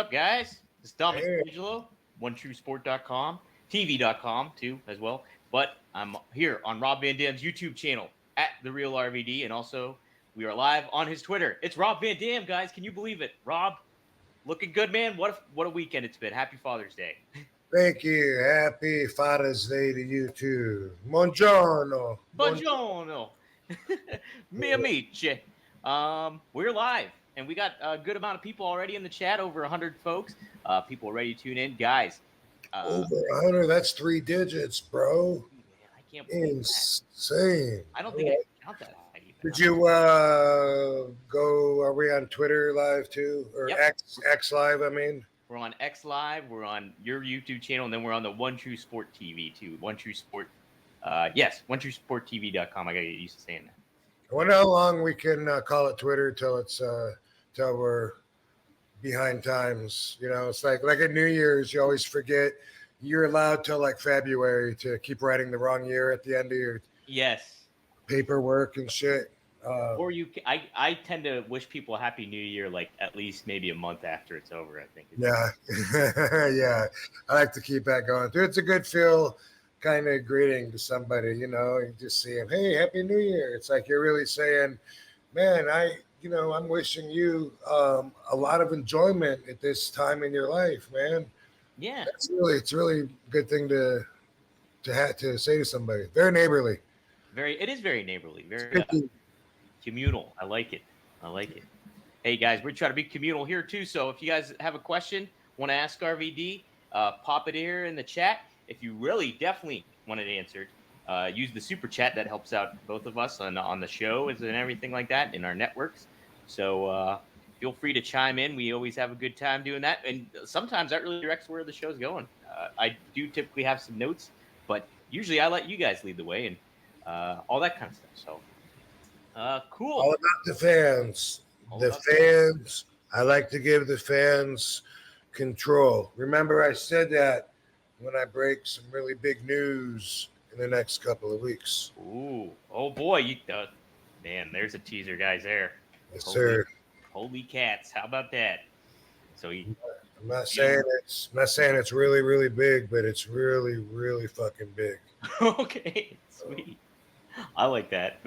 up, guys? It's Dominic Hey. DeAngelo, OneTrueSport.com, TV.com too, as well. But I'm here on Rob Van Dam's YouTube channel at The Real RVD, and also we are live on his Twitter. It's Rob Van Dam, guys. Can you believe it? Rob, looking good, man. What a weekend it's been. Happy Father's Day. Thank you. Happy Father's Day to you too. Buongiorno. Buongiorno. Mi amici. We're live, and we got a good amount of people already in the chat, over 100 folks. People ready to tune in. Guys, Over 100. That's 3 digits, bro. man, I can't believe Insane. that. I don't think I can count that high even. Did you go? Are we on Twitter live too, or Yep. X live? I mean, We're on X Live. We're on your YouTube channel, and then we're on the One True Sport TV too. One True Sport. Yes, OneTrueSportTV.com. I gotta get used to saying that. I wonder how long we can call it Twitter till we're behind times. You know, it's like at New Year's, you always forget you're allowed till like February to keep writing the wrong year at the end of your paperwork and shit. Or I tend to wish people a happy New Year, like at least maybe a month after it's over. I think. Yeah, yeah. I like to keep that going. Dude, it's a good feel kind of greeting to somebody. You know, you just see him. Hey, Happy New Year. It's like you're really saying, man, I'm wishing you a lot of enjoyment at this time in your life, man. Yeah, it's really a good thing to have to say to somebody. Very neighborly. It is very neighborly. Very communal. I like it. Hey guys, we're trying to be communal here too. So if you guys have a question, want to ask RVD, pop it here in the chat. If you really definitely want it answered, use the super chat. That helps out both of us on the show and everything like that in our networks. So feel free to chime in. We always have a good time doing that, and sometimes that really directs where the show's going. I do typically have some notes, but usually I let you guys lead the way and all that kind of stuff. So. Cool. All about the fans. Fans. I like to give the fans control. Remember, I said that when I break some really big news in the next couple of weeks. Ooh. Oh boy. Man, there's a teaser, guys. There. Yes, sir. Holy cats. How about that? So I'm not saying it's really, really big, but it's really, really fucking big. Okay. Sweet. I like that.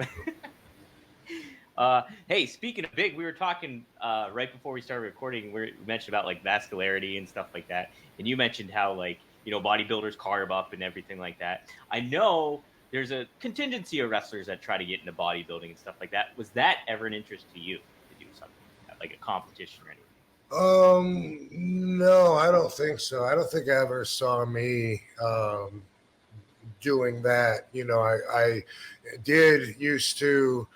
Hey, speaking of big, we were talking right before we started recording. We mentioned about like vascularity and stuff like that, and you mentioned how bodybuilders carb up and everything like that. I know there's a contingency of wrestlers that try to get into bodybuilding and stuff like that. Was that ever an interest to you to do something like a competition or anything? No, I don't think so. I don't think I ever saw me doing that. You know, I did used to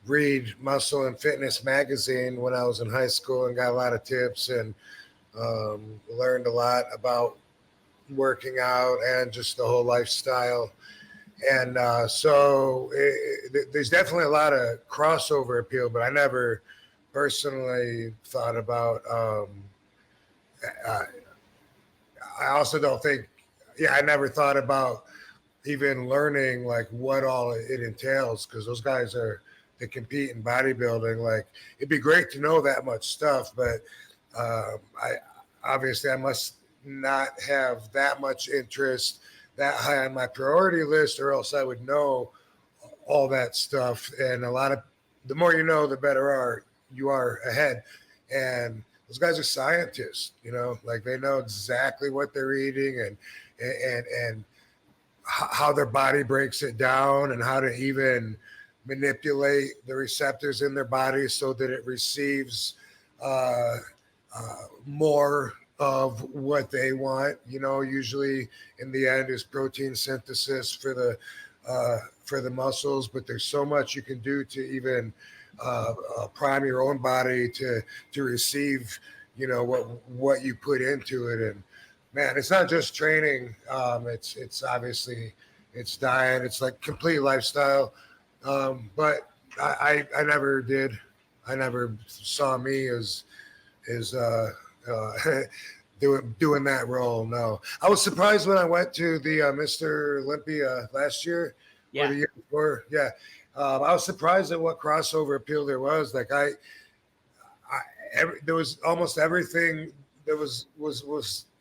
read Muscle and Fitness magazine when I was in high school and got a lot of tips and learned a lot about working out and just the whole lifestyle. And so there's definitely a lot of crossover appeal, but I never personally thought about, I also don't think, I never thought about even learning like what all it entails, because those guys that compete in bodybuilding, like it'd be great to know that much stuff, but I must not have that much interest that high on my priority list, or else I would know all that stuff. And the more you know, the better you are ahead. And those guys are scientists, you know, like they know exactly what they're eating and how their body breaks it down and how to even manipulate the receptors in their body so that it receives more of what they want. You know, usually in the end is protein synthesis for the muscles, but there's so much you can do to even prime your own body to receive, you know, what you put into it. And man, it's not just training. It's obviously it's diet. It's like complete lifestyle. But I never did. I never saw me as doing that role. No, I was surprised when I went to the Mr. Olympia last year or the year before. Yeah, I was surprised at what crossover appeal there was. Like there was almost everything that was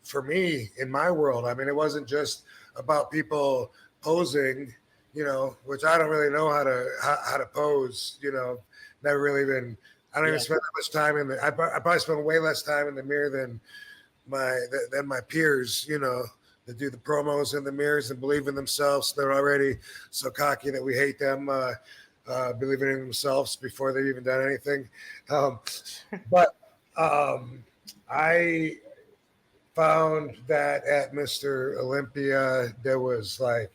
for me in my world. I mean, it wasn't just about people posing, which I don't really know how to pose. Never really been. I don't even spend that much time in the. I probably spend way less time in the mirror than my peers. That do the promos in the mirrors and believe in themselves. They're already so cocky that we hate them. Believing in themselves before they've even done anything. But I found that at Mr. Olympia, there was there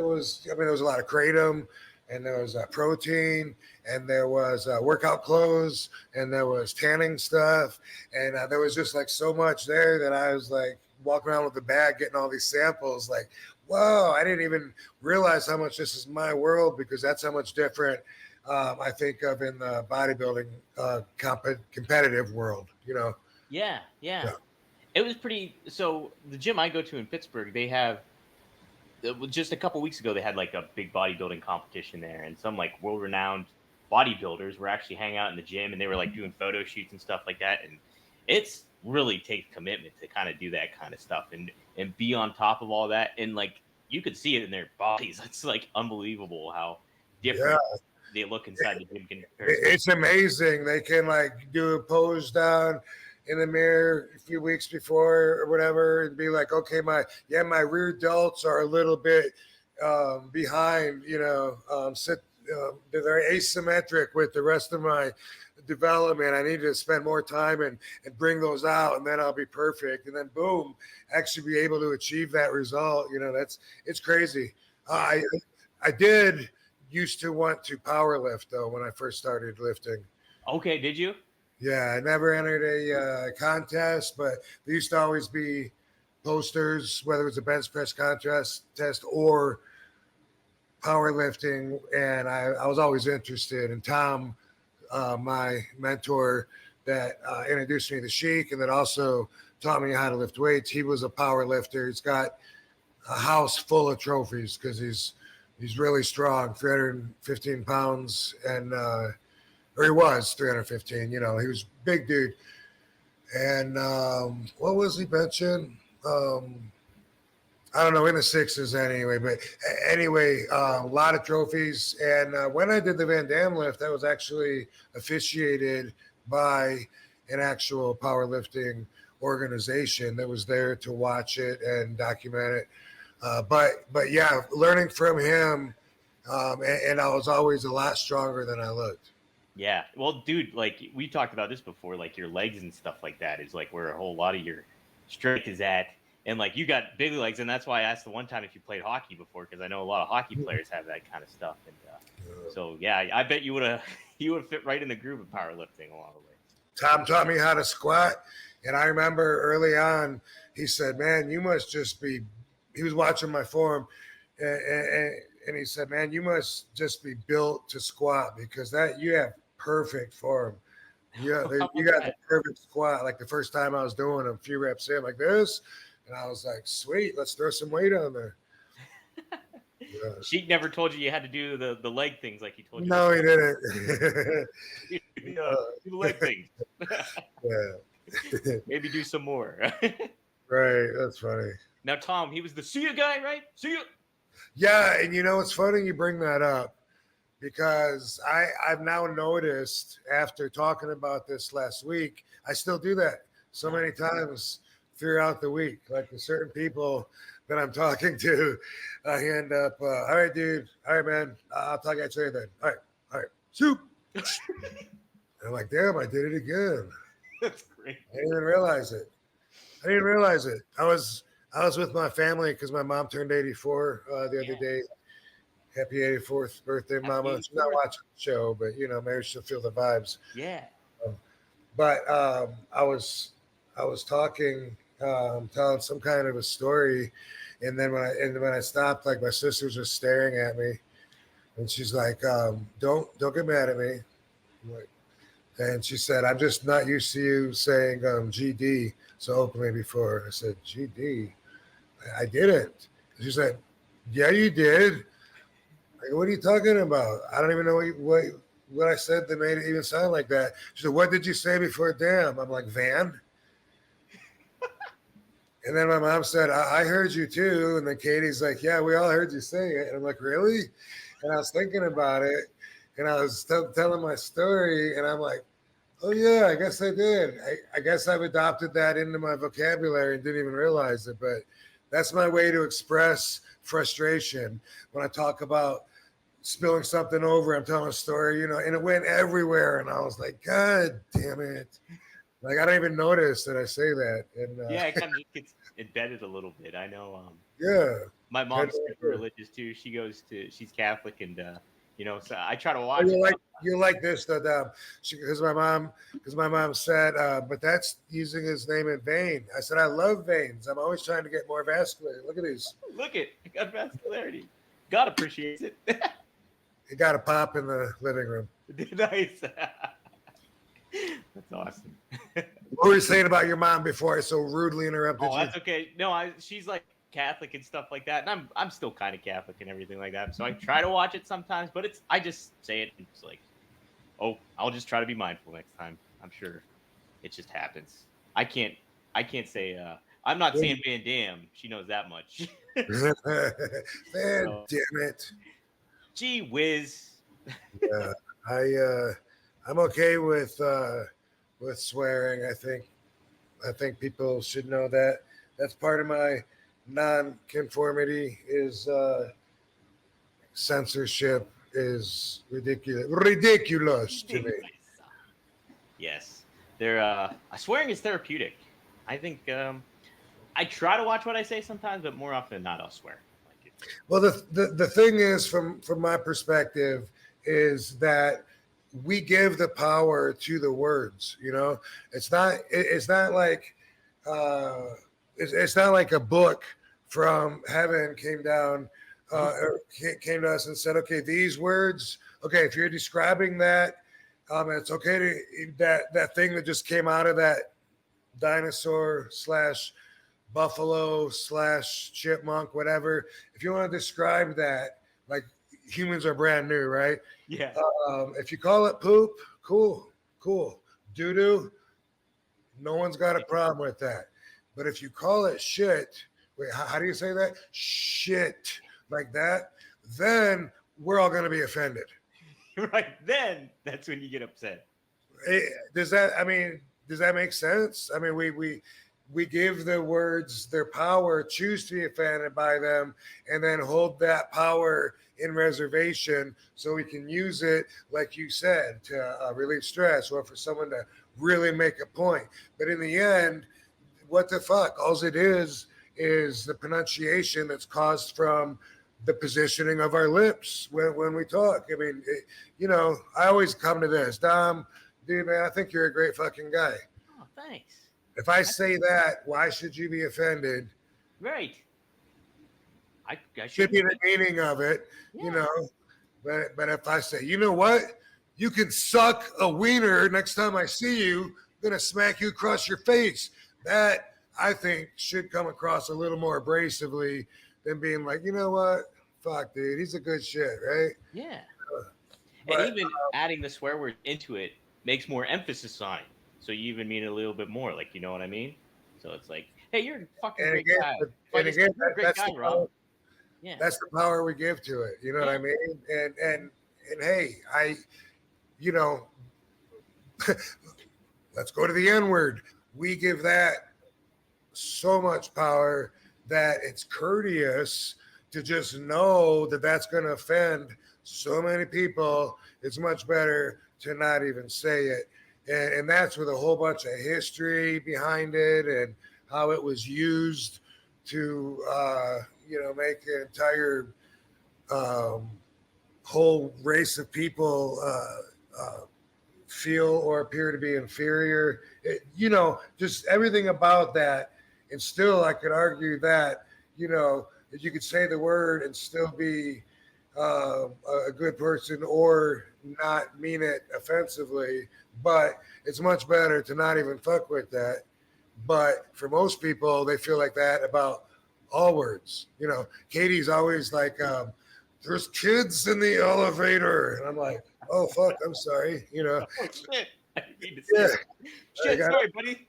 was a lot of kratom, and there was protein, and there was workout clothes, and there was tanning stuff, and there was just like so much there that I was like walking around with the bag getting all these samples like, whoa, I didn't even realize how much this is my world, because that's how much different I think of in the bodybuilding competitive world, Yeah. It was pretty. So the gym I go to in Pittsburgh, they have just a couple weeks ago they had like a big bodybuilding competition there, and some like world-renowned bodybuilders were actually hanging out in the gym, and they were like doing photo shoots and stuff like that. And it's really takes commitment to kind of do that kind of stuff and be on top of all that, and like you could see it in their bodies. It's like unbelievable how different they look inside the gym. It's amazing. They can like do a pose down in the mirror a few weeks before or whatever and be like, okay, my rear delts are a little bit behind, they're asymmetric with the rest of my development. I need to spend more time and bring those out, and then I'll be perfect. And then boom, actually be able to achieve that result. It's crazy. I did used to want to power lift though when I first started lifting. Okay, did you? Yeah, I never entered a contest, but there used to always be posters, whether it was a bench press contest test or powerlifting, and I was always interested. And Tom, my mentor that introduced me to Sheik and that also taught me how to lift weights, he was a power lifter. He's got a house full of trophies because he's really strong, 315 pounds, and or he was 315. He was a big dude. And what was he benching? I don't know, in the sixes anyway. But anyway, a lot of trophies. And when I did the Van Dam lift, that was actually officiated by an actual powerlifting organization that was there to watch it and document it. But yeah, learning from him, and I was always a lot stronger than I looked. Yeah. Well, dude, like we talked about this before, like your legs and stuff like that is like where a whole lot of your strength is at. And like you got big legs, and that's why I asked the one time if you played hockey before, because I know a lot of hockey players have that kind of stuff. And so yeah, I bet you would have fit right in the groove of powerlifting along the way. Tom taught me how to squat, and I remember early on he said, "Man, you must just be." He was watching my form, and he said, "Man, you must just be built to squat because that you have perfect form. Yeah, you got the perfect squat. Like the first time I was doing a few reps in like this, and I was like, sweet, let's throw some weight on there." Yeah. Sheik never told you had to do the leg things like he told you. No, he didn't. Do the leg things. Yeah. Maybe do some more. Right. That's funny. Now, Tom, he was the see you guy, right? See you. Yeah, and it's funny you bring that up because I've now noticed after talking about this last week, I still do that so many times throughout the week. Like with certain people that I'm talking to, I end up, all right, dude. All right, man. I'll talk at you then. All right. Soup. And I'm like, damn, I did it again. That's great. I didn't even realize it. I was with my family because my mom turned 84 the other day. Happy 84th birthday, Mama. She's not watching the show, but maybe she'll feel the vibes. Yeah. But I was talking, telling some kind of a story, and then when I stopped, like my sisters were staring at me, and she's like, "Don't get mad at me." And she said, "I'm just not used to you saying GD so openly before." I said, "GD? I didn't." She said, "Yeah, you did." Like, what are you talking about? I don't even know what I said that made it even sound like that. She said, "What did you say before Dam?" I'm like, "Van." And then my mom said, I heard you too. And then Katie's like, "Yeah, we all heard you say it." And I'm like, "Really?" And I was thinking about it, and I was telling my story, and I'm like, "Oh yeah, I guess I did. I guess I've adopted that into my vocabulary and didn't even realize it." But that's my way to express frustration when I talk about spilling something over. I'm telling a story, and it went everywhere, and I was like, "God damn it!" Like I don't even notice that I say that. And Yeah, it kind of gets embedded a little bit. I know. yeah, My mom's super religious too. She's Catholic, and so I try to watch it. You like this that because my mom said, but that's using his name in vain. I said, I love veins. I'm always trying to get more vascular. Look at these. Look it, I got vascularity. God appreciates it. It got a pop in the living room. Nice. That's awesome. What were you saying about your mom before I so rudely interrupted you? Oh, that's okay. No, she's like Catholic and stuff like that, and I'm still kind of Catholic and everything like that. So I try to watch it sometimes, but I just say it and it's like, oh, I'll just try to be mindful next time. I'm sure it just happens. I can't say I'm not saying Van Dam. She knows that much. Man, damn it. Gee whiz. Yeah, I'm okay with swearing. I think people should know that. That's part of my non-conformity is censorship is ridiculous to me. Yes, swearing is therapeutic. I think I try to watch what I say sometimes, but more often than not, I'll swear. Well, the thing is, from my perspective, is that we give the power to the words. It's not like it's not like a book from heaven came down or came to us and said, okay, these words, okay, if you're describing that, it's okay to that thing that just came out of that dinosaur / buffalo / chipmunk, whatever. If you want to describe that, like humans are brand new, right? Yeah. If you call it poop, cool. Doo-doo, no one's got a problem with that. But if you call it shit, wait, how do you say that? Shit, like that, then we're all going to be offended. Right. Then that's when you get upset. Does that make sense? I mean, we give the words their power, choose to be offended by them, and then hold that power in reservation so we can use it, like you said, to relieve stress or for someone to really make a point. But in the end, what the fuck? All it is the pronunciation that's caused from the positioning of our lips when we talk. I mean, I always come to this. Dom, dude, man, I think you're a great fucking guy. Oh, thanks. If I say that, why should you be offended? Right. I should be the meaning of it, yeah. But if I say, you know what, you can suck a wiener next time I see you, I'm gonna smack you across your face. That I think should come across a little more abrasively than being like, you know what, fuck, dude, he's a good shit, right? Yeah. And even adding the swear word into it makes more emphasis on it. So you even mean it a little bit more, like, you know what I mean? So it's like, hey, you're a fucking great guy. And again, you're a great guy, Rob. Yeah. That's the power we give to it. You know what I mean? And hey, let's go to the N word. We give that so much power that it's courteous to just know that that's going to offend so many people. It's much better to not even say it. And that's with a whole bunch of history behind it and how it was used to, make an entire whole race of people feel or appear to be inferior. Just everything about that. And still, I could argue that, that you could say the word and still be a good person or not mean it offensively. But it's much better to not even fuck with that. But for most people, they feel like that about all words. Katie's always like there's kids in the elevator. And I'm like, oh, fuck, I'm sorry. You know, Oh, shit. I didn't mean to say yeah, that. Shit, sorry, buddy.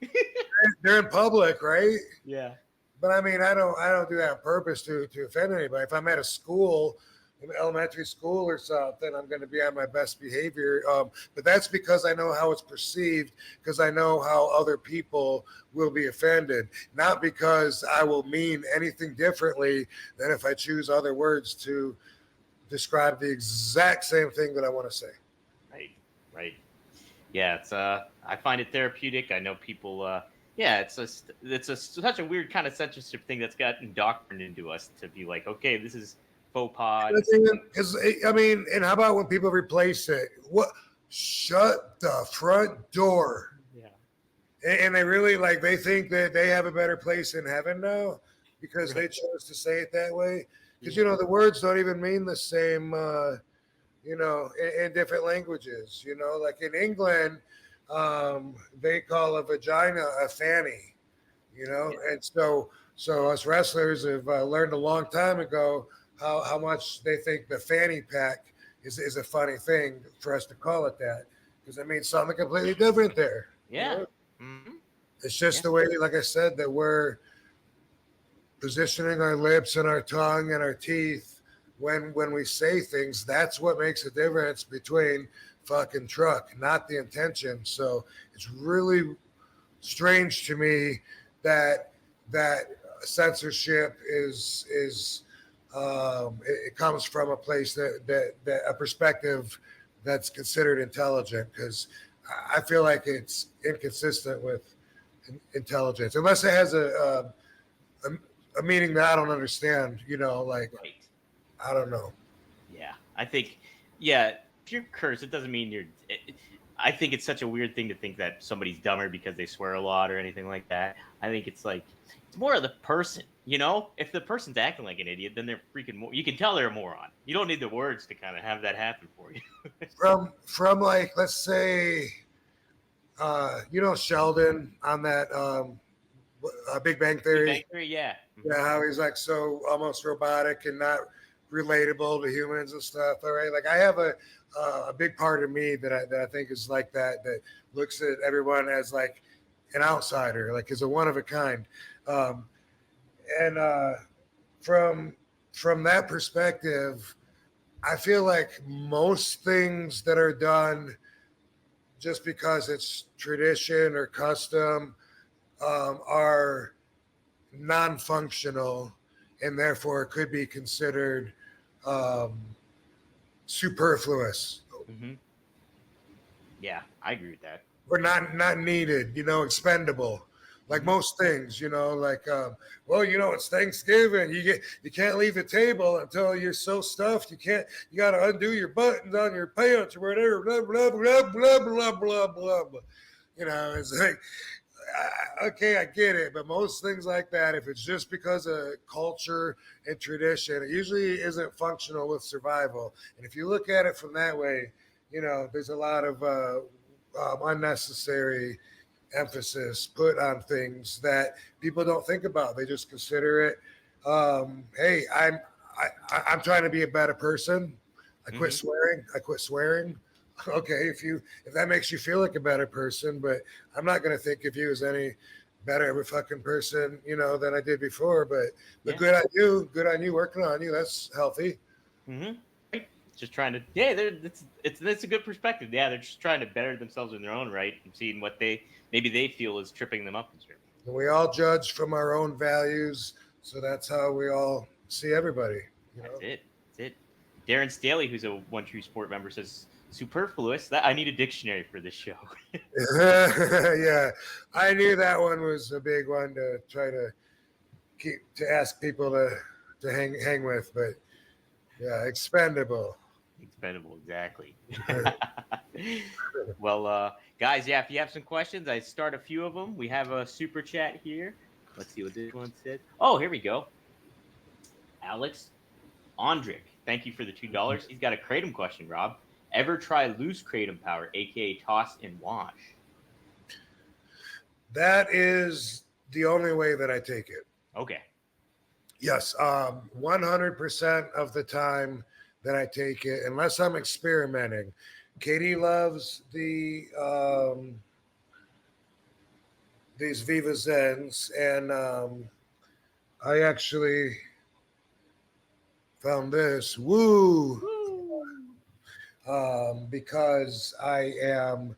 they're in public, right? Yeah. But I mean, I don't do that on purpose to offend anybody. If I'm at a school, in elementary school or something, I'm going to be on my best behavior. But that's because I know how it's perceived, because I know how other people will be offended, not because I will mean anything differently than if I choose other words to describe the exact same thing that I want to say. Right. Yeah, it's I find it therapeutic. I know people yeah, it's such a weird kind of censorship thing that's got indoctrinated into us to be like, okay, this is faux pas. Because I mean, and how about when people replace it? What? Shut the front door. Yeah. And they really like they think that they have a better place in heaven now because they chose to say it that way. Because you know the words don't even mean the same. You know, in different languages. You know, like in England, they call a vagina a fanny. You know, and so us wrestlers have learned a long time ago how much they think the fanny pack is a funny thing for us to call it that because it means something completely different there. Yeah. You know? Mm-hmm. It's just the way, like I said, that we're positioning our lips and our tongue and our teeth when we say things. That's what makes a difference between fucking truck, not the intention. So it's really strange to me that censorship is it comes from a place that a perspective that's considered intelligent, because I feel like it's inconsistent with intelligence unless it has a meaning that I don't understand. You know, like I don't know. Yeah, I think if you're cursed, it doesn't mean you're. I think it's such a weird thing to think that somebody's dumber because they swear a lot or anything like that. I think it's like it's more of the person, you know. If the person's acting like an idiot, then they're freaking. You can tell they're a moron. You don't need the words to kind of have that happen for you. from like let's say, you know, Sheldon on that Big Bang Theory. Big Bang Theory, yeah. Yeah, how he's like so almost robotic and not relatable to humans and stuff. All right, like I have a big part of me that I think is like that looks at everyone as like an outsider, like as a one of a kind. And from that perspective, I feel like most things that are done just because it's tradition or custom are non-functional and therefore could be considered superfluous. Mm-hmm. Yeah, I agree with that. Or not needed, you know, expendable. Like most things, you know, like well, you know, it's Thanksgiving. You can't leave the table until you're so stuffed. You got to undo your buttons on your pants or whatever. Blah blah blah blah blah blah blah blah. You know, it's like okay, I get it, but most things like that, if it's just because of culture and tradition, it usually isn't functional with survival. And if you look at it from that way, you know, there's a lot of unnecessary emphasis put on things that people don't think about. They just consider it, hey, I'm trying to be a better person. I quit swearing. Okay, if that makes you feel like a better person, but I'm not going to think of you as any better of a fucking person, you know, than I did before. But good on you, working on you. That's healthy. Mm-hmm. Just trying to, it's a good perspective. Yeah, they're just trying to better themselves in their own right and seeing what maybe they feel is tripping them up. And we all judge from our own values, so that's how we all see everybody. You know? That's it. Darren Staley, who's a One True Sport member, says superfluous. I need a dictionary for this show. Yeah, I knew that one was a big one to try to ask people to hang with, but yeah, expendable, exactly. Well, guys, if you have some questions, I start a few of them. We have a super chat here. Let's see what this one said. Oh, here we go. Alex Ondrick, thank you for the $2. He's got a kratom question, Rob. Ever try loose kratom powder, aka toss and wash? That is the only way that I take it. Okay. Yes, 100% of the time then I take it unless I'm experimenting. Katie loves these Viva Zens, and I actually found this. Woo! Because I am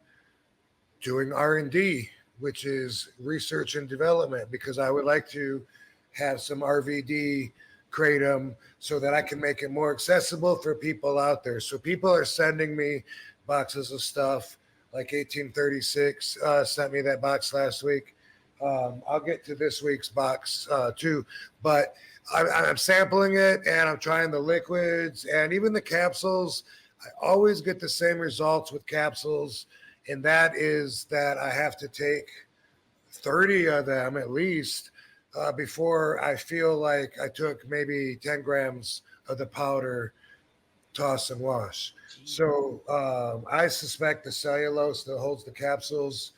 doing R&D, which is research and development, because I would like to have some RVD kratom so that I can make it more accessible for people out there. So people are sending me boxes of stuff. Like 1836 sent me that box last week. I'll get to this week's box too, but I'm sampling it and I'm trying the liquids and even the capsules. I always get the same results with capsules, and that is that I have to take 30 of them at least before I feel like I took maybe 10 grams of the powder, toss and wash. So I suspect the cellulose that holds the capsules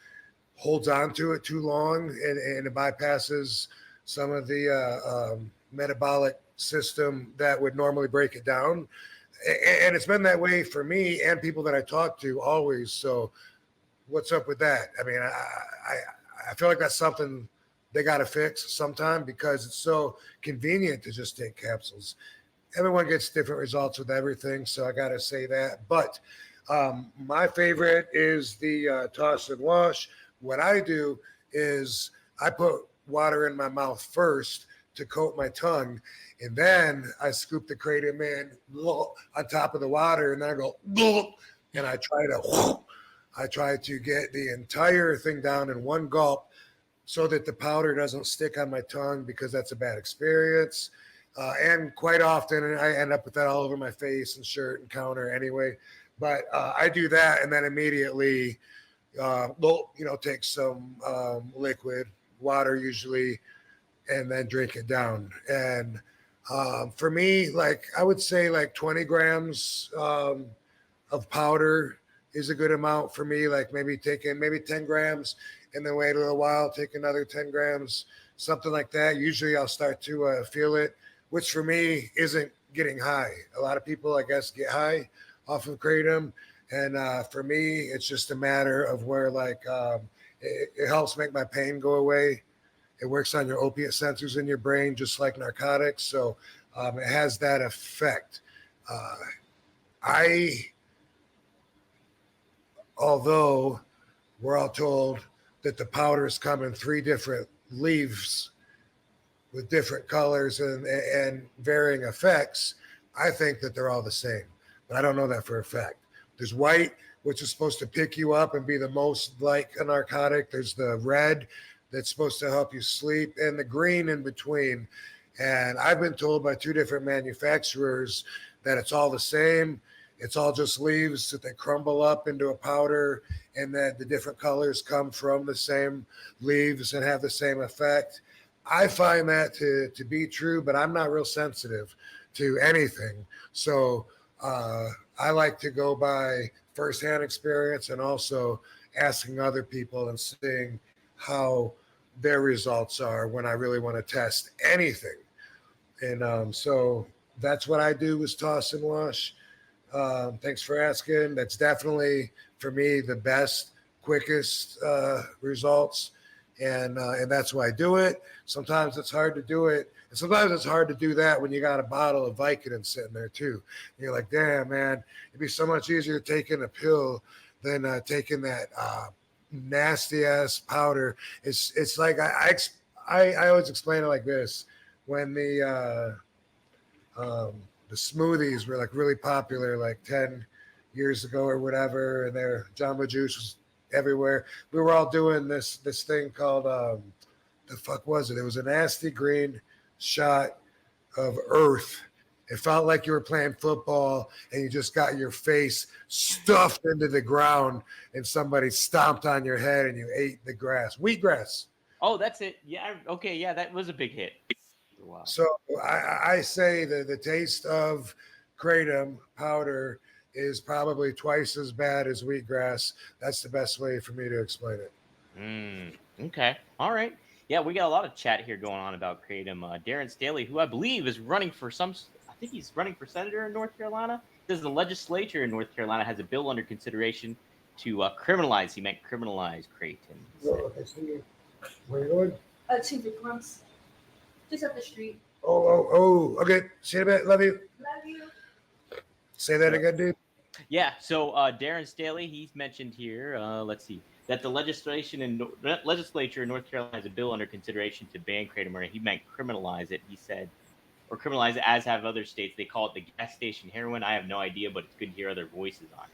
holds on to it too long, and it bypasses some of the metabolic system that would normally break it down. And it's been that way for me and people that I talk to always. So what's up with that? I mean, I feel like that's something they got to fix sometime because it's so convenient to just take capsules. Everyone gets different results with everything, so I got to say that. But my favorite is the toss and wash. What I do is I put water in my mouth first to coat my tongue, and then I scoop the kratom in on top of the water, and then I go and I try to get the entire thing down in one gulp so that the powder doesn't stick on my tongue because that's a bad experience. And quite often I end up with that all over my face and shirt and counter anyway. But I do that and then immediately, take some liquid water usually, and then drink it down. And for me, like I would say like 20 grams of powder is a good amount for me. Like maybe 10 grams and then wait a little while, take another 10 grams, something like that. Usually I'll start to feel it, which for me isn't getting high. A lot of people, I guess, get high off of kratom. And for me, it's just a matter of where like it helps make my pain go away. It works on your opiate sensors in your brain, just like narcotics. So it has that effect. Although we're all told that the powders come in 3 different leaves with different colors and varying effects, I think that they're all the same. But I don't know that for a fact. There's white, which is supposed to pick you up and be the most like a narcotic. There's the red that's supposed to help you sleep, and the green in between. And I've been told by 2 different manufacturers that it's all the same. It's all just leaves that they crumble up into a powder, and that the different colors come from the same leaves and have the same effect. I find that to be true, but I'm not real sensitive to anything. So I like to go by firsthand experience and also asking other people and seeing how their results are when I really want to test anything. And so that's what I do is toss and wash. Thanks for asking. That's definitely for me the best, quickest results, and that's why I do it. Sometimes it's hard to do it, and sometimes it's hard to do that when you got a bottle of Vicodin sitting there too. And you're like, damn man, it'd be so much easier taking a pill than taking that nasty ass powder. It's like I always explain it like this: when the smoothies were like really popular like 10 years ago or whatever, and their Jamba Juice was everywhere. We were all doing this thing called the fuck was it? It was a nasty green shot of earth. It felt like you were playing football and you just got your face stuffed into the ground and somebody stomped on your head and you ate the grass. Wheatgrass. Oh, that's it. Yeah. Okay. Yeah, that was a big hit. Wow. So I say that the taste of kratom powder is probably twice as bad as wheatgrass. That's the best way for me to explain it. Okay. All right. Yeah, we got a lot of chat here going on about kratom. Darren Staley, who I believe is running for some, I think he's running for senator in North Carolina. Says the legislature in North Carolina has a bill under consideration to criminalize. He meant criminalize Creighton. Okay, see, where you going? To the Bronx. Just up the street. Oh. Okay. See you in a bit. Love you. Love you. Say that again, dude. Yeah. So Darren Staley, he's mentioned here. Let's see. That the legislature in North Carolina has a bill under consideration to ban kratom murder. He meant criminalize it. He said, or criminalize it, as have other states. They call it the gas station heroin. I have no idea, but it's good to hear other voices on it.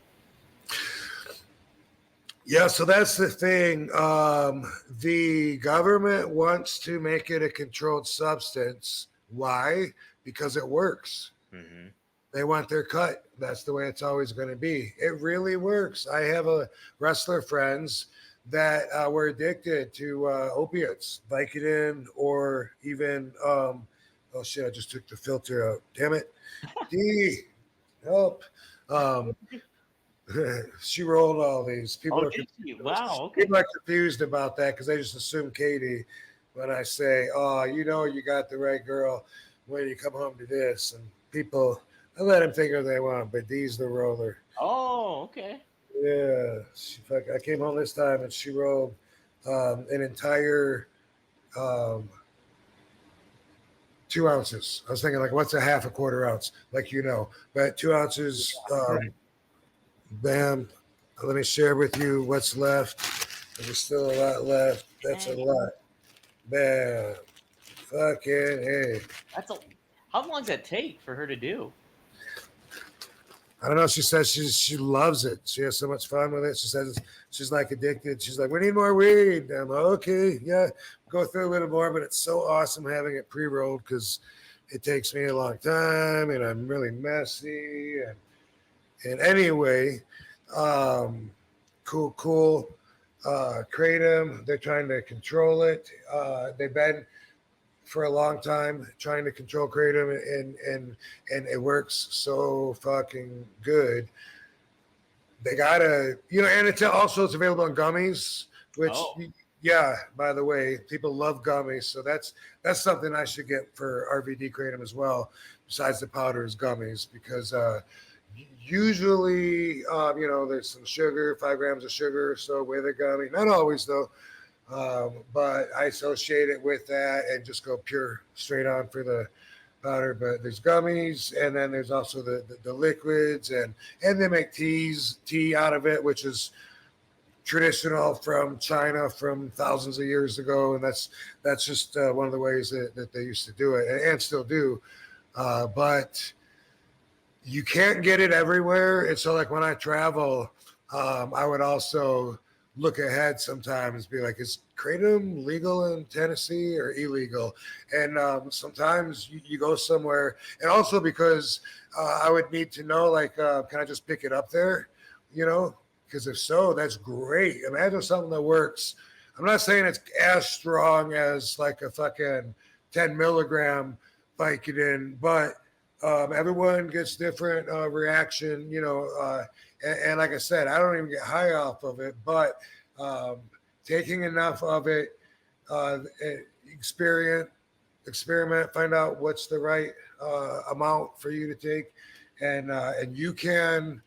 Yeah, so that's the thing. The government wants to make it a controlled substance. Why? Because it works. Mm-hmm. They want their cut. That's the way it's always going to be. It really works. I have a wrestler friends that were addicted to opiates, Vicodin, or even oh shit, I just took the filter out. Damn it. D, help. She rolled all these. People Wow. Okay. People are confused about that because they just assume Katie when I say, oh, you got the right girl when you come home to this. And people, I let them think what they want, but D's the roller. Oh, okay. Yeah. I came home this time and she rolled an entire 2 ounces. I was thinking, like, what's a quarter ounce? Like, but 2 ounces. Bam. Let me share with you what's left. There's still a lot left. That's a lot. Bam. Fucking hey. How long does that take for her to do? I don't know. She says she loves it. She has so much fun with it. She says she's like addicted. She's like, we need more weed. I'm like, okay, yeah, go through a little more, but it's so awesome having it pre-rolled because it takes me a long time and I'm really messy. And anyway, cool. Kratom, they're trying to control it. They've been for a long time trying to control kratom, and it works so fucking good. They gotta, and it's available in gummies, which yeah, by the way, people love gummies, so that's something I should get for RVD kratom as well, besides the powders, gummies, because usually there's some sugar, 5 grams of sugar or so with a gummy, not always though. But I associate it with that and just go pure straight on for the powder. But there's gummies, and then there's also the liquids, and they make tea out of it, which is traditional from China from thousands of years ago, and that's just one of the ways that they used to do it and still do. But you can't get it everywhere, and so like when I travel, I would also look ahead sometimes, be like, is kratom legal in Tennessee or illegal? And sometimes you go somewhere, and also because I would need to know, like, can I just pick it up there? Because if so, that's great. Imagine something that works. I'm not saying it's as strong as like a fucking 10 milligram Vicodin, but everyone gets different reaction, and like I said, I don't even get high off of it, but taking enough of it, experiment, find out what's the right amount for you to take, and you can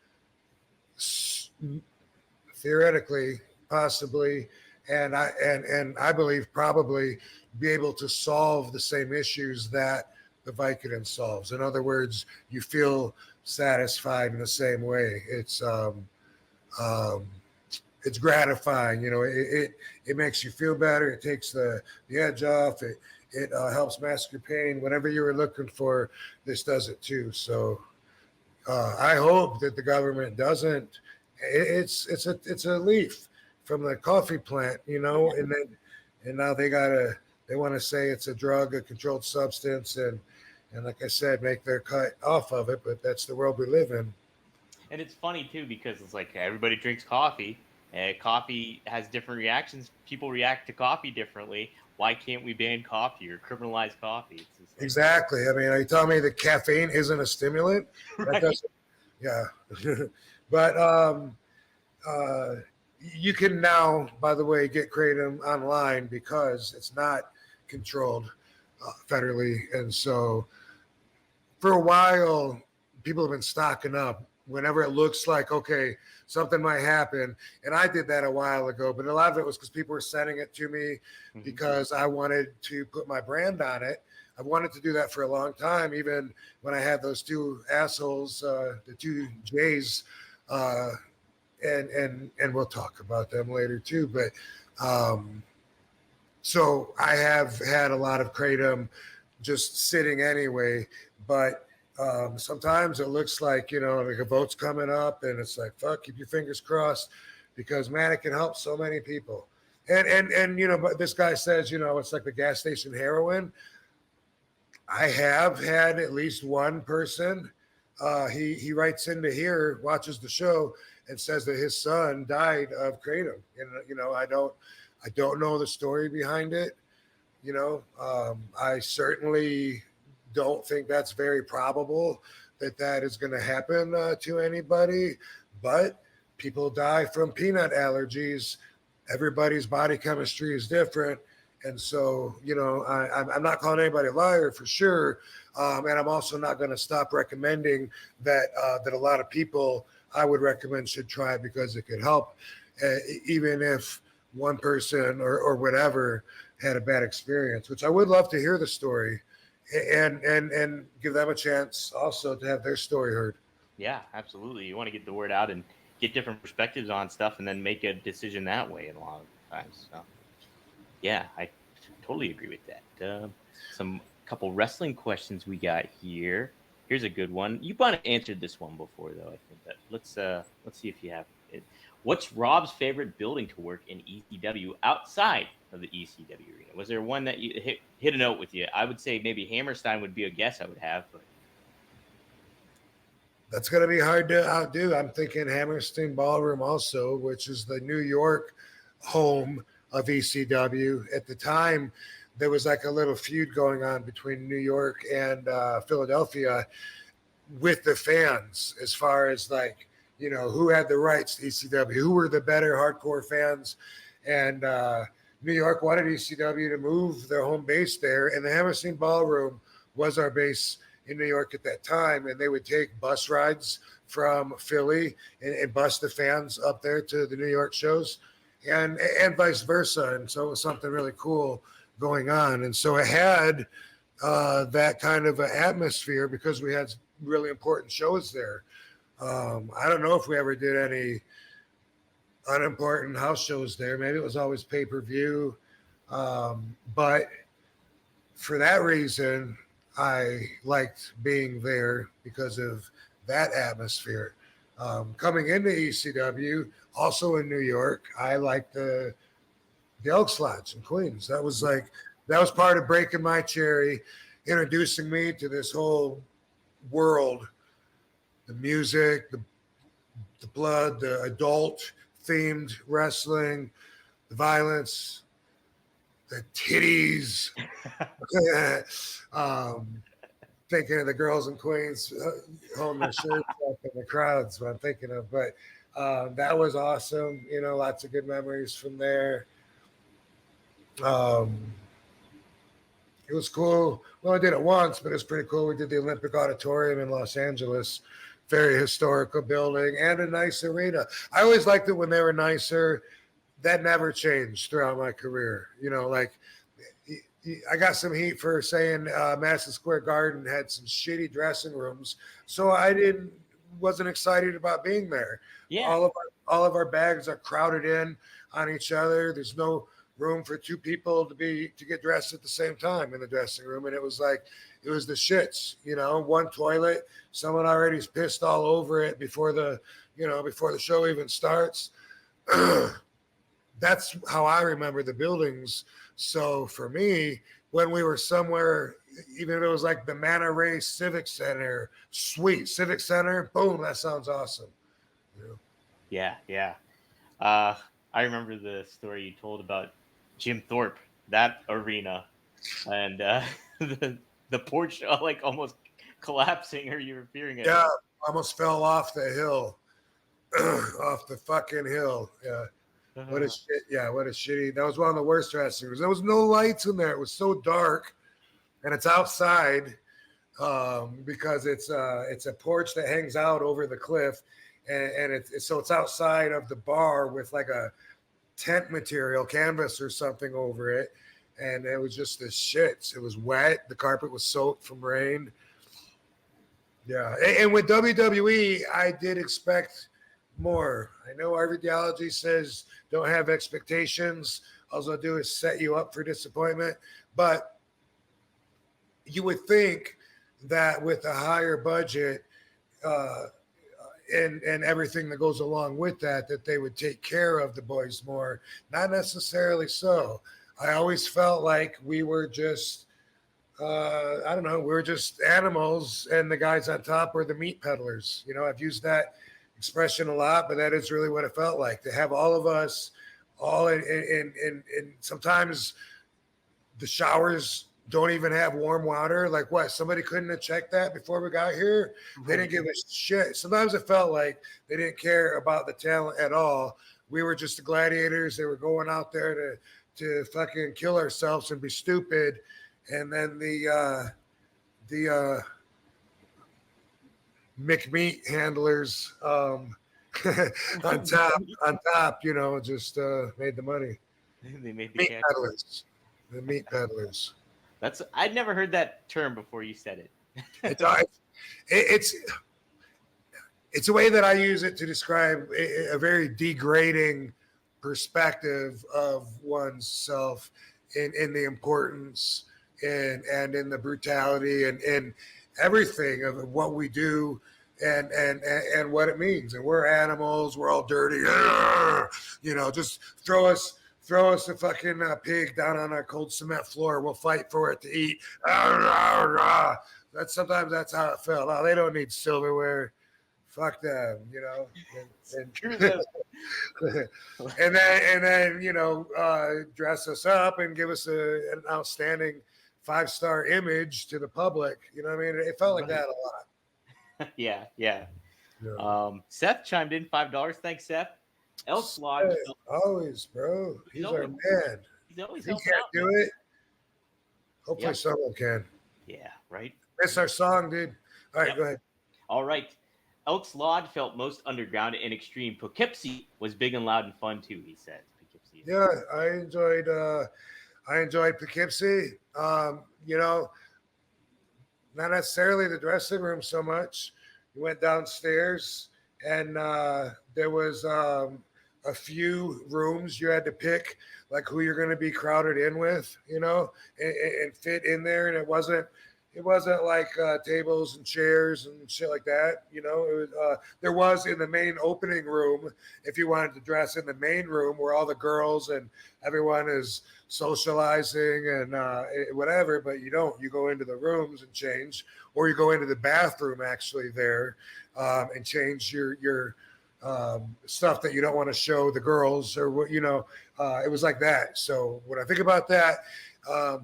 theoretically, possibly, and I believe probably be able to solve the same issues that the Vicodin solves. In other words, you feel satisfied in the same way. It's gratifying. It makes you feel better. It takes the edge off. It helps mask your pain. Whatever you were looking for, this does it too. So I hope that the government doesn't. It's a leaf from the coffee plant, and now they want to say it's a drug, a controlled substance, and like I said, make their cut off of it. But that's the world we live in. And it's funny too, because it's like everybody drinks coffee, and coffee has different reactions. People react to coffee differently. Why can't we ban coffee or criminalize coffee? Exactly. I mean, are you telling me that caffeine isn't a stimulant? Right. Yeah. But you can now, by the way, get kratom online because it's not controlled federally, and so for a while, people have been stocking up whenever it looks like, okay, something might happen. And I did that a while ago, but a lot of it was because people were sending it to me because I wanted to put my brand on it. I wanted to do that for a long time, even when I had those two assholes, the two J's, and we'll talk about them later too. But so I have had a lot of kratom just sitting anyway, but sometimes it looks like, like a vote's coming up and it's like, fuck, keep your fingers crossed, because man, it can help so many people. And but this guy says, it's like the gas station heroin. I have had at least one person. He writes into here, watches the show, and says that his son died of kratom. And I don't know the story behind it. I certainly don't think that's very probable that is going to happen to anybody. But people die from peanut allergies. Everybody's body chemistry is different. And so, I'm not calling anybody a liar for sure. And I'm also not going to stop recommending that a lot of people I would recommend should try it because it could help, even if one person or whatever had a bad experience, which I would love to hear the story and give them a chance also to have their story heard. Yeah, absolutely. You want to get the word out and get different perspectives on stuff and then make a decision that way a lot of times. So. Yeah, I totally agree with that. Some couple wrestling questions we got here. Here's a good one. You might have answered this one before, though. I think that let's see if you have it. What's Rob's favorite building to work in ECW outside of the ECW arena? Was there one that you hit a note with you? I would say maybe Hammerstein would be a guess I would have, but that's going to be hard to outdo. I'm thinking Hammerstein Ballroom also, which is the New York home of ECW. At the time, there was like a little feud going on between New York and Philadelphia with the fans, as far as like, who had the rights to ECW, who were the better hardcore fans. And New York wanted ECW to move their home base there. And the Hammerstein Ballroom was our base in New York at that time. And they would take bus rides from Philly and bus the fans up there to the New York shows. And vice versa. And so it was something really cool going on. And so it had that kind of an atmosphere because we had really important shows there. I don't know if we ever did any unimportant house shows there. Maybe it was always pay-per-view. But for that reason, I liked being there because of that atmosphere. Coming into ECW, also in New York, I liked the Elks Lodge in Queens. That was part of breaking my cherry, introducing me to this whole world, the music, the blood, the adult themed wrestling, the violence, the titties. Thinking of the girls in Queens holding their shirts up in the crowds, what I'm thinking of. But that was awesome. Lots of good memories from there. It was cool. Well, I did it once, but it's pretty cool. We did the Olympic Auditorium in Los Angeles. Very historical building and a nice arena. I always liked it when they were nicer. That never changed throughout my career. I got some heat for saying Madison Square Garden had some shitty dressing rooms, so I wasn't excited about being there. Yeah, all of our bags are crowded in on each other. There's no room for two people to get dressed at the same time in the dressing room, and it was the shits. One toilet, someone already's pissed all over it before the show even starts. That's how I remember the buildings. So for me, when we were somewhere, even if it was like the Manta Ray Civic Center, sweet Civic Center, boom, that sounds awesome. Yeah. I remember the story you told about Jim Thorpe, that arena, and the porch almost collapsing, or you were fearing it. Yeah, almost fell off the hill, off the fucking hill. Yeah. What a shit! Yeah, what a shitty. That was one of the worst dressing rooms. There was no lights in there. It was so dark, and it's outside. because it's a porch that hangs out over the cliff, and it's outside of the bar with like a tent material, canvas or something over it, and it was just this shit. It was wet. The carpet was soaked from rain. Yeah, and with WWE, I did expect more. I know RVDology says don't have expectations. All they'll do is set you up for disappointment. But you would think that with a higher budget and everything that goes along with that, that they would take care of the boys more. Not necessarily so. I always felt like we were just, I don't know, we were just animals, and the guys on top were the meat peddlers. You know, I've used that expression a lot, but that is really what it felt like, to have all of us all in sometimes the showers don't even have warm water. Like, what? Somebody couldn't have checked that before we got here? They didn't give a shit. Sometimes it felt like they didn't care about the talent at all. We were just the gladiators. They were going out there to fucking kill ourselves and be stupid. And then the McMeat handlers on top, you know, just made the money. They made the meat peddlers. The meat peddlers. I'd never heard that term before you said it. It's a way that I use it to describe a very degrading perspective of oneself in the importance and in the brutality and everything of what we do and what it means. And we're animals. We're all dirty. You know, just throw us a fucking pig down on our cold cement floor. We'll fight for it to eat. Sometimes that's how it felt. Oh, they don't need silverware. Fuck them, you know. And then you know, dress us up and give us an outstanding 5-star image to the public. You know what I mean? It felt like that a lot. Yeah. Seth chimed in $5. Thanks, Seth. Elks Lodge. Always, bro. He's our man. He's always he can't out, do man. it. Hopefully someone can. Yeah, right. That's our song, dude. All right, go ahead. All right. Elks Lodge felt most underground and extreme. Poughkeepsie was big and loud and fun too, he says. Poughkeepsie. Yeah, I enjoyed Poughkeepsie. You know, not necessarily the dressing room so much. You went downstairs and there was a few rooms you had to pick, like who you're going to be crowded in with, you know, and fit in there. And it wasn't like tables and chairs and shit like that. You know, it was, there was in the main opening room, if you wanted to dress in the main room where all the girls and everyone is socializing and whatever, but you don't. You go into the rooms and change, or you go into the bathroom actually there and change your stuff that you don't want to show the girls or what, you know, it was like that. So when I think about that,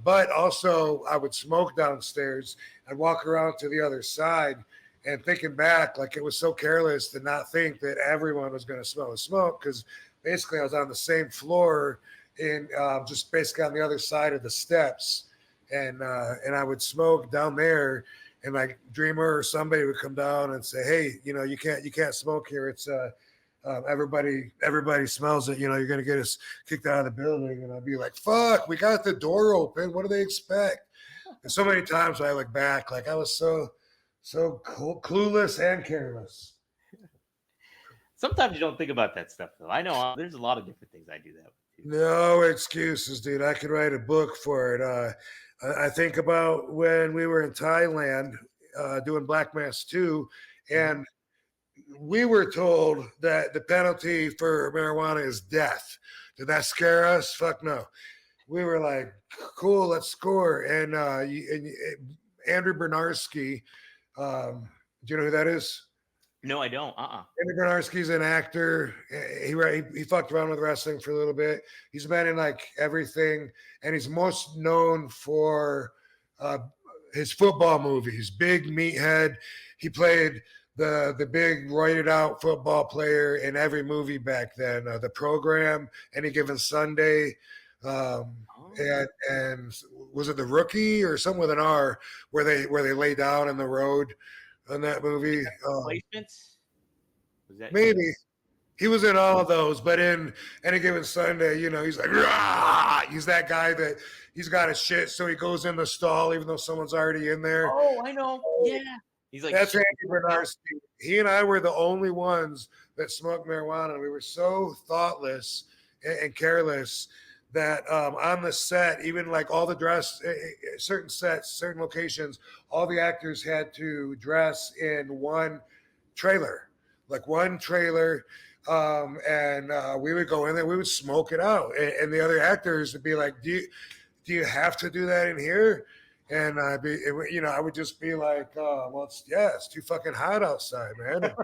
but also I would smoke downstairs and walk around to the other side, and thinking back, like it was so careless to not think that everyone was going to smell the smoke, because basically I was on the same floor in just basically on the other side of the steps, and I would smoke down there. And like Dreamer or somebody would come down and say, "Hey, you know, you can't smoke here. It's everybody smells it. You know, you're gonna get us kicked out of the building." And I'd be like, "Fuck, we got the door open. What do they expect?" And so many times when I look back, like I was so clueless and careless. Sometimes you don't think about that stuff, though. I know there's a lot of different things I do that with, too. No excuses, dude. I could write a book for it. I think about when we were in Thailand doing Black Mass 2, and we were told that the penalty for marijuana is death. Did that scare us? Fuck no. We were like, cool, let's score. And Andrew Bernarski, do you know who that is? No, I don't. Andrew Bernarski's an actor. He fucked around with wrestling for a little bit. He's been in like everything, and he's most known for his football movies. Big meathead. He played the big roided out football player in every movie back then. The Program, Any Given Sunday, and was it The Rookie or something with an R where they lay down in the road on that movie? Placements? Was that Maybe. He was in all of those, but in Any Given Sunday, you know, he's like, rah! He's that guy that he's got his shit, so he goes in the stall even though someone's already in there. Oh, I know. Yeah. He's like, that's Andy Bernarski. He and I were the only ones that smoked marijuana. We were so thoughtless and careless that on the set, even like all the dress, certain sets, certain locations, all the actors had to dress in one trailer. And we would go in there, we would smoke it out, and the other actors would be like, "Do you have to do that in here?" And I would just be like, "Well, it's too fucking hot outside, man."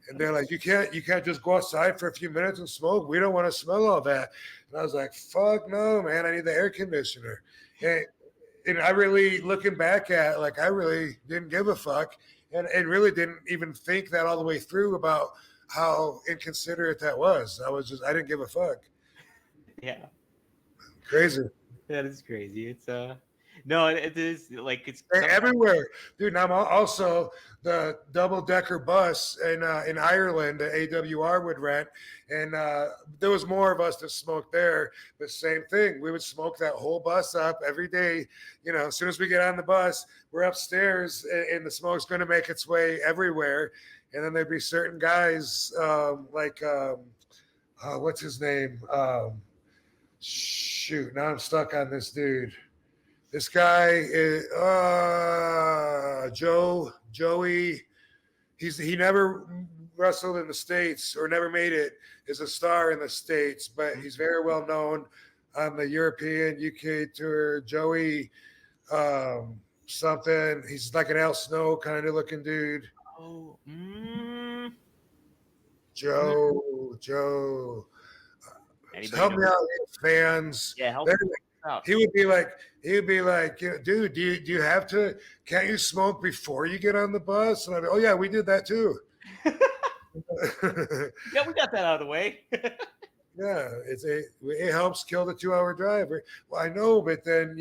And they're like, "You can't just go outside for a few minutes and smoke. We don't want to smell all that." And I was like, "Fuck no, man! I need the air conditioner." And I really, looking back at, like, I really didn't give a fuck, and really didn't even think that all the way through about how inconsiderate that was. I didn't give a fuck. Yeah. Crazy. That is crazy. It's no, it is like it's everywhere, dude. And I'm also the double-decker bus in Ireland that AWR would rent, and there was more of us that smoked there. But same thing, we would smoke that whole bus up every day. You know, as soon as we get on the bus, we're upstairs, and the smoke's going to make its way everywhere. And then there'd be certain guys what's his name? Shoot, now I'm stuck on this dude. This guy is Joey. He never wrestled in the States or never made it as a star in the States, but he's very well known on the European UK tour. Joey something. He's like an Al Snow kind of looking dude. Oh, Joe. Help me out, fans. Yeah, help me out. He would be like, dude, do you have to? Can't you smoke before you get on the bus? And I'd be, oh yeah, we did that too. Yeah, we got that out of the way. Yeah, it helps kill the 2-hour drive. Well, I know, but then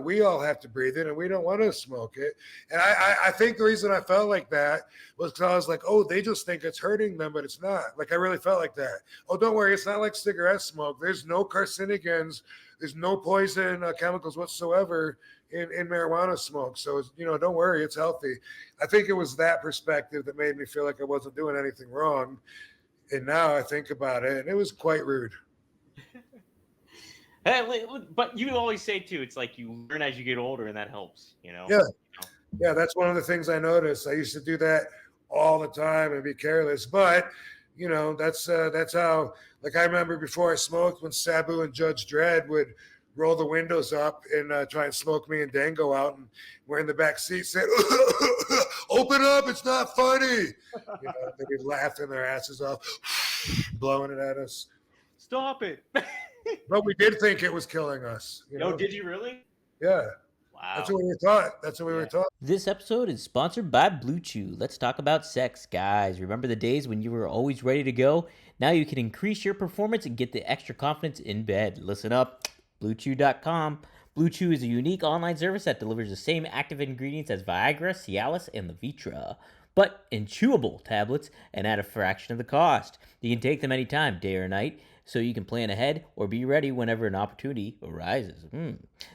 we all have to breathe it, and we don't want to smoke it. And I think the reason I felt like that was because I was like, oh, they just think it's hurting them, but it's not. Like, I really felt like that. Oh, don't worry, it's not like cigarette smoke. There's no carcinogens. There's no poison chemicals whatsoever in marijuana smoke. So, don't worry, it's healthy. I think it was that perspective that made me feel like I wasn't doing anything wrong. And now I think about it, and it was quite rude. But you always say too, it's like you learn as you get older, and that helps. Yeah, that's one of the things I noticed. I used to do that all the time and be careless, but that's how. Like, I remember before I smoked, when Sabu and Judge Dredd would roll the windows up and try and smoke me and Dango out, and we're in the back seat, said, "Open up, it's not funny." They'd be laughing their asses off, blowing it at us. Stop it. But we did think it was killing us. No, did you really? Yeah. Wow. That's what we were taught. This episode is sponsored by Blue Chew. Let's talk about sex, guys. Remember the days when you were always ready to go? Now you can increase your performance and get the extra confidence in bed. Listen up, BlueChew.com. Blue Chew is a unique online service that delivers the same active ingredients as Viagra, Cialis, and Levitra, but in chewable tablets and at a fraction of the cost. You can take them anytime, day or night, so you can plan ahead or be ready whenever an opportunity arises.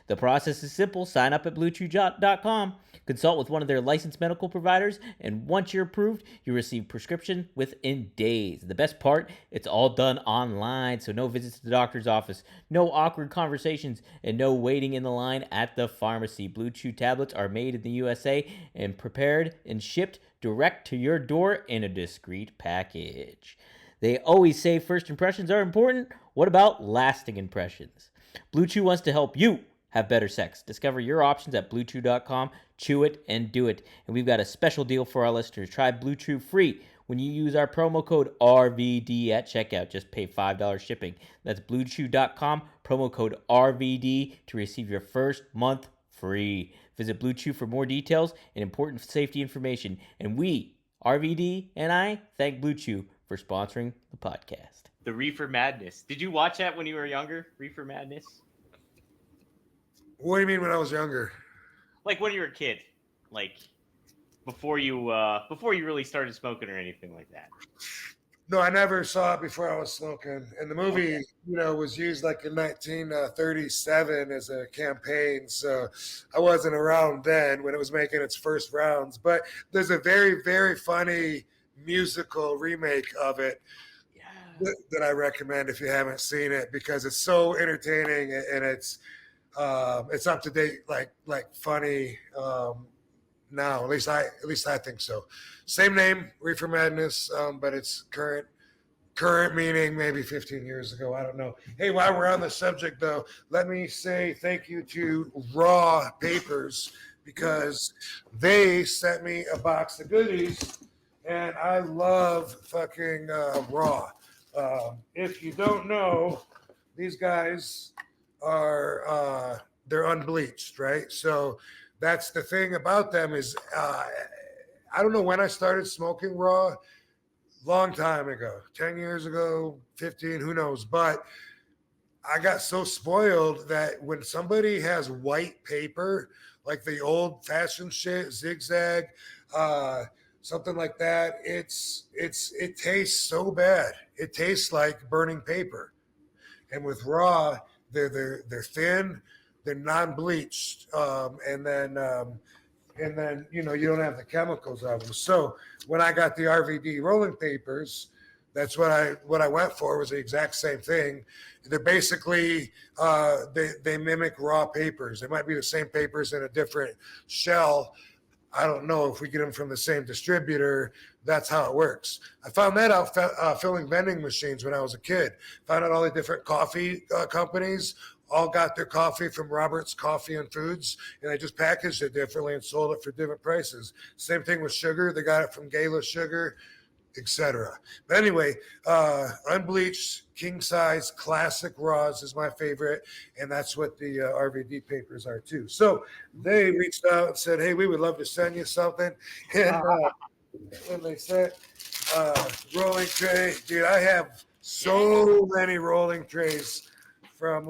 The process is simple. Sign up at BlueChew.com, consult with one of their licensed medical providers, and once you're approved, you receive prescription within days. The best part, it's all done online, so no visits to the doctor's office, no awkward conversations, and no waiting in the line at the pharmacy. Blue Chew tablets are made in the USA and prepared and shipped direct to your door in a discreet package. They always say first impressions are important. What about lasting impressions? Blue Chew wants to help you have better sex. Discover your options at BlueChew.com. Chew it and do it. And we've got a special deal for our listeners. Try Blue Chew free when you use our promo code RVD at checkout. Just pay $5 shipping. That's BlueChew.com, promo code RVD to receive your first month free. Visit Blue Chew for more details and important safety information. And we, RVD and I, thank Blue Chew for sponsoring the podcast. The Reefer Madness. Did you watch that when you were younger? Reefer Madness? What do you mean when I was younger? Like when you were a kid, like before you really started smoking or anything like that. No, I never saw it before I was smoking. And the movie, Okay. was used like in 1937 as a campaign. So I wasn't around then when it was making its first rounds. But there's a very, very funny musical remake of it Yeah. that I recommend if you haven't seen it, because it's so entertaining and it's up to date, like funny. Now, at least I think so. Same name, Reefer Madness, but it's current. Current meaning maybe 15 years ago. I don't know. Hey, while we're on the subject, though, let me say thank you to Raw Papers, because they sent me a box of goodies, and I love fucking Raw. If you don't know, these guys are they're unbleached, right? So that's the thing about them is I don't know when I started smoking Raw. Long time ago, 10 years ago, 15, who knows? But I got so spoiled that when somebody has white paper, like the old fashioned shit, zigzag, something like that, it tastes so bad. It tastes like burning paper. And with Raw, they're thin, they're non-bleached, and then you don't have the chemicals of them. So when I got the RVD rolling papers, that's what I went for, was the exact same thing. They're basically they mimic raw papers. They might be the same papers in a different shell. I don't know if we get them from the same distributor. That's how it works. I found that out filling vending machines when I was a kid. Found out all the different coffee companies all got their coffee from Robert's Coffee and Foods, and they just packaged it differently and sold it for different prices. Same thing with sugar. They got it from Gala Sugar, etc. But anyway, unbleached, king size, classic raws is my favorite, and that's what the RVD papers are too. So they reached out and said, "Hey, we would love to send you something," and they sent rolling tray. Dude, I have so many rolling trays from.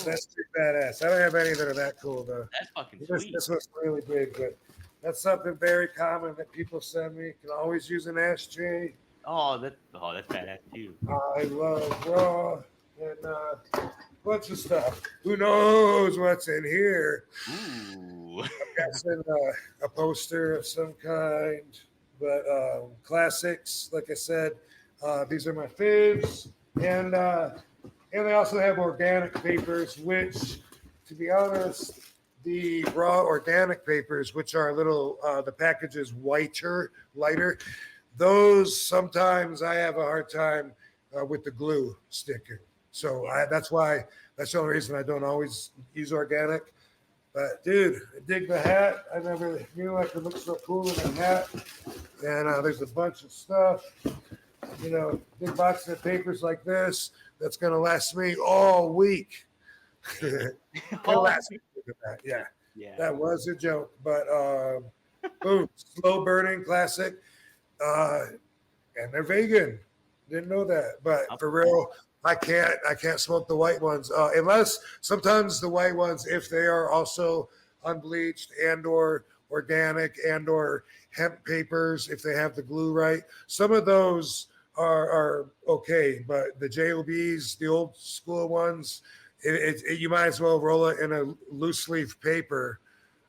That's too badass. I don't have any that are that cool though. That's fucking This, sweet. this was really big, but that's something very common that people send me. Can always use an ashtray. That's badass too. I love Raw and bunch of stuff. Who knows what's in here? Ooh. I'm guessing a poster of some kind, but classics. Like I said, these are my faves, and they also have organic papers, which, to be honest, the raw organic papers, which are a little, the package is lighter. Those sometimes I have a hard time with the glue sticking. So that's the only reason I don't always use organic. But dude, I dig the hat. I never knew I could look so cool in a hat. And there's a bunch of stuff. Big box of papers like this. That's gonna last me all week. Yeah. That was a joke, but boom, slow burning classic, and they're vegan. Didn't know that, but for real, I can't smoke the white ones unless sometimes the white ones, if they are also unbleached and or organic and or hemp papers, if they have the glue right, some of those are okay, but the JOBs, the old school ones, you might as well roll it in a loose leaf paper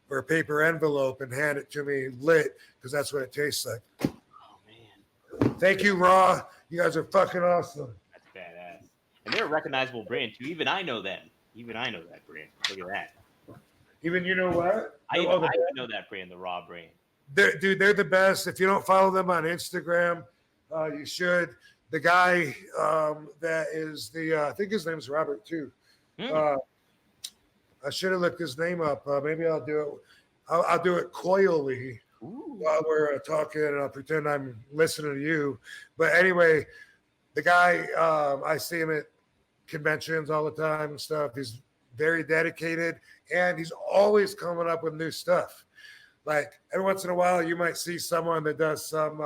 or a paper envelope and hand it to me lit, because that's what it tastes like. Oh man! Thank you, Raw. You guys are fucking awesome. That's badass, and they're a recognizable brand too. Even I know them. Even I know that brand. Look at that. Even you know what? I even know that brand, the Raw brand. They're the best. If you don't follow them on Instagram, you should. The guy that is I think his name's Robert too. I should have looked his name up. Maybe I'll do it. I'll do it coyly while we're talking, and I'll pretend I'm listening to you. But anyway, the guy, I see him at conventions all the time and stuff. He's very dedicated, and he's always coming up with new stuff. Like every once in a while, you might see someone that does some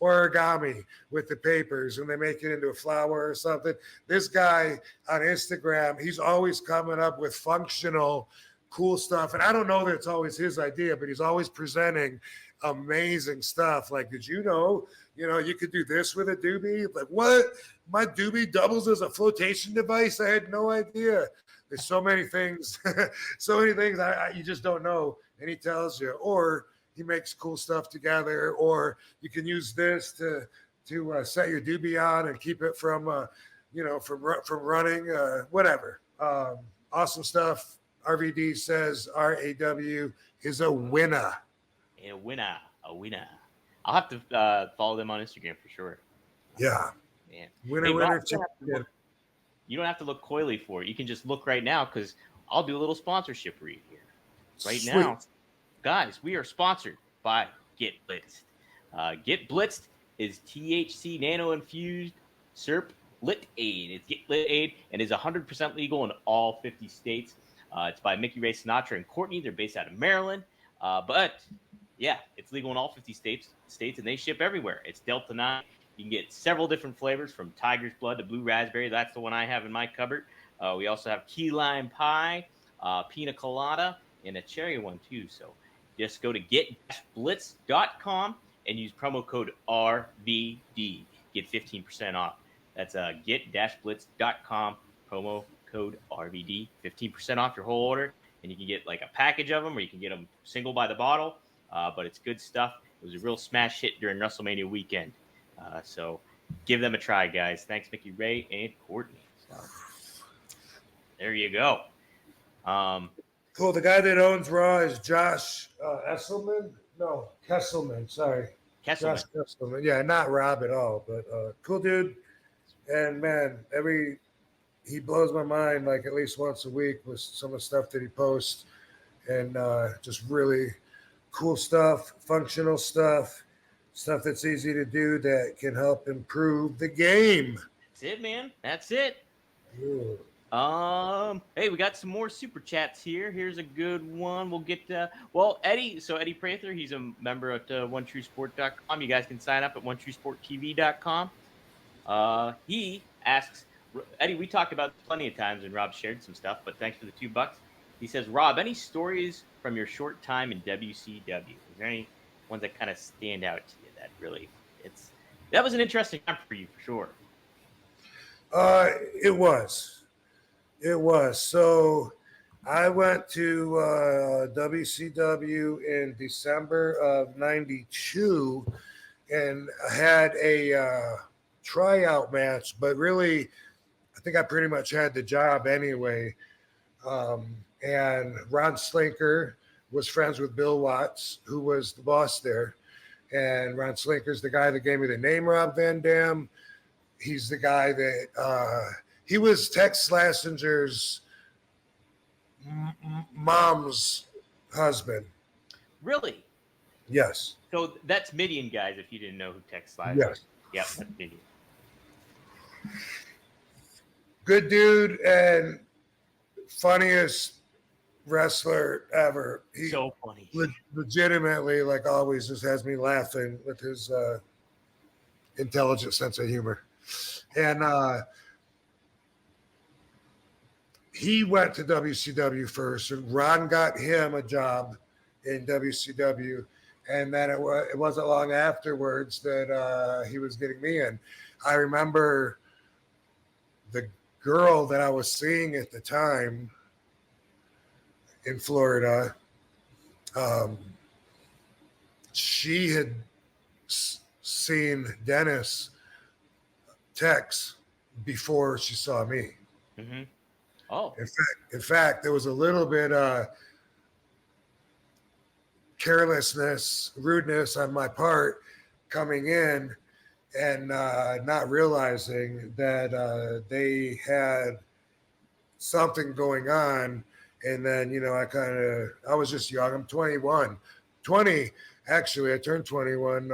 origami with the papers and they make it into a flower or something. This guy on Instagram, he's always coming up with functional, cool stuff. And I don't know that it's always his idea, but he's always presenting amazing stuff. Like, did you know, you could do this with a doobie? Like, what? My doobie doubles as a flotation device? I had no idea. There's so many things, you just don't know. And he tells you, or he makes cool stuff together, or you can use this to set your doobie on and keep it from running, whatever. Awesome stuff. RVD says RAW is a winner. A winner. I'll have to follow them on Instagram for sure. Yeah. Man. Winner. You don't have to look coyly for it. You can just look right now because I'll do a little sponsorship read here. Right Sweet. now, guys, we are sponsored by Get Blitzed. Get Blitzed is THC nano-infused SERP Lit Aid. It's Get Lit Aid and is 100% legal in all 50 states. It's by Mickey Ray Sinatra and Courtney. They're based out of Maryland. But, yeah, it's legal in all 50 states, and they ship everywhere. It's Delta 9. You can get several different flavors from Tiger's Blood to Blue Raspberry. That's the one I have in my cupboard. We also have Key Lime Pie, Pina Colada, and a cherry one, too. So just go to get-blitz.com and use promo code RVD. Get 15% off. That's get-blitz.com, promo code RVD. 15% off your whole order. And you can get like a package of them, or you can get them single by the bottle. But it's good stuff. It was a real smash hit during WrestleMania weekend. So give them a try, guys. Thanks, Mickey Ray and Courtney. So, there you go. Cool. The guy that owns Raw is Josh Esselman. No, Kesselman. Sorry. Josh Kesselman. Yeah, not Rob at all, but cool dude. And man, he blows my mind like at least once a week with some of the stuff that he posts, and just really cool stuff, functional stuff that's easy to do that can help improve the game. That's it, man. That's it. Ooh. Hey, we got some more super chats here. Here's a good one. We'll get Eddie. So Eddie Prather, he's a member at OneTrueSport.com. You guys can sign up at OneTrueSportTV.com. He asks, Eddie, we talked about this plenty of times and Rob shared some stuff, but thanks for the $2. He says, Rob, any stories from your short time in WCW? Is there any ones that kind of stand out to you that really that was an interesting time for you for sure? It was. So I went to WCW in December of '92 and had a tryout match, but really, I think I pretty much had the job anyway. And Ron Slinker was friends with Bill Watts, who was the boss there. And Ron Slinker's the guy that gave me the name Rob Van Dam. He's the guy that he was Tex Slassinger's mom's husband. Really? Yes. So that's Midian, guys, if you didn't know who Tex Slash is. Yes. Yep, that's Midian. Good dude and funniest wrestler ever. He so funny. Legitimately, like always, just has me laughing with his intelligent sense of humor. And he went to WCW first, and Ron got him a job in WCW. And then it wasn't long afterwards that he was getting me in. I remember the girl that I was seeing at the time in Florida, she had seen Dennis Tex before she saw me. Mm-hmm. Oh. In fact, there was a little bit carelessness, rudeness on my part coming in and not realizing that they had something going on. And then, I was just young. I'm 21. 20, actually. I turned 21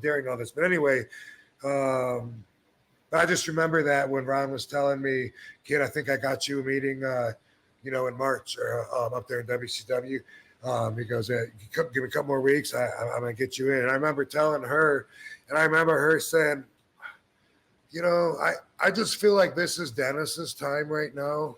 during all this. But anyway, I just remember that when Ron was telling me, kid, I think I got you a meeting, in March up there in WCW. He goes, give me a couple more weeks. I'm going to get you in. And I remember telling her, and I remember her saying, I just feel like this is Dennis's time right now.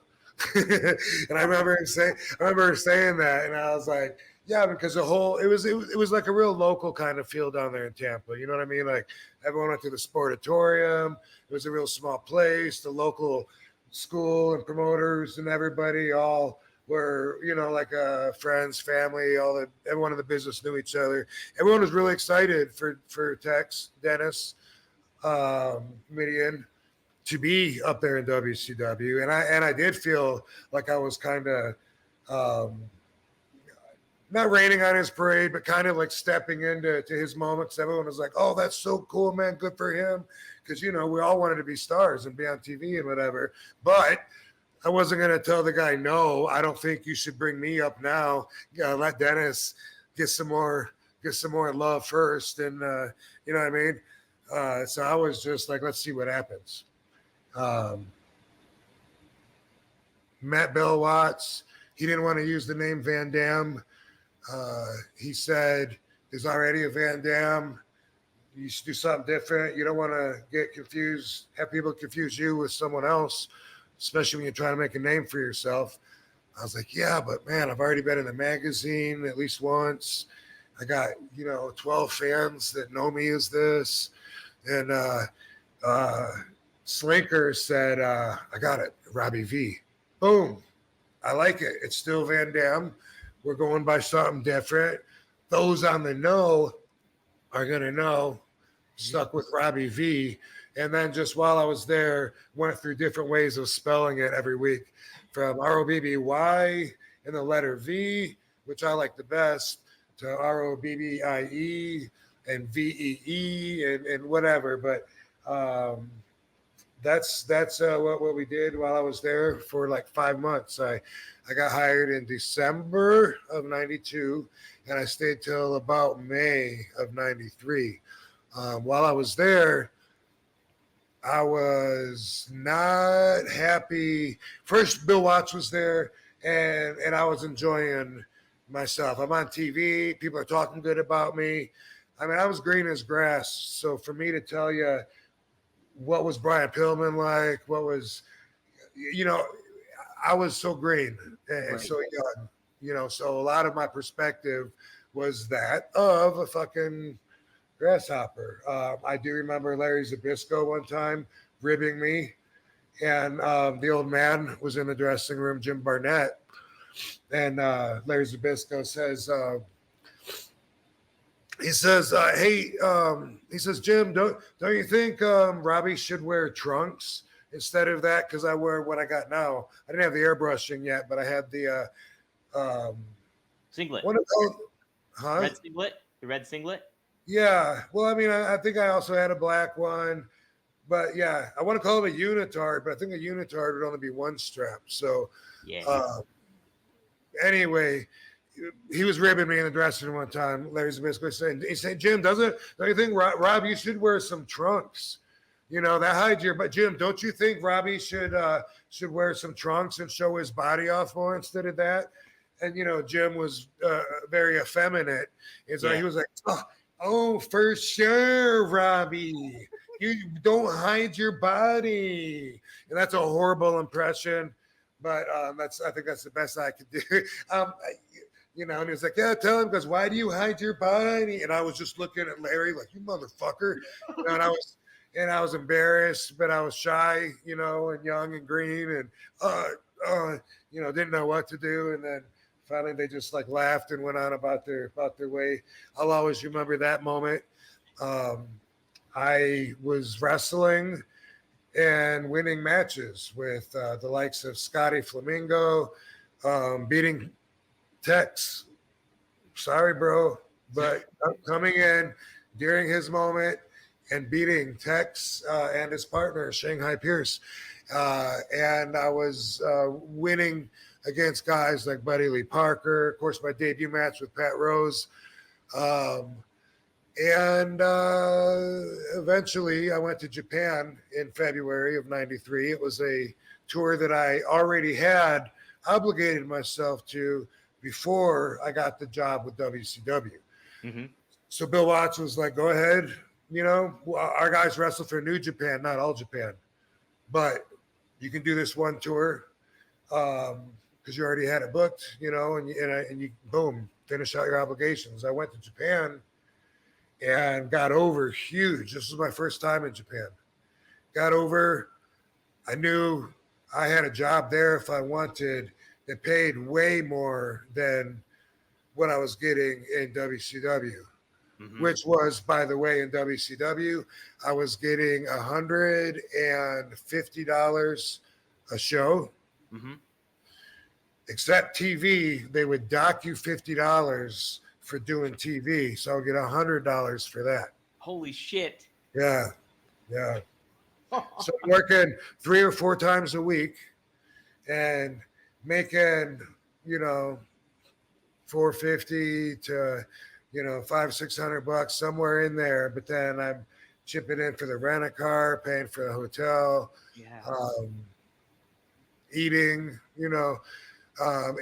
And I remember her saying that, and I was like, yeah, because it was like a real local kind of feel down there in Tampa. You know what I mean? Like everyone went to the Sportatorium. It was a real small place. The local school and promoters and everybody all were, like friends, family, everyone in the business knew each other. Everyone was really excited for Tex, Dennis, Midian to be up there in WCW. And I did feel like I was kind of not raining on his parade, but kind of like stepping into his moments. Everyone was like, oh, that's so cool, man. Good for him. Because, we all wanted to be stars and be on TV and whatever. But I wasn't going to tell the guy, no, I don't think you should bring me up now. Let Dennis get some more love first. And, you know what I mean? So I was just like, let's see what happens. Met Bill Watts. He didn't want to use the name Van Dam. He said, there's already a Van Dam. You should do something different. You don't want to get confused, have people confuse you with someone else, especially when you're trying to make a name for yourself. I was like, yeah, but man, I've already been in the magazine at least once. I got, 12 fans that know me as this. And Slinker said, I got it, Robbie V. Boom. I like it. It's still Van Dam. We're going by something different. Those on the know are going to know. Stuck with Robbie V. And then just while I was there, went through different ways of spelling it every week, from ROBBY and the letter V, which I like the best, to ROBBIE and VEE and whatever. But that's what we did while I was there for like 5 months. I got hired in December of 92, and I stayed till about May of 93. While I was there, I was not happy. First, Bill Watts was there, and I was enjoying myself. I'm on TV. People are talking good about me. I mean, I was green as grass. So for me to tell you what was Brian Pillman like, what was, I was so green and so young, so a lot of my perspective was that of a fucking grasshopper. I do remember Larry Zbyszko one time ribbing me, and the old man was in the dressing room, Jim Barnett, and Larry Zbyszko says, he says, Jim, don't you think Robbie should wear trunks instead of that? Because I wear what I got now. I didn't have the airbrushing yet, but I had the singlet. One of those, huh? Red singlet? The red singlet? Yeah. Well, I mean, I think I also had a black one. But yeah, I want to call it a unitard, but I think a unitard would only be one strap. So yeah. Anyway, he was ribbing me in the dressing room one time. Larry's basically saying, Jim, don't you think, Rob, you should wear some trunks? That hides your, but Jim, don't you think Robbie should wear some trunks and show his body off more instead of that? And, Jim was very effeminate. And so he was like, oh, for sure, Robbie. You don't hide your body. And that's a horrible impression. But I think that's the best I could do. And he was like, yeah, tell him, because why do you hide your body? And I was just looking at Larry like, you motherfucker. And I was embarrassed, but I was shy, and young and green and, didn't know what to do. And then finally they just like laughed and went on about their way. I'll always remember that moment. I was wrestling and winning matches with the likes of Scotty Flamingo, beating Tex. Sorry, bro, but coming in during his moment and beating Tex and his partner, Shanghai Pierce. And I was winning against guys like Buddy Lee Parker, of course, my debut match with Pat Rose. And eventually I went to Japan in February of 93. It was a tour that I already had obligated myself to before I got the job with WCW. Mm-hmm. So Bill Watts was like, go ahead. You know, our guys wrestle for New Japan, not All Japan. But you can do this one tour because you already had it booked, you know, and you boom, finish out your obligations. I went to Japan and got over huge. This was my first time in Japan. Got over. I knew I had a job there if I wanted that paid way more than what I was getting in WCW. Mm-hmm. Which was, by the way, in WCW, I was getting $150 a show. Mm-hmm. Except TV, they would dock you $50 for doing TV, so I'll get $100 for that. Holy shit! Yeah. So I'm working 3 or 4 times a week and making, you know, $450 to, you know, $500-600 somewhere in there. But then I'm chipping in for the rent-a-car, paying for the hotel, eating, you know.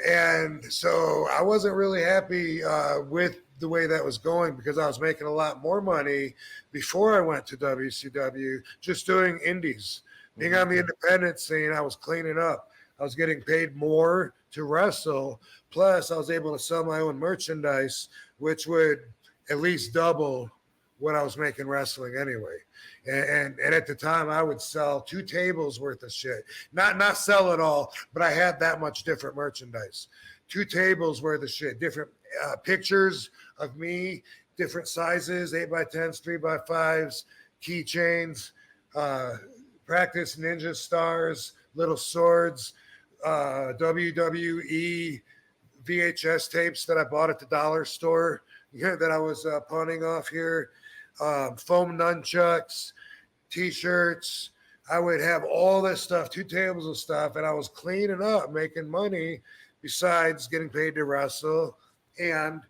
And so I wasn't really happy with the way that was going because I was making a lot more money before I went to WCW just doing indies. Being on the independent scene, I was cleaning up. I was getting paid more to wrestle. Plus, I was able to sell my own merchandise, which would at least double what I was making wrestling anyway. And at the time, I would sell 2 tables worth of shit. Not sell it all, but I had that much different merchandise. 2 tables worth of shit, different pictures of me, different sizes, 8x10s, 3x5s, keychains, practice ninja stars, little swords, WWE VHS tapes that I bought at the dollar store that I was pawning off here, foam nunchucks, T-shirts. I would have all this stuff, 2 tables of stuff, and I was cleaning up, making money besides getting paid to wrestle and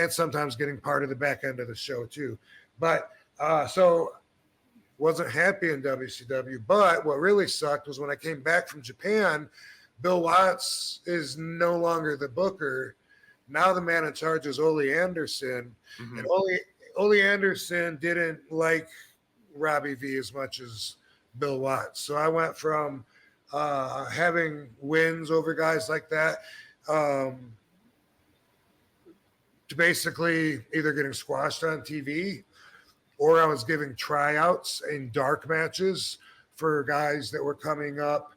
sometimes getting part of the back end of the show too. But so wasn't happy in WCW. But what really sucked was when I came back from Japan, Bill Watts is no longer the booker. Now the man in charge is Ole Anderson. Mm-hmm. And Ole Anderson didn't like Robbie V as much as Bill Watts. So I went from having wins over guys like that to basically either getting squashed on TV or I was giving tryouts in dark matches for guys that were coming up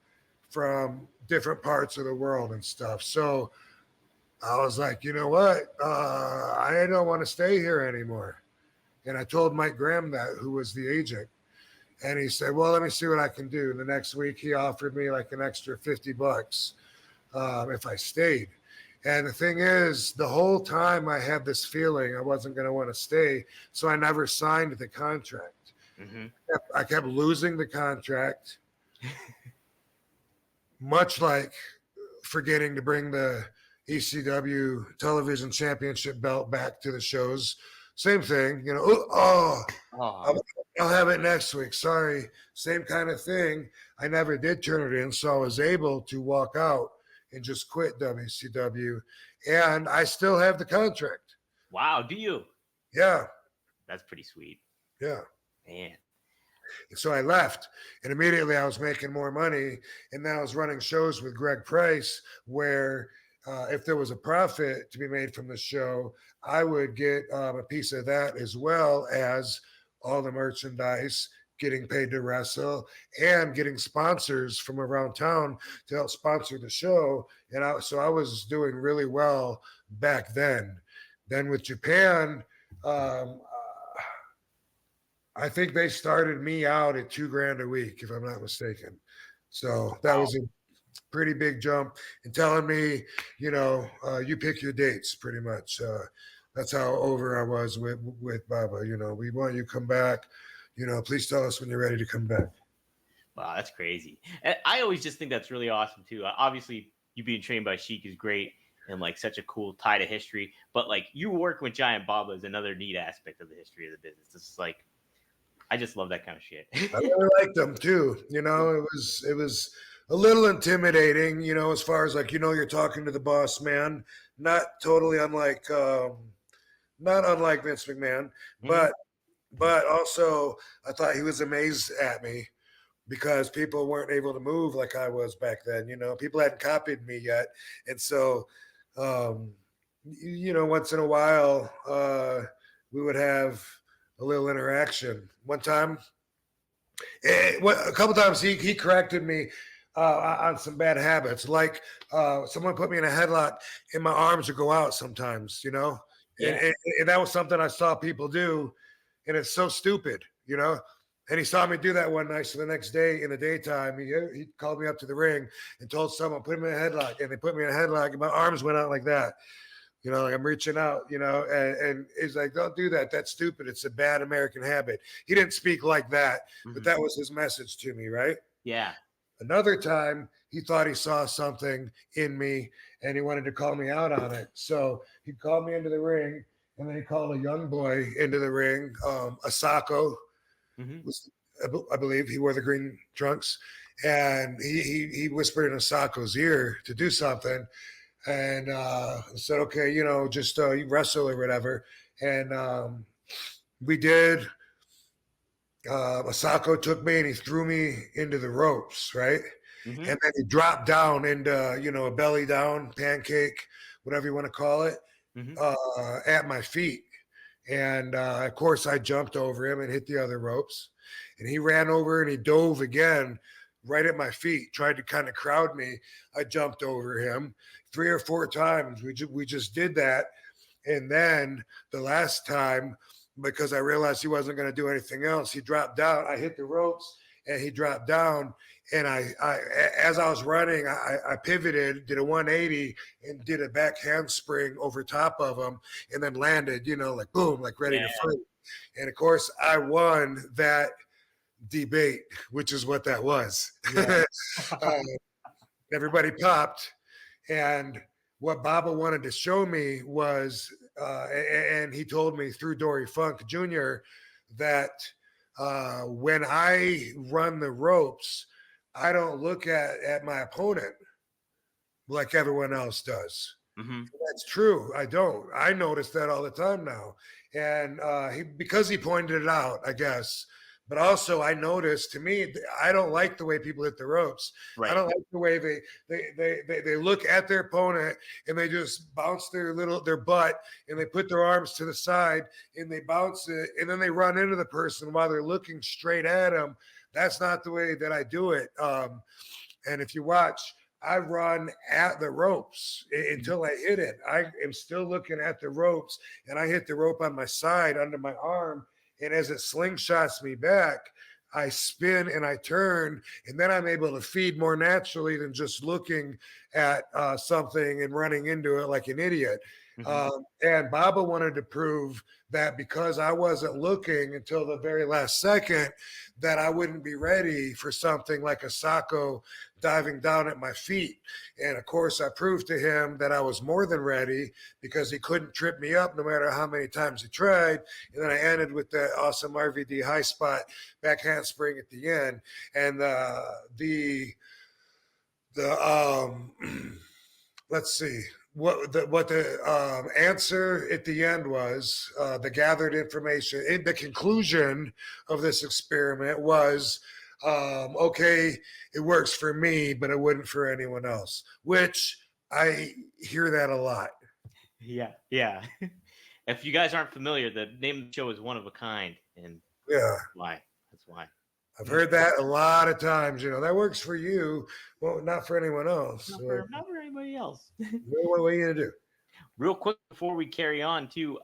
from different parts of the world and stuff. So I was like, you know what? I don't want to stay here anymore. And I told Mike Graham that, who was the agent. And he said, well, let me see what I can do. And the next week he offered me like an extra $50 if I stayed. And the thing is, the whole time I had this feeling I wasn't going to want to stay. So I never signed the contract. Mm-hmm. I kept losing the contract, much like forgetting to bring the ECW television championship belt back to the shows. Same thing, you know, I'll have it next week. Sorry. Same kind of thing. I never did turn it in. So I was able to walk out and just quit WCW. And I still have the contract. Wow. Do you? Yeah. That's pretty sweet. Yeah. Man. And so I left, and immediately I was making more money. And then I was running shows with Greg Price where if there was a profit to be made from the show, I would get a piece of that, as well as all the merchandise, getting paid to wrestle, and getting sponsors from around town to help sponsor the show. And so I was doing really well back then. Then with Japan, I think they started me out at $2,000 a week, if I'm not mistaken. So that was a pretty big jump, and telling me, you know, you pick your dates, pretty much. That's how over I was with Baba. You know, we want you to come back. You know, please tell us when you're ready to come back. Wow, that's crazy. And I always just think that's really awesome too. Obviously, you being trained by Sheik is great and like such a cool tie to history. But like you work with Giant Baba is another neat aspect of the history of the business. It's like, I just love that kind of shit. I really liked them too. You know, it was a little intimidating, as far as like, you're talking to the boss man, not totally unlike, not unlike Vince McMahon, Mhm. but also I thought he was amazed at me because people weren't able to move like I was back then. People hadn't copied me yet. And so, once in a while, we would have a little interaction. One time, a couple times he corrected me on some bad habits. Like someone put me in a headlock and my arms would go out sometimes, Yeah. and that was something I saw people do. And it's so stupid, And he saw me do that one night. So the next day in the daytime, he called me up to the ring and told someone, put him in a headlock. And they put me in a headlock and my arms went out like that. Like I'm reaching out, and he's like, don't do that. That's stupid. It's a bad American habit. He didn't speak like that, but that was his message to me, right? Yeah. Another time, he thought he saw something in me and he wanted to call me out on it. So he called me into the ring, and then he called a young boy into the ring, Asako, was, I believe he wore the green trunks, and he whispered in Asako's ear to do something. And said, okay, just you wrestle or whatever. And we did. Asako took me and he threw me into the ropes, right? Mhm. And then he dropped down into, a belly down pancake, whatever you want to call it, at my feet. And of course, I jumped over him and hit the other ropes. And he ran over and he dove again right at my feet, tried to kind of crowd me. I jumped over him 3 or 4 times. We just did that. And then the last time, because I realized he wasn't going to do anything else, he dropped down. I hit the ropes and he dropped down. And I as I was running, I pivoted, did a 180 and did a back handspring over top of him and then landed, like boom, like ready to fight. And of course, I won that debate, which is what that was. Yeah. Everybody popped. And what Baba wanted to show me was, and he told me through Dory Funk Jr., that when I run the ropes, I don't look at my opponent like everyone else does. That's true. I don't. I notice that all the time now. And because he pointed it out, I guess. But also, I noticed, to me, I don't like the way people hit the ropes. Right. I don't like the way they look at their opponent and they just bounce their butt and they put their arms to the side and they bounce it and then they run into the person while they're looking straight at them. That's not the way that I do it. And if you watch, I run at the ropes until I hit it. I am still looking at the ropes, and I hit the rope on my side under my arm. And as it slingshots me back, I spin and I turn, and then I'm able to feed more naturally than just looking at something and running into it like an idiot. And Baba wanted to prove that because I wasn't looking until the very last second, that I wouldn't be ready for something like a Sacco diving down at my feet. And of course, I proved to him that I was more than ready because he couldn't trip me up no matter how many times he tried. And then I ended with that awesome RVD high spot back handspring at the end. And let's see what the answer at the end was. The gathered information in the conclusion of this experiment was, okay, it works for me, but it wouldn't for anyone else, which I hear that a lot. Yeah. If you guys aren't familiar, the name of the show is One of a Kind, and Yeah, that's why. I've heard that a lot of times. That works for you, well, not for anyone else. Not for anybody else. What are you gonna do? Real quick before we carry on, too,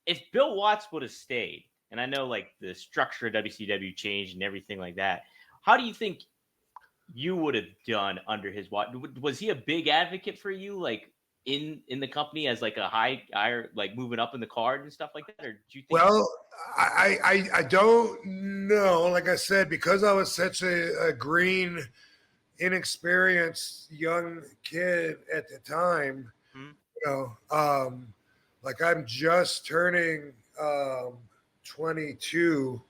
if Bill Watts would have stayed, and I know like the structure of WCW changed and everything like that, how do you think you would have done under his watch? Was he a big advocate for you, like in the company as like a higher, like moving up in the card and stuff like that, or do you think? Well, I don't know. Like I said, because I was such a green, inexperienced young kid at the time, like I'm just turning 22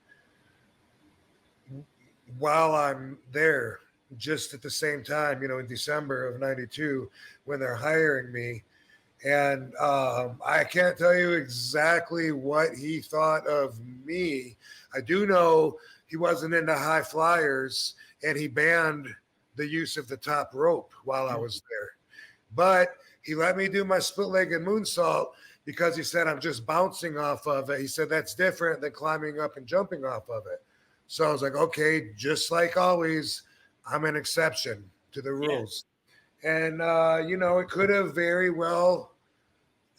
while I'm there. just at the same time, in December of 92 when they're hiring me. And I can't tell you exactly what he thought of me. I do know he wasn't into high flyers, and he banned the use of the top rope while I was there. But he let me do my split-legged moonsault because he said I'm just bouncing off of it. He said that's different than climbing up and jumping off of it. So I was like, okay, just like always, I'm an exception to the rules. And, it could have very well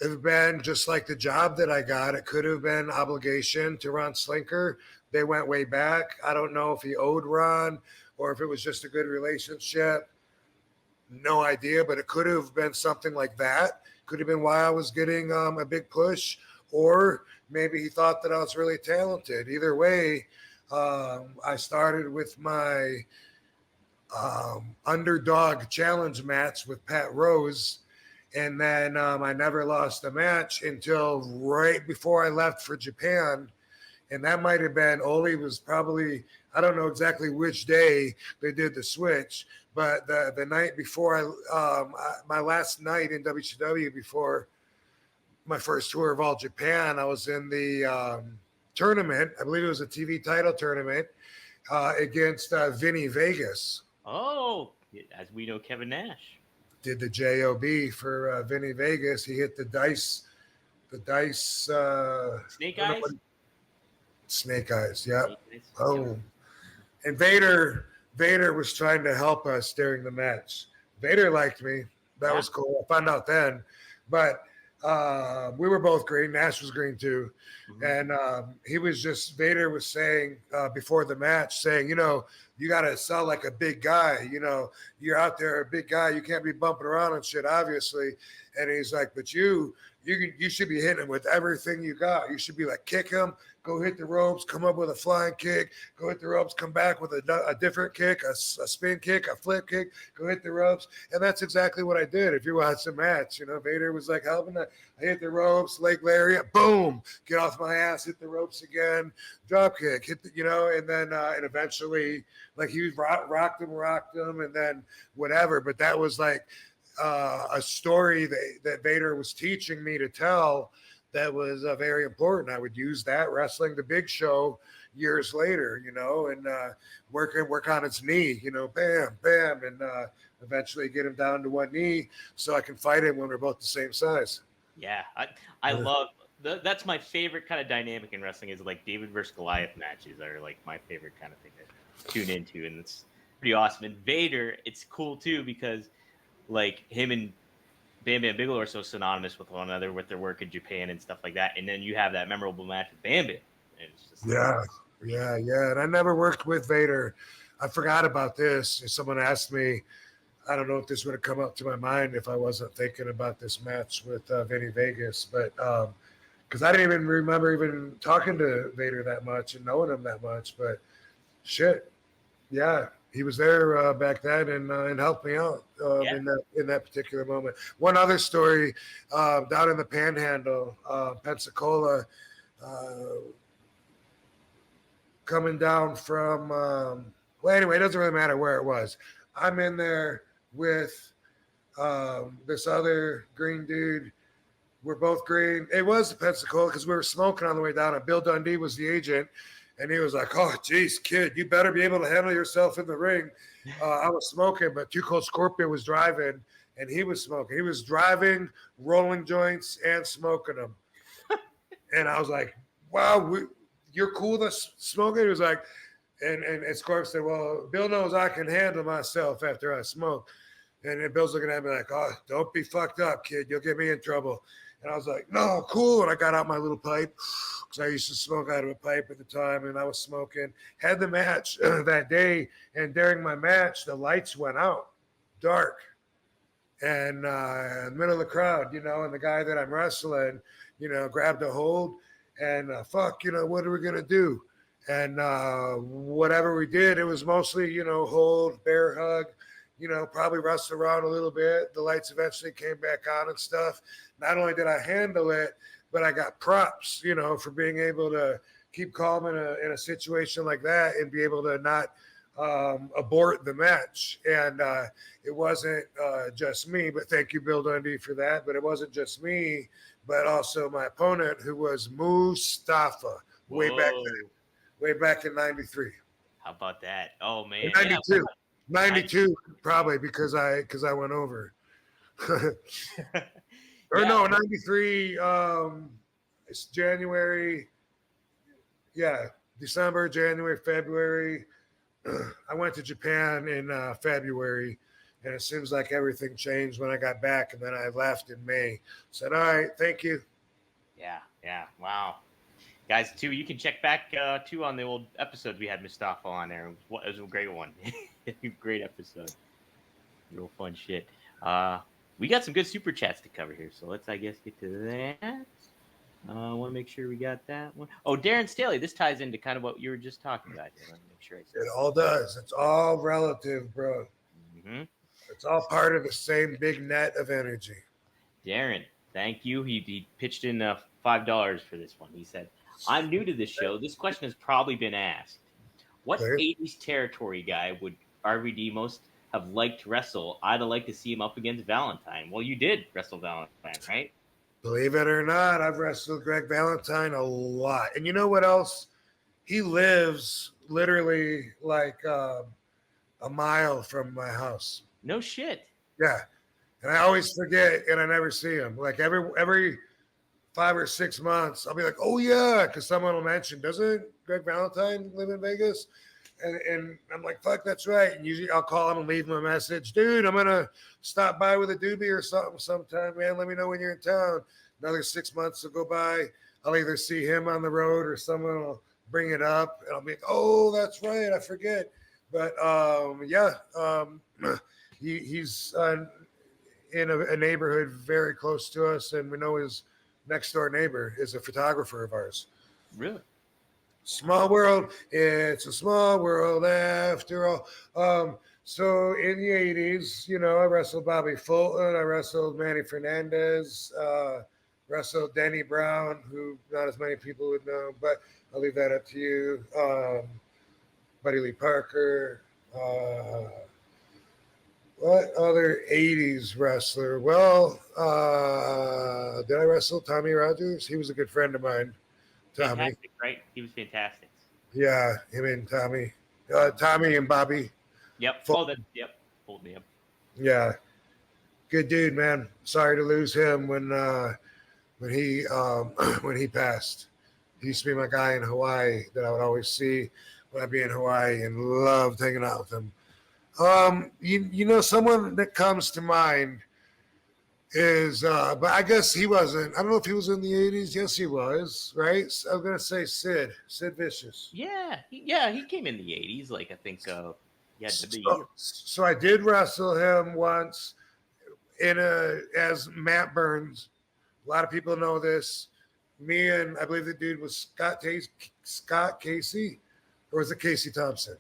have been just like the job that I got. It could have been obligation to Ron Slinker. They went way back. I don't know if he owed Ron or if it was just a good relationship. No idea, but it could have been something like that. Could have been why I was getting a big push, or maybe he thought that I was really talented. Either way, I started with my underdog challenge match with Pat Rose. And then I never lost a match until right before I left for Japan. And that might have been, Oli was probably, I don't know exactly which day they did the switch, but the night before my last night in WCW before my first tour of All Japan, I was in the tournament. I believe it was a TV title tournament against Vinny Vegas. Oh, as we know, Kevin Nash did the JOB for Vinny Vegas. He hit the dice. Snake Eyes? Snake Eyes, yeah. Oh. And Vader was trying to help us during the match. Vader liked me. That was cool. I found out then. But we were both green. Nash was green too. Mm-hmm. And Vader was saying before the match, saying, you got to sell like a big guy. You're out there, a big guy. You can't be bumping around and shit, obviously. And he's like, but you should be hitting him with everything you got. You should be like, kick him, go hit the ropes, come up with a flying kick, go hit the ropes, come back with a different kick, a spin kick, a flip kick, go hit the ropes. And that's exactly what I did. If you watch the match, Vader was like helping. I hit the ropes, leg lariat, boom, get off my ass, hit the ropes again, drop kick, hit the, and then and eventually like he rocked him, and then whatever. But that was like a story that Vader was teaching me to tell that was very important. I would use that wrestling the Big Show years later, and work on his knee, bam, bam, and eventually get him down to one knee so I can fight him when we're both the same size. Yeah, I love that's my favorite kind of dynamic in wrestling is like David versus Goliath matches are like my favorite kind of thing to tune into, and it's pretty awesome. And Vader, it's cool too because like him and Bam Bam Bigelow are so synonymous with one another with their work in Japan and stuff like that. And then you have that memorable match with Bam Bam. And it's just yeah. And I never worked with Vader. I forgot about this. If someone asked me, I don't know if this would have come up to my mind if I wasn't thinking about this match with Vinny Vegas, but because I didn't even remember even talking to Vader that much and knowing him that much. But shit, yeah. He was there back then and helped me out in that particular moment. One other story down in the Panhandle, Pensacola, coming down from. Well, anyway, it doesn't really matter where it was. I'm in there with this other green dude. We're both green. It was Pensacola because we were smoking on the way down. And Bill Dundee was the agent. And he was like, oh, geez, kid, you better be able to handle yourself in the ring. I was smoking, but Too Cold Scorpio was driving, and he was smoking. He was driving, rolling joints, and smoking them. And I was like, wow, you're cool with us smoking? He was like, and Scorp said, well, Bill knows I can handle myself after I smoke. And then Bill's looking at me like, oh, don't be fucked up, kid. You'll get me in trouble. And I was like, no, cool. And I got out my little pipe because I used to smoke out of a pipe at the time, and I was smoking. Had the match that day, and during my match, the lights went out, dark. And in the middle of the crowd, and the guy that I'm wrestling, grabbed a hold, and what are we going to do? And whatever we did, it was mostly, hold, bear hug, probably wrestle around a little bit. The lights eventually came back on and stuff. Not only did I handle it, but I got props, for being able to keep calm in a situation like that and be able to not abort the match. And it wasn't just me, but thank you, Bill Dundee, for that. But it wasn't just me, but also my opponent, who was Mustafa, way back in '93. How about that? Oh man, 92. 92 probably because I went over. Or no, 93 it's January. Yeah, December, January, February. I went to Japan in February, and it seems like everything changed when I got back, and then I left in May. Said, all right, thank you. Yeah. Wow. Guys, too, you can check back too on the old episodes we had Mustafa on there. It was a great one. Great episode. Real fun shit. We got some good super chats to cover here, so let's, I guess, get to that. I want to make sure we got that one. Oh, Darren Staley. This ties into kind of what you were just talking about. Let me make sure I It all does. It's all relative, bro. Mm-hmm. It's all part of the same big net of energy. Darren, thank you. He pitched in $5 for this one. He said, I'm new to this show. This question has probably been asked. What 80s territory guy would RVD most have liked to wrestle? I'd have liked to see him up against Valentine. Well, you did wrestle Valentine, right? Believe it or not, I've wrestled Greg Valentine a lot. And you know what else? He lives literally like a mile from my house. No shit. Yeah. And I always forget, and I never see him. Like every 5 or 6 months, I'll be like, oh, yeah, because someone will mention, doesn't Greg Valentine live in Vegas? And I'm like, fuck, that's right. And usually I'll call him and leave him a message. Dude, I'm going to stop by with a doobie or something sometime, man. Let me know when you're in town. Another 6 months will go by. I'll either see him on the road or someone will bring it up. And I'll be like, oh, that's right. I forget. But, he's in a neighborhood very close to us. And we know his next door neighbor is a photographer of ours. Really? Small world. It's a small world after all. So in the 80s, I wrestled Bobby Fulton. I wrestled Manny Fernandez. Wrestled Denny Brown, who not as many people would know, but I'll leave that up to you. Buddy Lee Parker. What other 80s wrestler? Well, did I wrestle Tommy Rogers? He was a good friend of mine. Tommy. Fantastic, right? He was fantastic. Yeah, him and Tommy. Tommy and Bobby. Yep. Fulton. Yep. Fulton, yep. Yeah. Good dude, man. Sorry to lose him when he passed. He used to be my guy in Hawaii that I would always see when I'd be in Hawaii and loved hanging out with him. Someone that comes to mind is, but I guess he wasn't. I don't know if he was in the 80s. Yes, he was, right? I was going to say Sid Vicious. Yeah, he came in the 80s. Like, I think, So I did wrestle him once as Matt Burns. A lot of people know this. Me and I believe the dude was Scott Casey, or was it Casey Thompson?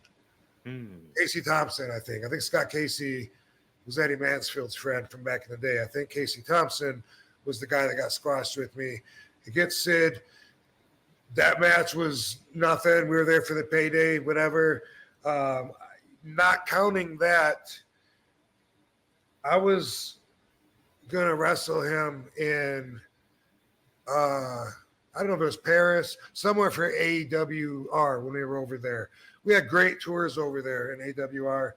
Casey Thompson, I think. I think Scott Casey was Eddie Mansfield's friend from back in the day. I think Casey Thompson was the guy that got squashed with me against Sid. That match was nothing. We were there for the payday, whatever. Not counting that, I was going to wrestle him in, I don't know if it was Paris, somewhere for AWR when we were over there. We had great tours over there in AWR.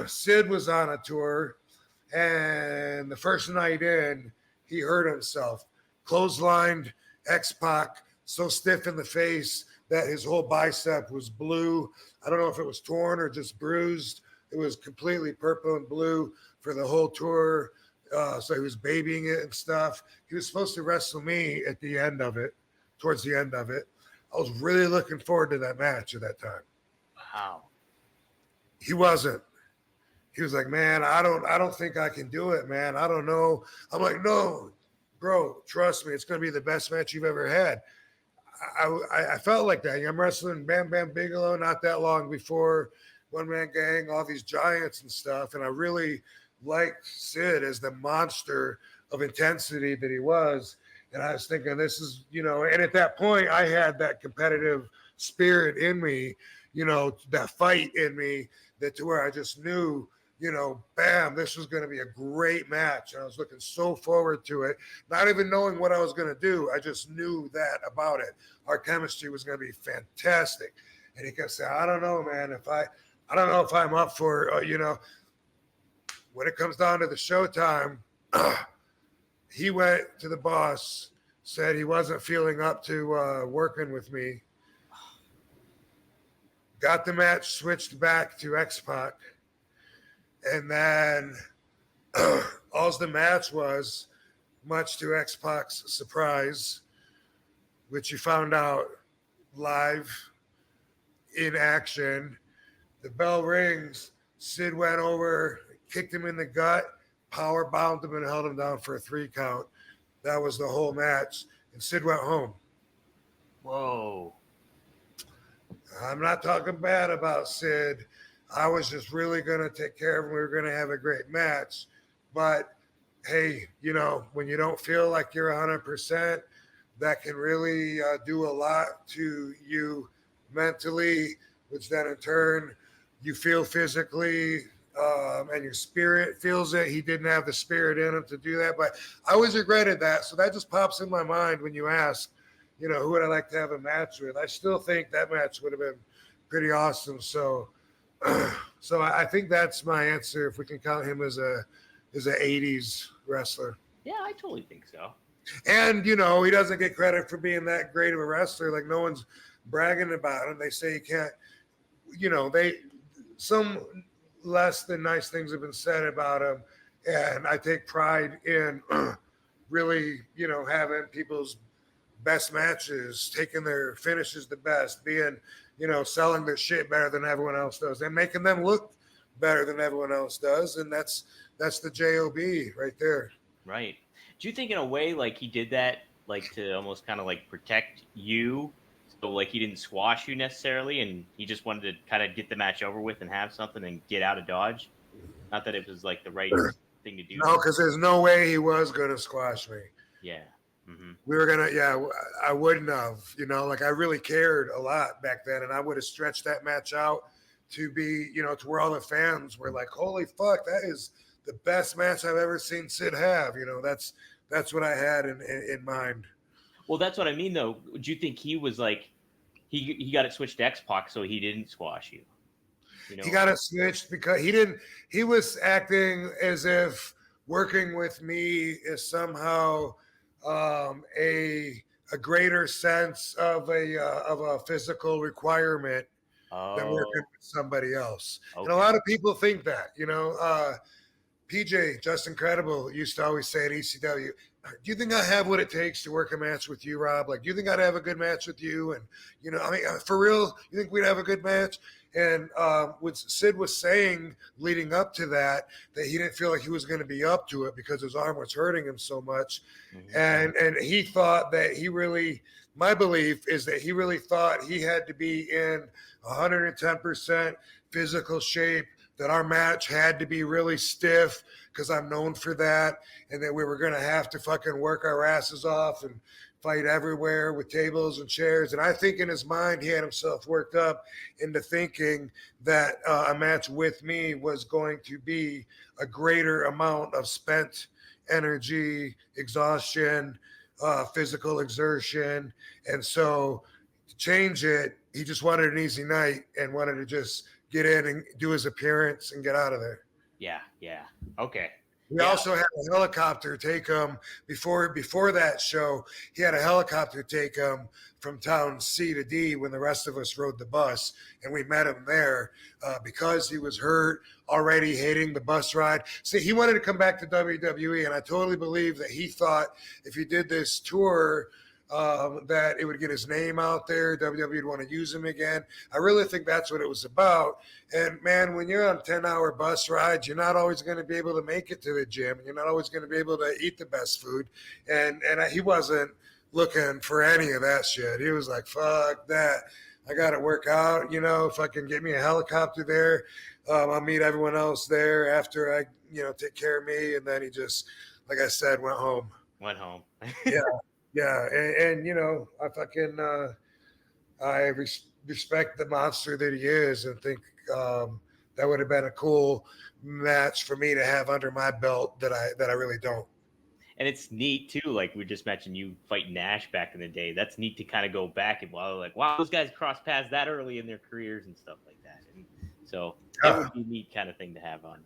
Sid was on a tour, and the first night in, he hurt himself. Clotheslined X-Pac, so stiff in the face that his whole bicep was blue. I don't know if it was torn or just bruised. It was completely purple and blue for the whole tour. So he was babying it and stuff. He was supposed to wrestle me at the end of it, towards the end of it. I was really looking forward to that match at that time. Wow. He wasn't. He was like, man, I don't think I can do it, man. I don't know. I'm like, no, bro, trust me. It's going to be the best match you've ever had. I felt like that. I'm wrestling Bam Bam Bigelow not that long before One Man Gang, all these giants and stuff. And I really liked Sid as the monster of intensity that he was. And I was thinking, this is, and at that point I had that competitive spirit in me. that fight in me, that to where I just knew, bam, this was going to be a great match. And I was looking so forward to it, not even knowing what I was going to do. I just knew that about it. Our chemistry was going to be fantastic. And he kept saying, I don't know, man, I don't know if I'm up for, when it comes down to the showtime, he went to the boss, said he wasn't feeling up to working with me. Got the match switched back to X-Pac. And then all the match was, much to X-Pac's surprise, which you found out live in action. The bell rings. Sid went over, kicked him in the gut, power bombed him, and held him down for a 3 count. That was the whole match. And Sid went home. Whoa. I'm not talking bad about Sid. I was just really going to take care of him. We were going to have a great match. But, hey, when you don't feel like you're 100%, that can really do a lot to you mentally, which then in turn you feel physically, and your spirit feels it. He didn't have the spirit in him to do that. But I always regretted that. So that just pops in my mind when you ask, who would I like to have a match with? I still think that match would have been pretty awesome. So I think that's my answer. If we can count him as a 80s wrestler. Yeah, I totally think so. And, he doesn't get credit for being that great of a wrestler. Like, no one's bragging about him. They say he can't, some less than nice things have been said about him. And I take pride in really, having people's best matches, taking their finishes the best, being, selling their shit better than everyone else does, and making them look better than everyone else does. And that's the JOB right there. Right. Do you think in a way like he did that like to almost kind of like protect you? So like he didn't squash you necessarily, and he just wanted to kind of get the match over with and have something and get out of Dodge? Not that it was like the right thing to do. No, because there's no way he was going to squash me. Yeah. Mm-hmm. We were going to, I wouldn't have, I really cared a lot back then, and I would have stretched that match out to be, to where all the fans were like, holy fuck, that is the best match I've ever seen Sid have. That's what I had in mind. Well, that's what I mean, though. Do you think he was like, he got it switched to X-Pac so he didn't squash you? He got it switched because he was acting as if working with me is somehow a greater sense of a physical requirement than working with somebody else. Okay. And a lot of people think that, PJ, Just Incredible, used to always say at ECW, do you think I have what it takes to work a match with you, Rob? Like, do you think I'd have a good match with you? And, for real, you think we'd have a good match? And what Sid was saying leading up to that he didn't feel like he was going to be up to it because his arm was hurting him so much. Mm-hmm. And he thought that my belief is that he really thought he had to be in 110% physical shape, that our match had to be really stiff because I'm known for that, and that we were going to have to fucking work our asses off and fight everywhere with tables and chairs. And I think in his mind, he had himself worked up into thinking that a match with me was going to be a greater amount of spent energy, exhaustion, physical exertion. And so to change it, he just wanted an easy night and wanted to just get in and do his appearance and get out of there. Yeah. Okay. We also had a helicopter take him before that show. He had a helicopter take him from town C to D when the rest of us rode the bus, and we met him there because he was hurt, already hating the bus ride. See, he wanted to come back to WWE, and I totally believe that he thought if he did this tour, that it would get his name out there. WWE would want to use him again. I really think that's what it was about. And man, when you're on 10-hour bus rides, you're not always going to be able to make it to the gym. And you're not always going to be able to eat the best food. And he wasn't looking for any of that shit. He was like, fuck that. I got to work out. If I can get me a helicopter there, I'll meet everyone else there after I, take care of me. And then he just, like I said, went home. Went home. Yeah. Yeah, and I respect the monster that he is, and think that would have been a cool match for me to have under my belt that I really don't. And it's neat too, like we just mentioned, you fight Nash back in the day. That's neat to kind of go back and like, wow, those guys crossed paths that early in their careers and stuff like that. And so it would be a neat kind of thing to have on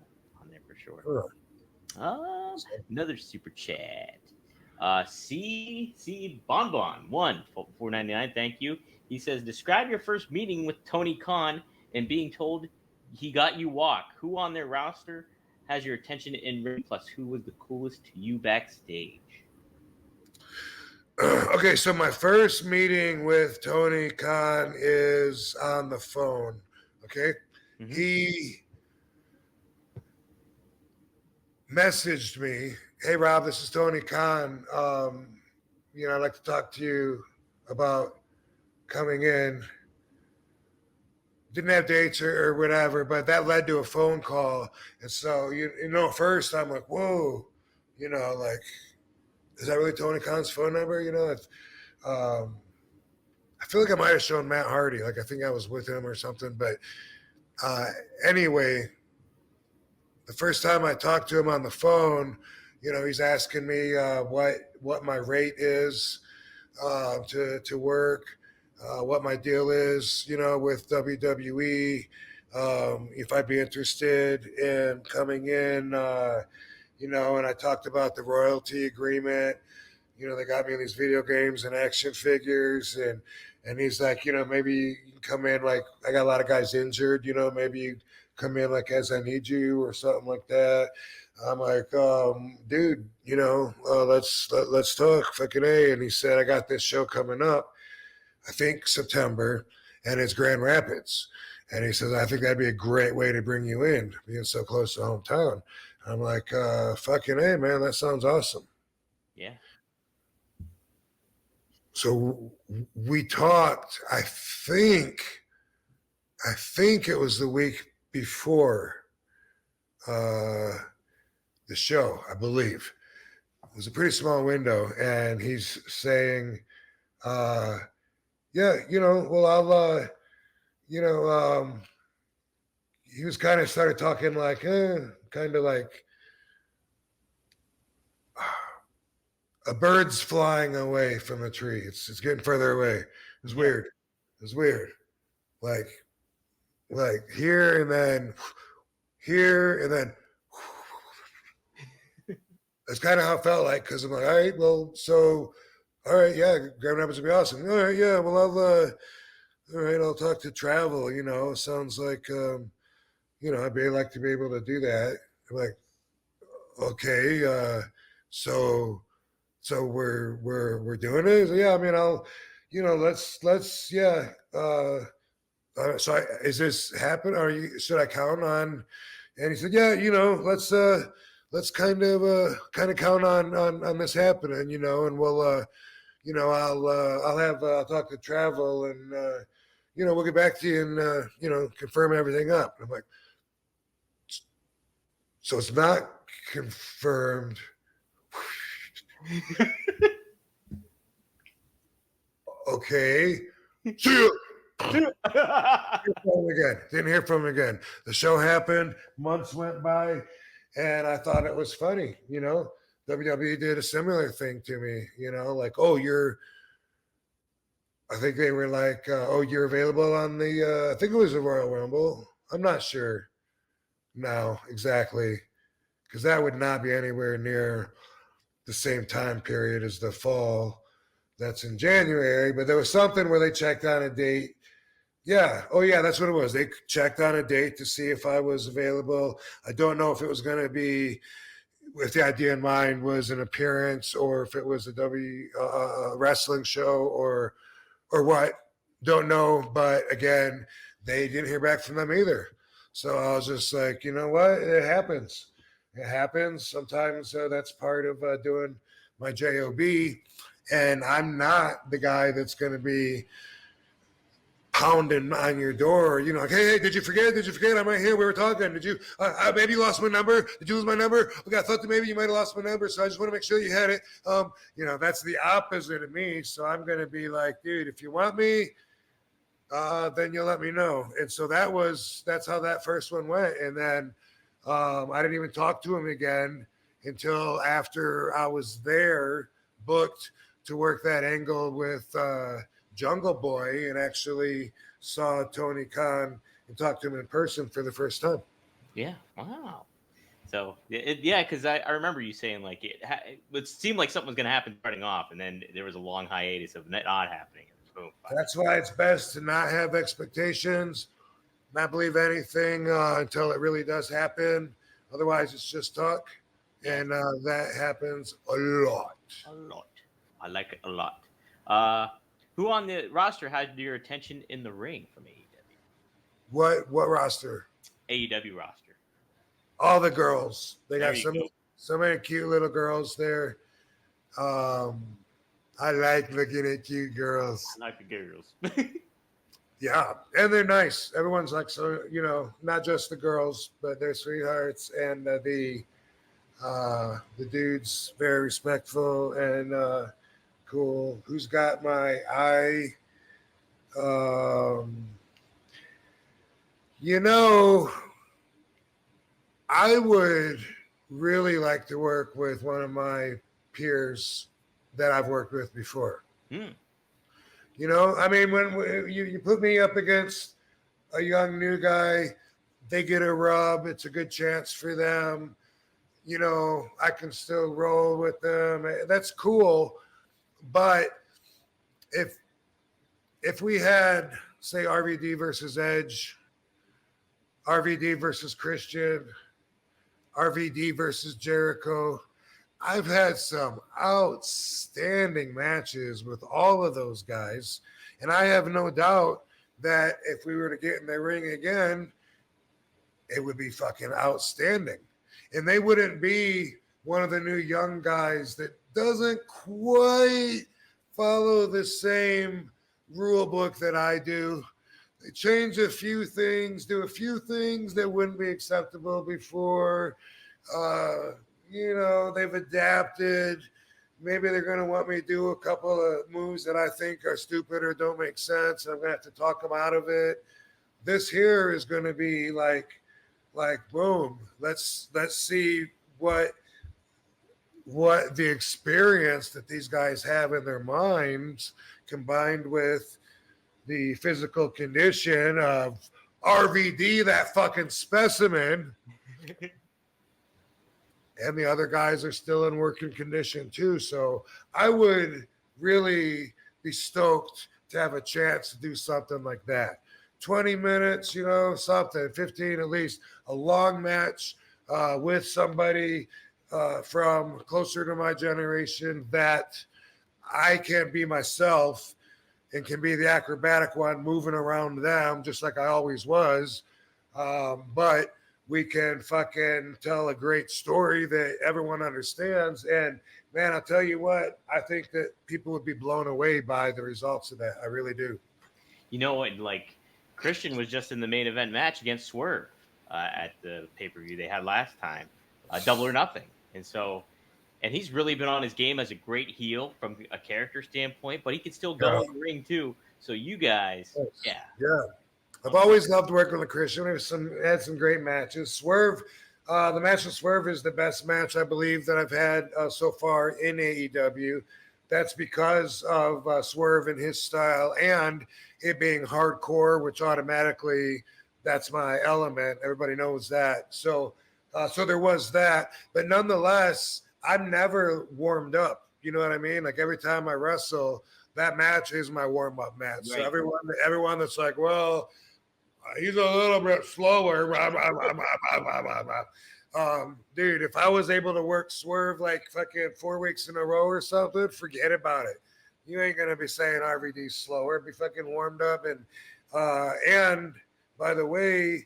there for sure. Another super chat. C Bonbon 4.99. Thank you. He says, describe your first meeting with Tony Khan and being told he got you walk. Who on their roster has your attention in ring? Plus, who was the coolest to you backstage? Okay, so my first meeting with Tony Khan is on the phone. Okay, he messaged me, "Hey Rob, this is Tony Khan. I'd like to talk to you about coming in." Didn't have dates or whatever, but that led to a phone call. And so, at first I'm like, whoa, like, is that really Tony Khan's phone number? I feel like I might have shown Matt Hardy. Like, I think I was with him or something. But anyway, the first time I talked to him on the phone, he's asking me what my rate is to work. What my deal is, with WWE, if I'd be interested in coming in, and I talked about the royalty agreement. They got me in these video games and action figures, and he's like, maybe you can come in, like, I got a lot of guys injured, maybe you come in like as I need you or something like that. I'm like, dude, let's talk, fucking A. And he said, I got this show coming up, I think September, and it's Grand Rapids. And he says, I think that'd be a great way to bring you in, being so close to hometown. I'm like, fucking A, man, that sounds awesome. Yeah. So we talked, I think it was the week before the show, I believe. It was a pretty small window, and he's saying, yeah, well, I'll, he was kind of started talking like, kind of like a bird's flying away from a tree. It's getting further away. It was weird. Like here and then here and then. That's kind of how it felt like, because I'm like, all right, well, so, all right, yeah, Grand Rapids would be awesome. All right, yeah, well, all right, I'll talk to travel, sounds like, I'd like to be able to do that. I'm like, okay, so we're doing it? Yeah, I mean, I'll, let's, yeah. So is this happen? Should I count on? And he said, yeah, let's kind of count on this happening, and we'll, I'll talk to travel, and we'll get back to you and confirm everything up. And I'm like, so it's not confirmed. Okay. See you. Didn't hear from him again. The show happened. Months went by, and I thought it was funny. WWE did a similar thing to me. Like, oh, I think they were like, oh, you're available on the. I think it was the Royal Rumble. I'm not sure now exactly, because that would not be anywhere near the same time period as the fall. That's in January, but there was something where they checked on a date. Yeah. Oh, yeah, that's what it was. They checked on a date to see if I was available. I don't know if it was going to be, if the idea in mind was an appearance, or if it was a wrestling show or what. Don't know. But again, they didn't hear back from them either. So I was just like, you know what? It happens. It happens. Sometimes that's part of doing my job. And I'm not the guy that's going to be pounding on your door, like, hey, did you forget? I'm right here. We were talking. Did you, maybe you lost my number? Did you lose my number? Okay, I thought that maybe you might have lost my number, so I just want to make sure you had it. That's the opposite of me. So I'm going to be like, dude, if you want me, then you'll let me know. And so that's how that first one went. And then I didn't even talk to him again until after I was there, booked to work that angle with Jungle Boy, and actually saw Tony Khan and talked to him in person for the first time. Yeah. Wow. So yeah, because I remember you saying like it seemed like something was going to happen starting off, and then there was a long hiatus of not happening. And boom. That's why it's best to not have expectations, not believe anything until it really does happen. Otherwise, it's just talk, and that happens a lot. A lot. I like it a lot. Who on the roster had your attention in the ring from AEW? What roster? AEW roster. All the girls. They There got you so many cute little girls there. I like looking at cute girls. I like the girls. Yeah, and they're nice. Everyone's like, so, you know, not just the girls, but they're sweethearts, and the dude's very respectful and cool. Who's got my eye? You know, I would really like to work with one of my peers that I've worked with before. Hmm. You know, I mean, when you put me up against a young new guy, they get a rub. It's a good chance for them. You know, I can still roll with them. That's cool. But if we had, say, RVD versus Edge, RVD versus Christian, RVD versus Jericho, I've had some outstanding matches with all of those guys. And I have no doubt that if we were to get in the ring again, it would be fucking outstanding. And they wouldn't be one of the new young guys that doesn't quite follow the same rule book that I do. They change a few things, do a few things that wouldn't be acceptable before. You know, they've adapted. Maybe they're going to want me to do a couple of moves that I think are stupid or don't make sense. I'm going to have to talk them out of it. This here is going to be like boom. Let's see what the experience that these guys have in their minds combined with the physical condition of RVD, that fucking specimen. And the other guys are still in working condition too. So I would really be stoked to have a chance to do something like that. 20 minutes, you know, something, 15 at least, a long match with somebody from closer to my generation that I can be myself and can be the acrobatic one moving around them just like I always was. But we can fucking tell a great story that everyone understands. And man, I'll tell you what, I think that people would be blown away by the results of that. I really do. You know what? Like Christian was just in the main event match against Swerve at the pay-per-view they had last time, Double or Nothing. And so, and he's really been on his game as a great heel from a character standpoint, but he can still go in the ring too. So you guys, yeah. I've always loved working with Christian. We've had some great matches. Swerve, the match with Swerve is the best match I believe that I've had so far in AEW. That's because of Swerve and his style and it being hardcore, which automatically that's my element. Everybody knows that. So there was that. But nonetheless, I'm never warmed up. You know what I mean? Like every time I wrestle, that match is my warm-up match. Right. So everyone that's like, well, he's a little bit slower. Dude, if I was able to work Swerve like fucking 4 weeks in a row or something, forget about it. You ain't gonna be saying RVD's slower. Be fucking warmed up. And by the way,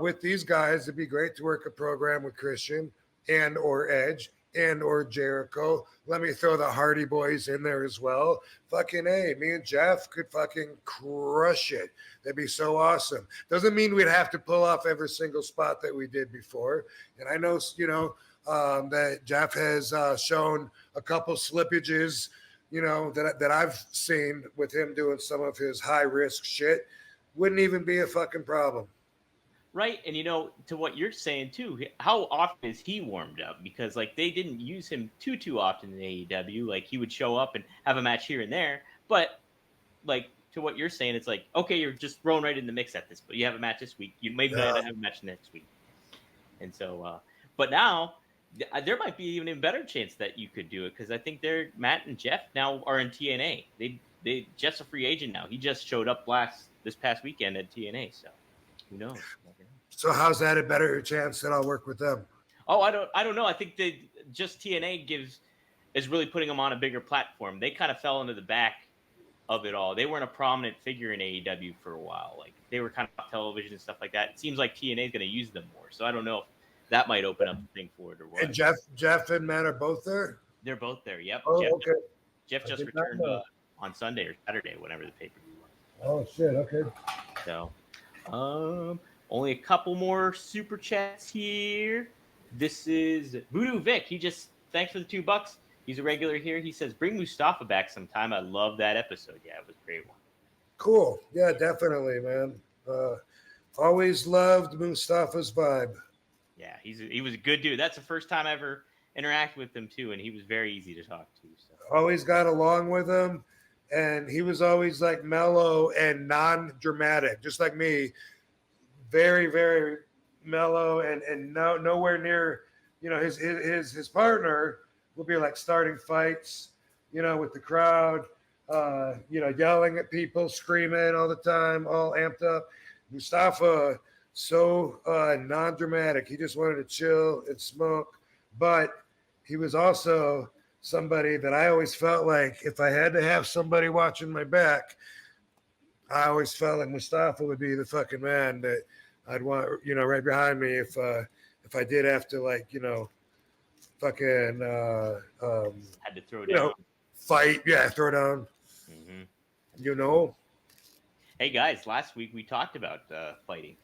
with these guys, it'd be great to work a program with Christian and or Edge and or Jericho. Let me throw the Hardy Boys in there as well. Fucking A, me and Jeff could fucking crush it. That'd be so awesome. Doesn't mean we'd have to pull off every single spot that we did before. And I know, you know, that Jeff has shown a couple slippages that I've seen with him doing some of his high risk shit wouldn't even be a fucking problem. Right. And, to what you're saying, too, how often is he warmed up? Because, like, they didn't use him too often in AEW. Like, he would show up and have a match here and there. But, like, to what you're saying, it's like, okay, you're just thrown right in the mix at this. But you have a match this week. You maybe not have a match next week. And so, but now, there might be even a better chance that you could do it. Because I think Matt and Jeff now are in TNA. Jeff's a free agent now. He just showed up this past weekend at TNA. So, who knows? So how's that a better chance that I'll work with them? Oh, I don't know. I think just TNA is really putting them on a bigger platform. They kind of fell into the back of it all. They weren't a prominent figure in AEW for a while. Like, they were kind of on television and stuff like that. It seems like TNA is going to use them more. So I don't know if that might open up the thing for it or what. And Jeff and Matt are both there? They're both there. Yep. Oh, Jeff, okay. Jeff just returned on Sunday or Saturday, whatever the pay-per-view was. Oh shit. Okay. So, only a couple more super chats here. This is Voodoo Vic. He just thanks for the $2. He's a regular here. He says, "Bring Mustafa back sometime. I love that episode." Yeah, it was a great one. Cool. Yeah, definitely, man. Always loved Mustafa's vibe. Yeah, he was a good dude. That's the first time I ever interacted with him too, and he was very easy to talk to. So. Always got along with him, and he was always like mellow and non-dramatic, just like me. Very, very mellow and nowhere near, his partner will be like starting fights, with the crowd, yelling at people, screaming all the time, all amped up. Mustafa, so non-dramatic. He just wanted to chill and smoke, but he was also somebody that I always felt like if I had to have somebody watching my back, I always felt like Mustafa would be the fucking man that I'd want, right behind me if I did have to, like, fucking had to throw down, fight, throw down. Mm-hmm. Hey guys, last week we talked about fighting,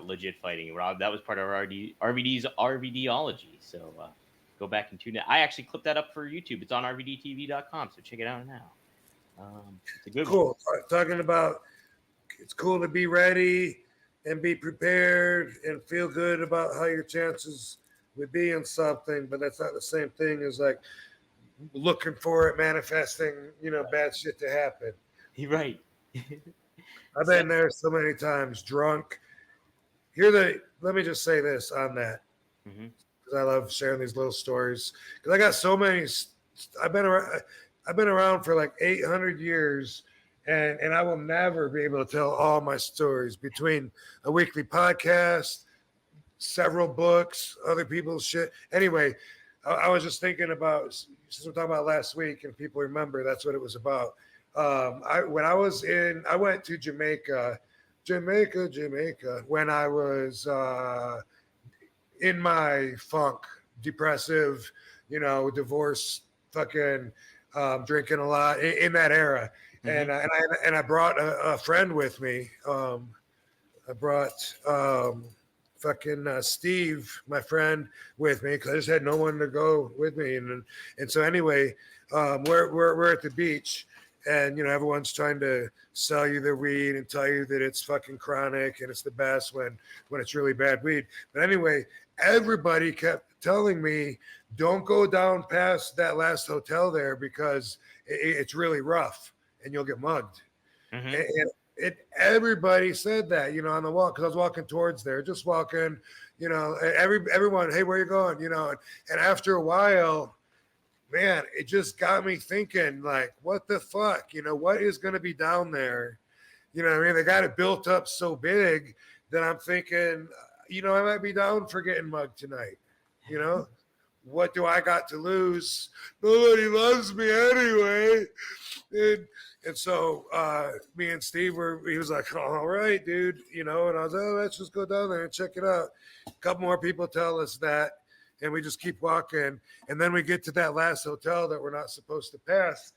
legit fighting. Rob, that was part of RVD's RVDology. So go back and tune it. I actually clipped that up for YouTube. It's on RVDTV.com, so check it out now. It's a good cool one. Talking about it's cool to be ready and be prepared and feel good about how your chances would be in something, but that's not the same thing as like looking for it, manifesting, bad shit to happen. You're right. I've been there so many times, drunk. Let me just say this on that, because I love sharing these little stories. Because I got so many. I've been around for like 800 years. And I will never be able to tell all my stories between a weekly podcast, several books, other people's shit. Anyway, I was just thinking about, since we're talking about last week and people remember, that's what it was about. I went to Jamaica, when I was in my funk, depressive, divorce, fucking drinking a lot in that era. And I brought a friend with me. I brought Steve, my friend, with me because I just had no one to go with me. And so anyway, we're at the beach, and everyone's trying to sell you their weed and tell you that it's fucking chronic and it's the best when it's really bad weed. But anyway, everybody kept telling me, don't go down past that last hotel there because it's really rough and you'll get mugged. And everybody said that, on the walk, because I was walking towards there, just walking, everyone, hey, where you going? And after a while, man, it just got me thinking, like, what the fuck? What is going to be down there? They got it built up so big that I'm thinking, I might be down for getting mugged tonight. What do I got to lose? Nobody loves me anyway. And so me and Steve he was like, all right, dude, and I was like, let's just go down there and check it out. A couple more people tell us that, and we just keep walking. And then we get to that last hotel that we're not supposed to pass.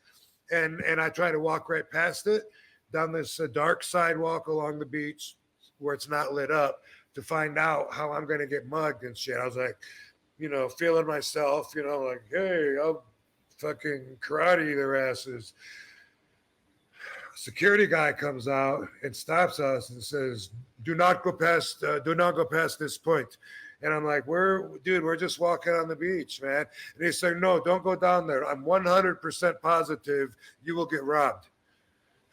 And I try to walk right past it down this dark sidewalk along the beach where it's not lit up to find out how I'm going to get mugged and shit. I was like, feeling myself, like, hey, I'll fucking karate their asses. Security guy comes out and stops us and says, do not go past this point. And I'm like, we're just walking on the beach, man. And he said, no, don't go down there. I'm 100% positive you will get robbed.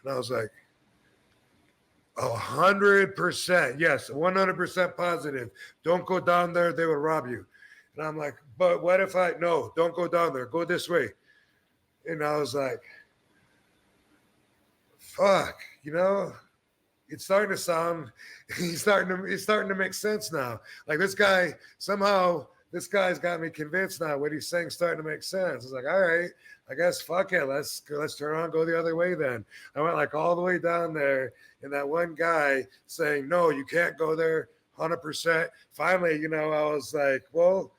And I was like, 100%. Yes, 100% positive. Don't go down there. They will rob you. And I'm like, but what if no, don't go down there. Go this way. And I was like, fuck, it's starting to sound, he's starting to make sense now. Like this guy's got me convinced now. What he's saying is starting to make sense. It's like, all right, I guess fuck it. Let's turn around and go the other way then. I went like all the way down there, and that one guy saying, no, you can't go there 100%. Finally, I was like, well,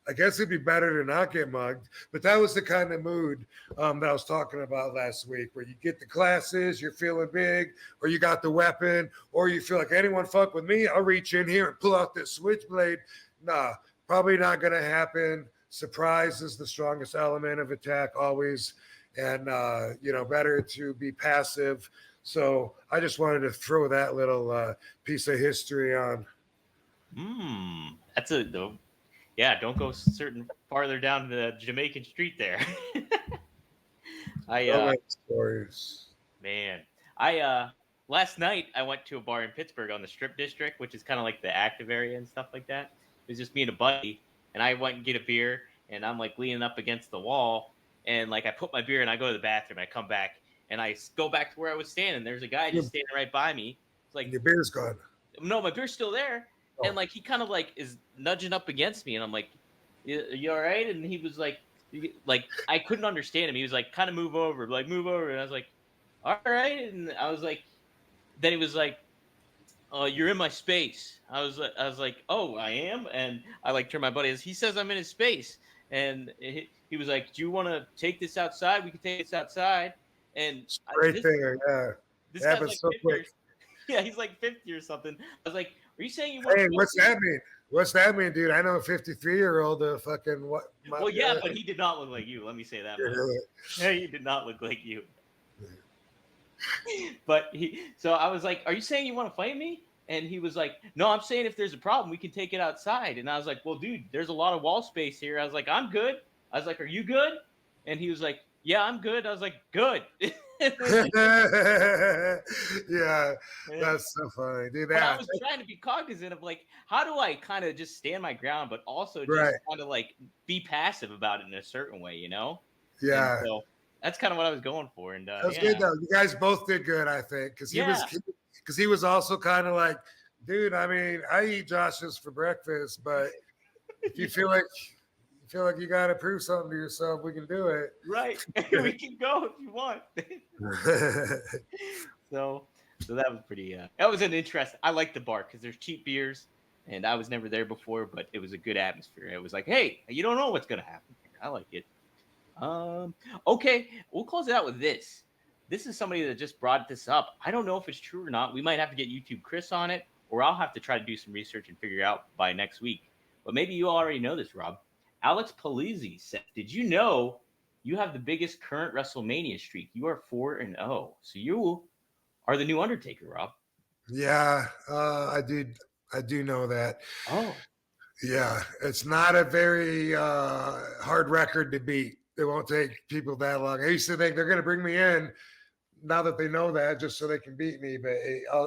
I guess it'd be better to not get mugged. But that was the kind of mood that I was talking about last week, where you get the glasses, you're feeling big, or you got the weapon, or you feel like anyone fuck with me, I'll reach in here and pull out this switchblade. Nah, probably not going to happen. Surprise is the strongest element of attack always. And, better to be passive. So I just wanted to throw that little piece of history on. That's yeah, don't go certain farther down the Jamaican street there. Stories. Man, last night I went to a bar in Pittsburgh on the Strip District, which is kind of like the active area and stuff like that. It was just me and a buddy, and I went and get a beer, and I'm like leaning up against the wall, and like I put my beer and I go to the bathroom. I come back and I go back to where I was standing. There's a guy just standing right by me. It's like, your beer's gone. No, my beer's still there. Oh. And like he kind of like is nudging up against me, and I'm like, "You all right?" And he was like I couldn't understand him. He was like, "Kind of move over," and I was like, "All right." And I was like, then he was like, "You're in my space." I was like, "Oh, I am." And I like turned my buddy. He says I'm in his space, and he was like, "Do you want to take this outside? We can take this outside." And great thing, yeah. This guy's like so quick. Yeah, he's like 50 or something. I was like, "Are you saying you want?" Hey, what's that mean? What's that mean, dude? I know a 53-year-old. Fucking what? Well, yeah, but he did not look like you. Let me say that. Yeah, he did not look like you. But so I was like, "Are you saying you want to fight me?" And he was like, "No, I'm saying if there's a problem, we can take it outside." And I was like, "Well, dude, there's a lot of wall space here." I was like, "I'm good." I was like, "Are you good?" And he was like, "Yeah, I'm good." I was like, "Good." Yeah, that's so funny, dude. But I was trying to be cognizant of like, how do I kind of just stand my ground, but also just kind of like be passive about it in a certain way, Yeah. And so that's kind of what I was going for. And that was good though. You guys both did good, I think, because he was also kind of like, dude. I mean, I eat Josh's for breakfast, but if you feel like you got to prove something to yourself, we can do it. Right. We can go if you want. So that was pretty, that was an interest. I like the bar because there's cheap beers, and I was never there before, but it was a good atmosphere. It was like, hey, you don't know what's going to happen here. I like it. Okay. We'll close it out with this. This is somebody that just brought this up. I don't know if it's true or not. We might have to get YouTube Chris on it, or I'll have to try to do some research and figure it out by next week. But maybe you already know this, Rob. Alex Polizzi said, "Did you know you have the biggest current WrestleMania streak? You are 4-0. So you are the new Undertaker, Rob." Yeah, I do know that. Oh, yeah, it's not a very hard record to beat. It won't take people that long. I used to think they're going to bring me in now that they know that just so they can beat me, but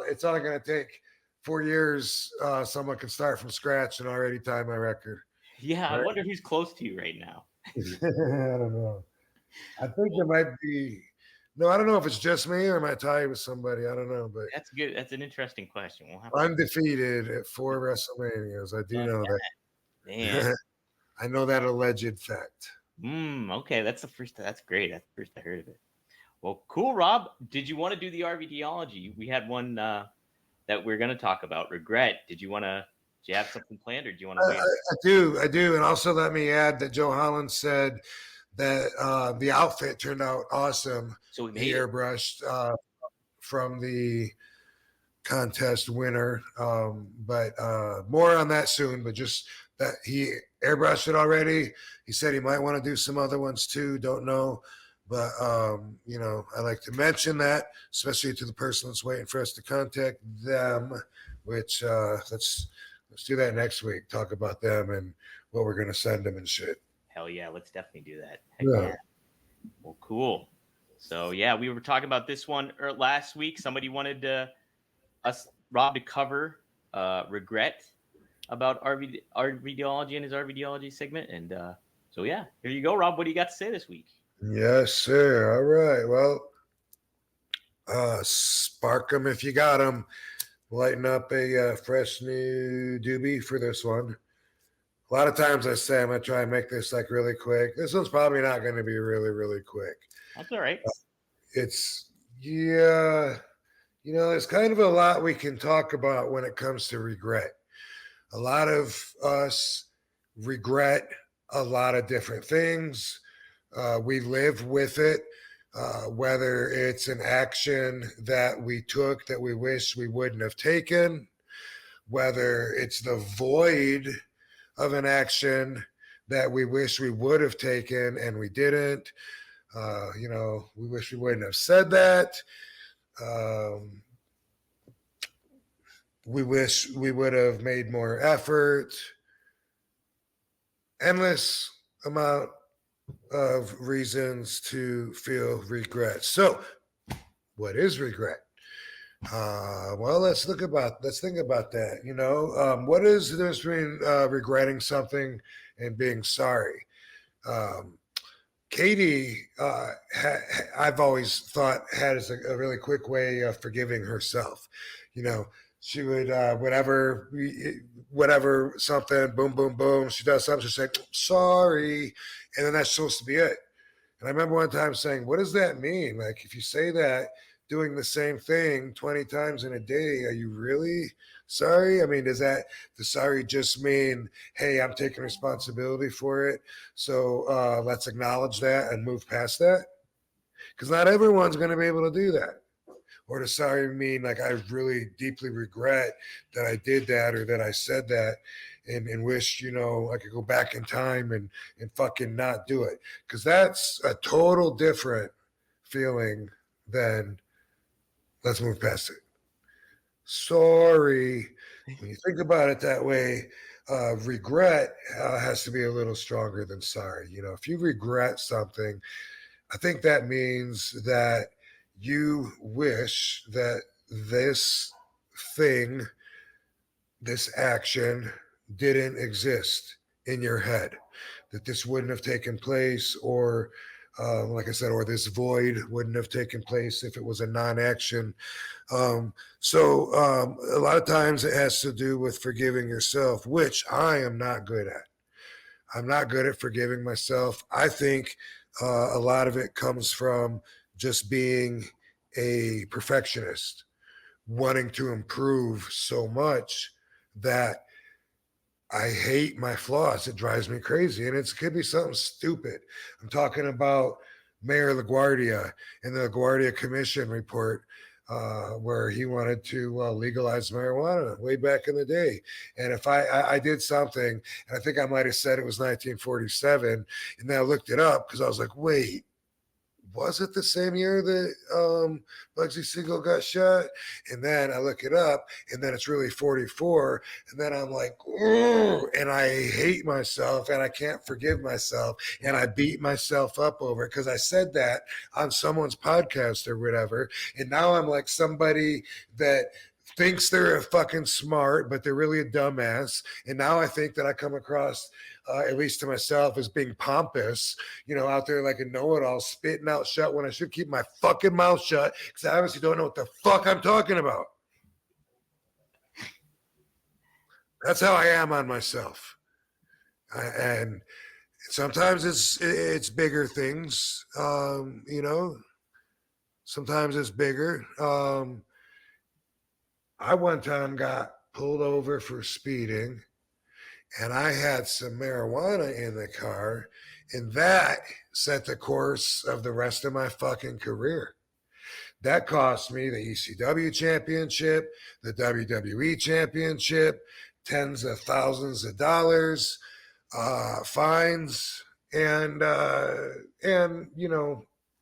it's only going to take 4 years. Someone can start from scratch and already tie my record. yeah. Right? I wonder who's close to you right now. I don't know. I think there might be. No, I don't know if it's just me or my tie with somebody. I don't know, but that's good. That's an interesting question. We'll have undefeated at 4 WrestleManias. I do know that. Man. I know that alleged fact. Okay, that's the first. That's great. That's the first I heard of it. Well, cool, Rob. Did you want to do the RVDology? We had one that we're going to talk about. Regret. Do you have something planned, or do you want to wait? I do. And also let me add that Joe Holland said that the outfit turned out awesome. So he airbrushed from the contest winner. But more on that soon. But just that he airbrushed it already. He said he might want to do some other ones too. Don't know. But, you know, I like to mention that, especially to the person that's waiting for us to contact them, which let's do that next week. Talk about them and what we're going to send them and shit. Hell yeah, let's definitely do that. Heck Yeah. yeah. Well, cool. So yeah, we were talking about this one last week. Somebody wanted Rob to cover regret about RVDology and his RVDology segment. And so yeah, here you go, Rob. What do you got to say this week? Yes, sir. All right. Well, spark them if you got them. Lighten up a fresh new doobie for this one. A lot of times I say I'm going to try and make this like really quick. This one's probably not going to be really, really quick. That's all right. Yeah, you know, there's kind of a lot we can talk about when it comes to regret. A lot of us regret a lot of different things. We live with it, whether it's an action that we took that we wish we wouldn't have taken, whether it's the void of an action that we wish we would have taken and we didn't. You know, we wish we wouldn't have said that. We wish we would have made more effort. Endless amount of reasons to feel regret. So, what is regret? Well, let's think about that. You know, what is the difference between regretting something and being sorry? Katie, I've always thought had a really quick way of forgiving herself. You know, she would whatever something, boom, boom, boom. She does something, she'll say sorry, and then that's supposed to be it. And I remember one time saying, "What does that mean? Like, if you say that, doing the same thing 20 times in a day, are you really sorry? I mean, does sorry just mean, hey, I'm taking responsibility for it, so let's acknowledge that and move past that? Because not everyone's going to be able to do that. Or does sorry mean like I really deeply regret that I did that or that I said that and wish, you know, I could go back in time and fucking not do it? Because that's a total different feeling than let's move past it. Sorry. When you think about it that way, regret has to be a little stronger than sorry. You know, if you regret something, I think that means that you wish that this thing, this action didn't exist in your head, that this wouldn't have taken place, or like I said, or this void wouldn't have taken place if it was a non-action. So a lot of times it has to do with forgiving yourself, which I am not good at. I'm not good at forgiving myself. I think a lot of it comes from just being a perfectionist, wanting to improve so much that I hate my flaws. It drives me crazy. And it could be something stupid. I'm talking about Mayor LaGuardia and the LaGuardia Commission report where he wanted to legalize marijuana way back in the day. And if I did something, and I think I might have said it was 1947, and then I looked it up because I was like, wait, was it the same year that Bugsy Siegel got shot? And then I look it up, and then it's really 44. And then I'm like, ooh, and I hate myself, and I can't forgive myself, and I beat myself up over it because I said that on someone's podcast or whatever. And now I'm like somebody that thinks they're a fucking smart, but they're really a dumbass. And now I think that I come across, at least to myself, as being pompous, you know, out there like a know-it-all, spitting out shut when I should keep my fucking mouth shut because I obviously don't know what the fuck I'm talking about. That's how I am on myself. And sometimes it's bigger things, you know. Sometimes it's bigger. I one time got pulled over for speeding, and I had some marijuana in the car, and that set the course of the rest of my fucking career. That cost me the ECW championship, the WWE championship, tens of thousands of dollars. fines, and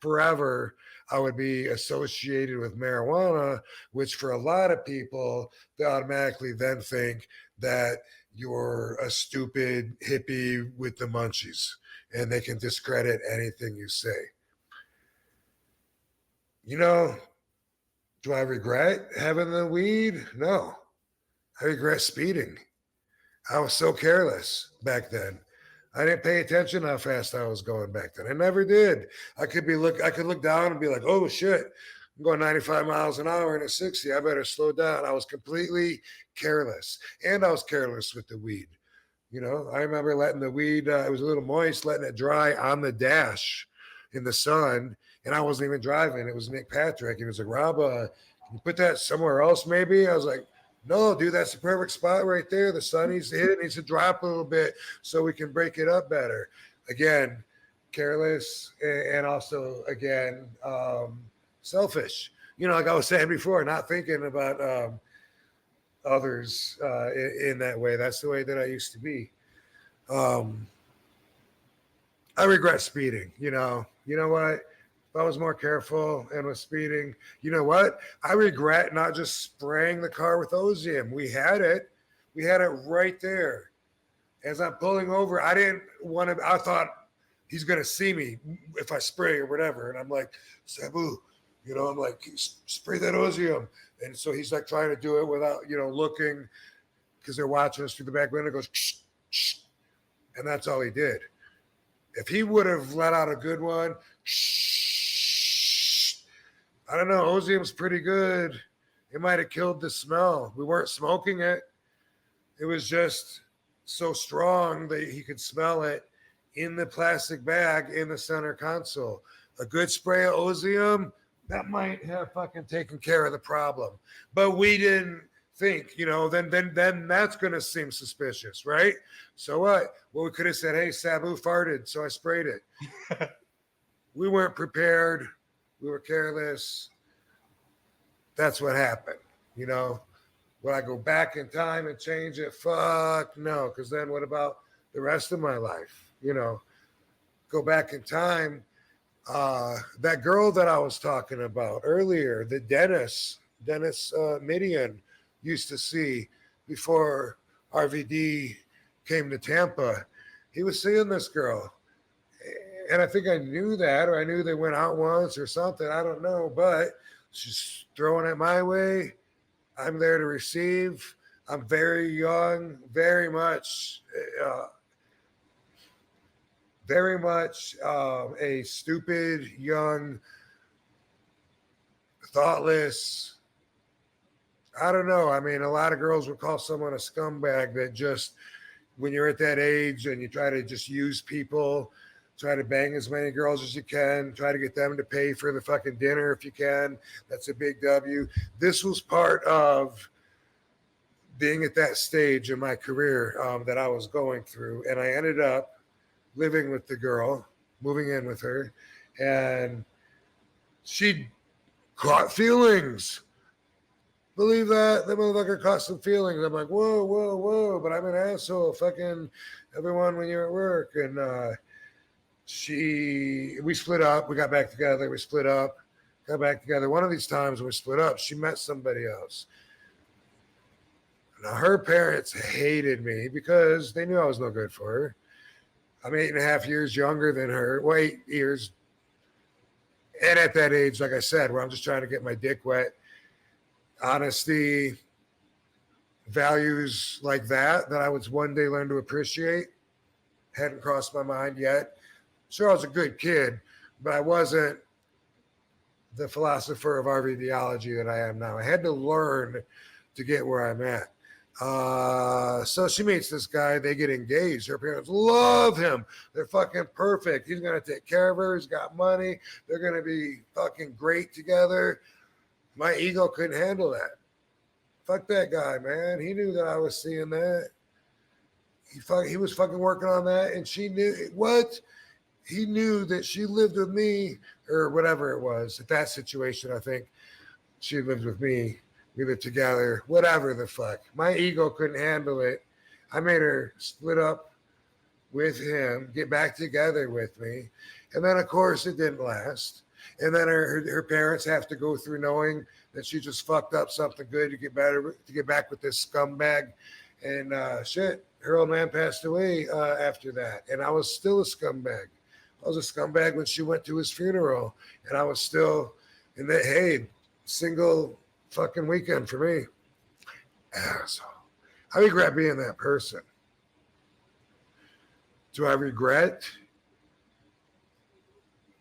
forever I would be associated with marijuana, which for a lot of people, they automatically then think that you're a stupid hippie with the munchies, and they can discredit anything you say. Do I regret having the weed? No. I regret speeding. I was so careless back then. I didn't pay attention how fast I was going back then. I never did. I could look down and be like, oh shit, I'm going 95 miles an hour in a 60. I better slow down. I was completely careless. And I was careless with the weed. I remember letting the weed, it was a little moist, letting it dry on the dash in the sun. And I wasn't even driving. It was Nick Patrick. He was like, Rob, can you put that somewhere else maybe? I was like, no, dude, that's the perfect spot right there. The sun needs to hit it, needs to drop a little bit so we can break it up better. Again, careless, and also, again, selfish. Like I was saying before, not thinking about others in that way. That's the way that I used to be. I regret speeding. You know what? If I was more careful and was speeding, you know what? I regret not just spraying the car with Ozium. We had it right there. As I'm pulling over, I thought he's going to see me if I spray or whatever. And I'm like, Sabu, I'm like, spray that Ozium. And so he's like trying to do it without, looking, because they're watching us through the back window. Goes, shh, shh. And that's all he did. If he would have let out a good one, shh, I don't know. Ozium's pretty good. It might have killed the smell. We weren't smoking it. It was just so strong that he could smell it in the plastic bag in the center console. A good spray of Ozium, that might have fucking taken care of the problem. But we didn't think, then that's going to seem suspicious, right? So what? Well, we could have said, hey, Sabu farted, so I sprayed it. We weren't prepared. We were careless. That's what happened, Would I go back in time and change it? Fuck no, because then what about the rest of my life? Go back in time. That girl that I was talking about earlier, the Dennis Midian used to see before RVD came to Tampa. He was seeing this girl. And I think I knew that, or I knew they went out once or something. I don't know, but she's throwing it my way. I'm there to receive. I'm very young, very much a stupid, young, thoughtless. I don't know. I mean, a lot of girls would call someone a scumbag that just, when you're at that age and you try to just use people, try to bang as many girls as you can, try to get them to pay for the fucking dinner if you can. That's a big W. This was part of being at that stage in my career that I was going through. And I ended up living with the girl, moving in with her, and she caught feelings. Believe that? The motherfucker caught some feelings. I'm like, whoa, but I'm an asshole. Fucking everyone when you're at work. And we split up. We got back together. We split up, got back together. One of these times when we split up, she met somebody else. Now, her parents hated me because they knew I was no good for her. I'm 8.5 years younger than her. Well, 8 years. And at that age, like I said, where I'm just trying to get my dick wet, honesty, values like that I would one day learn to appreciate, hadn't crossed my mind yet. Sure, I was a good kid, but I wasn't the philosopher of RVDology that I am now. I had to learn to get where I'm at. So she meets this guy. They get engaged. Her parents love him. They're fucking perfect. He's going to take care of her. He's got money. They're going to be fucking great together. My ego couldn't handle that. Fuck that guy, man. He knew that I was seeing that. He was fucking working on that, and she knew what? He knew that she lived with me, or whatever it was. At that situation, I think she lived with me. We lived together, whatever the fuck. My ego couldn't handle it. I made her split up with him, get back together with me. And then, of course, it didn't last. And then her parents have to go through knowing that she just fucked up something good to get back with this scumbag. And shit, her old man passed away after that. And I was still a scumbag. I was a scumbag when she went to his funeral. And I was still in that, hey, single fucking weekend for me. Asshole. I regret being that person. Do I regret?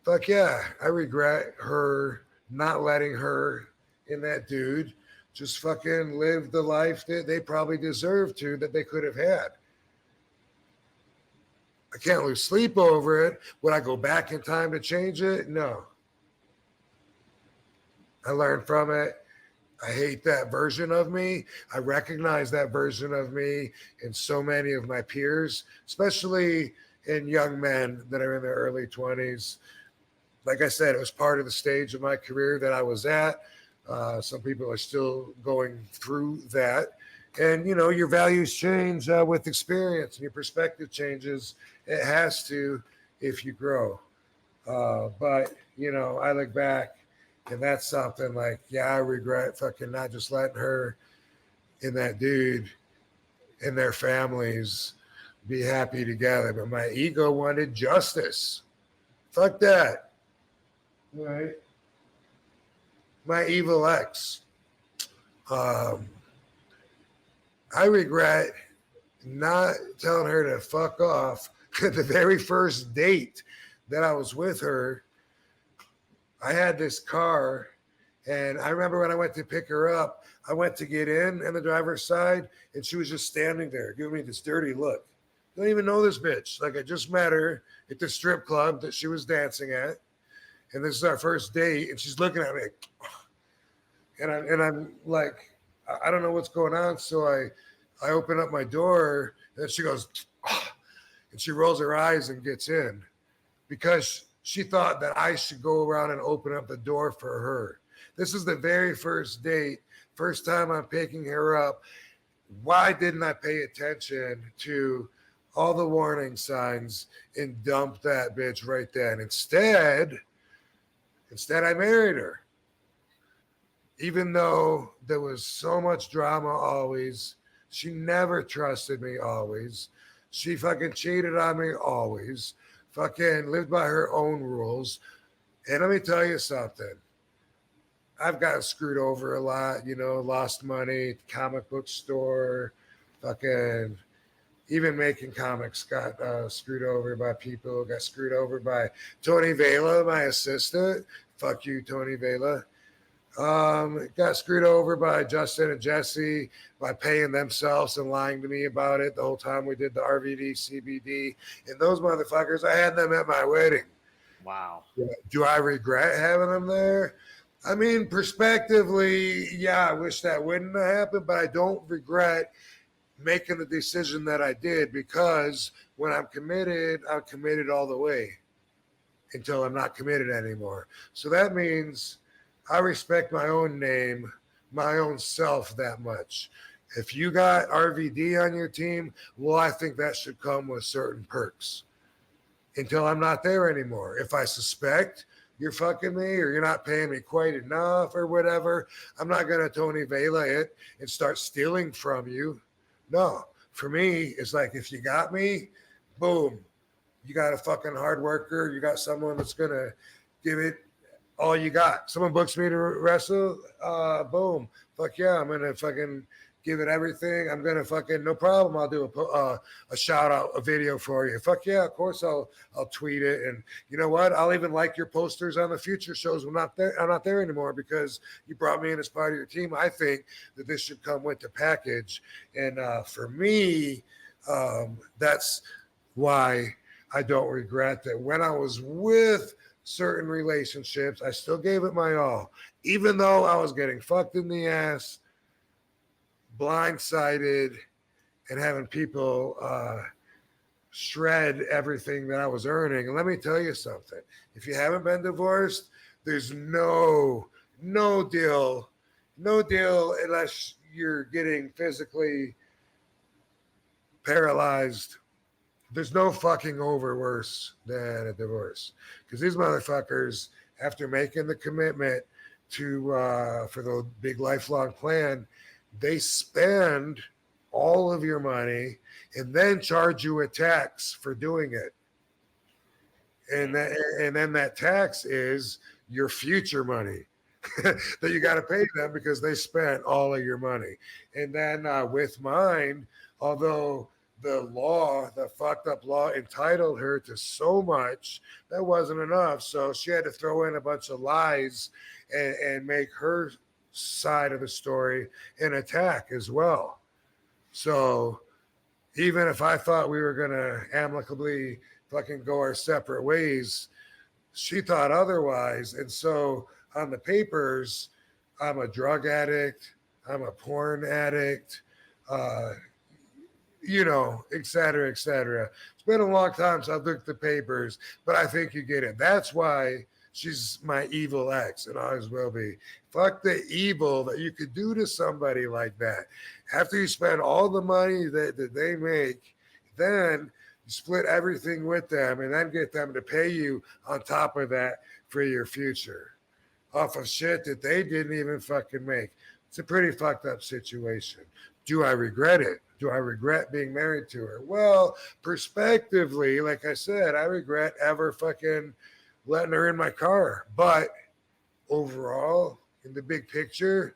Fuck yeah. I regret her not letting her and that dude just fucking live the life that they probably deserved to, that they could have had. I can't lose sleep over it. Would I go back in time to change it? No. I learned from it. I hate that version of me. I recognize that version of me in so many of my peers, especially in young men that are in their early 20s. Like I said, it was part of the stage of my career that I was at. Some people are still going through that. And, you know, your values change with experience and your perspective changes. It has to if you grow. But, you know, I look back and that's something like, yeah, I regret fucking not just letting her and that dude and their families be happy together. But my ego wanted justice. Fuck that. Right? My evil ex. I regret not telling her to fuck off at the very first date that I was with her. I had this car, and I remember when I went to pick her up, I went to get in the driver's side, and she was just standing there giving me this dirty look. I don't even know this bitch. Like, I just met her at the strip club that she was dancing at, and this is our first date, and she's looking at me, and I'm like, I don't know what's going on, so I open up my door, and she goes, and she rolls her eyes and gets in because she thought that I should go around and open up the door for her. This is the very first date, first time I'm picking her up. Why didn't I pay attention to all the warning signs and dump that bitch right then? Instead, I married her. Even though there was so much drama always, she never trusted me always. She fucking cheated on me always. Fucking lived by her own rules. And let me tell you something. I've gotten screwed over a lot, you know, lost money, comic book store, fucking even making comics got screwed over by people, got screwed over by Tony Vela, my assistant. Fuck you, Tony Vela. Got screwed over by Justin and Jesse by paying themselves and lying to me about it the whole time we did the RVD CBD. And those motherfuckers, I had them at my wedding. Wow. Do I regret having them there? I mean, prospectively, yeah, I wish that wouldn't have happened, but I don't regret making the decision that I did, because when I'm committed all the way until I'm not committed anymore. So that means I respect my own name, my own self that much. If you got RVD on your team, well, I think that should come with certain perks until I'm not there anymore. If I suspect you're fucking me or you're not paying me quite enough or whatever, I'm not going to Tony Vela it and start stealing from you. No, for me, it's like, if you got me, boom, you got a fucking hard worker. You got someone that's going to give it all you got. Someone books me to wrestle, boom, fuck yeah, I'm gonna fucking give it everything. I'm gonna fucking, no problem, I'll do a shout out, a video for you. Fuck yeah, of course I'll tweet it. And you know what, I'll even like your posters on the future shows. I'm not there anymore because you brought me in as part of your team. I think that this should come with the package. And for me, that's why I don't regret that when I was with certain relationships, I still gave it my all, even though I was getting fucked in the ass, blindsided, and having people shred everything that I was earning. And let me tell you something. If you haven't been divorced, there's no deal unless you're getting physically paralyzed there's no fucking over worse than a divorce, because these motherfuckers, after making the commitment to for the big lifelong plan, they spend all of your money and then charge you a tax for doing it. And then that tax is your future money that you got to pay them because they spent all of your money. And then with mine, although the fucked up law entitled her to so much, that wasn't enough. So she had to throw in a bunch of lies and make her side of the story an attack as well. So even if I thought we were going to amicably fucking go our separate ways, she thought otherwise. And so on the papers, I'm a drug addict, I'm a porn addict, et cetera, et cetera. It's been a long time since I've looked at the papers, but I think you get it. That's why she's my evil ex and always will be. Fuck the evil that you could do to somebody like that. After you spend all the money that they make, then you split everything with them and then get them to pay you on top of that for your future off of shit that they didn't even fucking make. It's a pretty fucked up situation. Do I regret it? Do I regret being married to her? Well, prospectively, like I said, I regret ever fucking letting her in my car. But overall, in the big picture,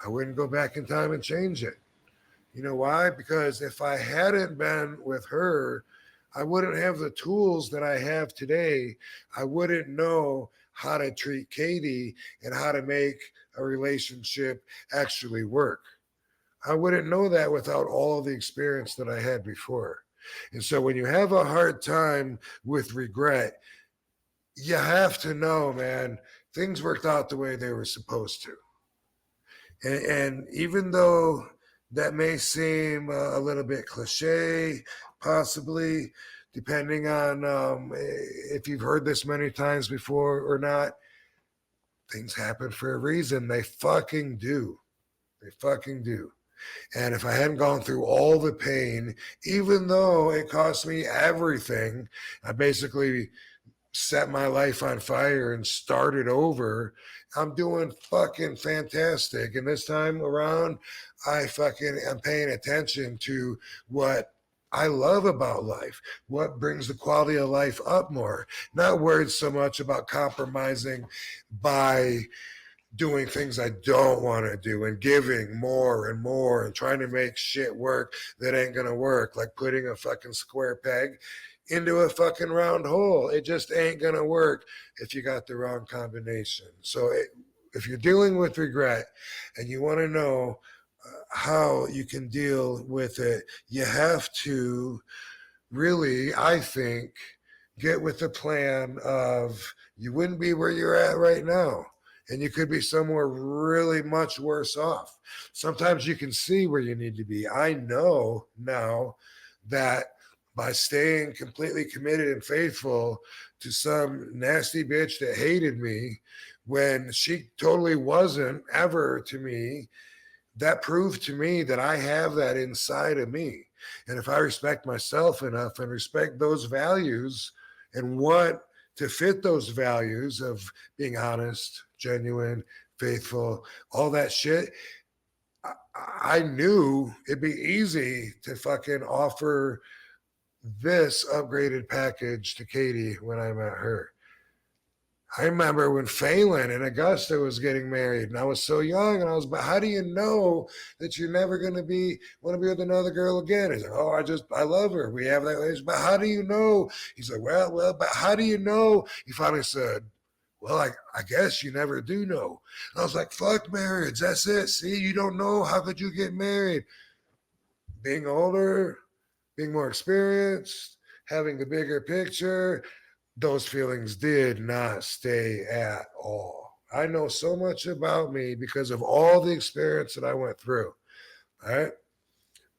I wouldn't go back in time and change it. You know why? Because if I hadn't been with her, I wouldn't have the tools that I have today. I wouldn't know how to treat Katie and how to make a relationship actually work. I wouldn't know that without all the experience that I had before. And so when you have a hard time with regret, you have to know, man, things worked out the way they were supposed to. And even though that may seem a little bit cliche, possibly, depending on if you've heard this many times before or not, things happen for a reason. They fucking do. They fucking do. And if I hadn't gone through all the pain, even though it cost me everything, I basically set my life on fire and started over. I'm doing fucking fantastic. And this time around, I'm paying attention to what I love about life, what brings the quality of life up more. Not worried so much about compromising by doing things I don't want to do and giving more and more and trying to make shit work that ain't going to work, like putting a fucking square peg into a fucking round hole. It just ain't going to work if you got the wrong combination. So if you're dealing with regret and you want to know how you can deal with it, you have to really, I think, get with the plan of you wouldn't be where you're at right now. And you could be somewhere really much worse off. Sometimes you can see where you need to be. I know now that by staying completely committed and faithful to some nasty bitch that hated me when she totally wasn't ever to me, that proved to me that I have that inside of me. And if I respect myself enough and respect those values and want to fit those values of being honest, genuine, faithful, all that shit, I knew it'd be easy to fucking offer this upgraded package to Katie when I met her. I remember when Phelan and Augusta was getting married, and I was so young, and I was, but how do you know that you're never going to want to be with another girl again? He's like, oh, I love her. We have that relationship. But how do you know? He's like, well, but how do you know? He finally said, well, I guess you never do know. And I was like, fuck marriage. That's it. See, you don't know. How could you get married? Being older, being more experienced, having the bigger picture, those feelings did not stay at all. I know so much about me because of all the experience that I went through. All right.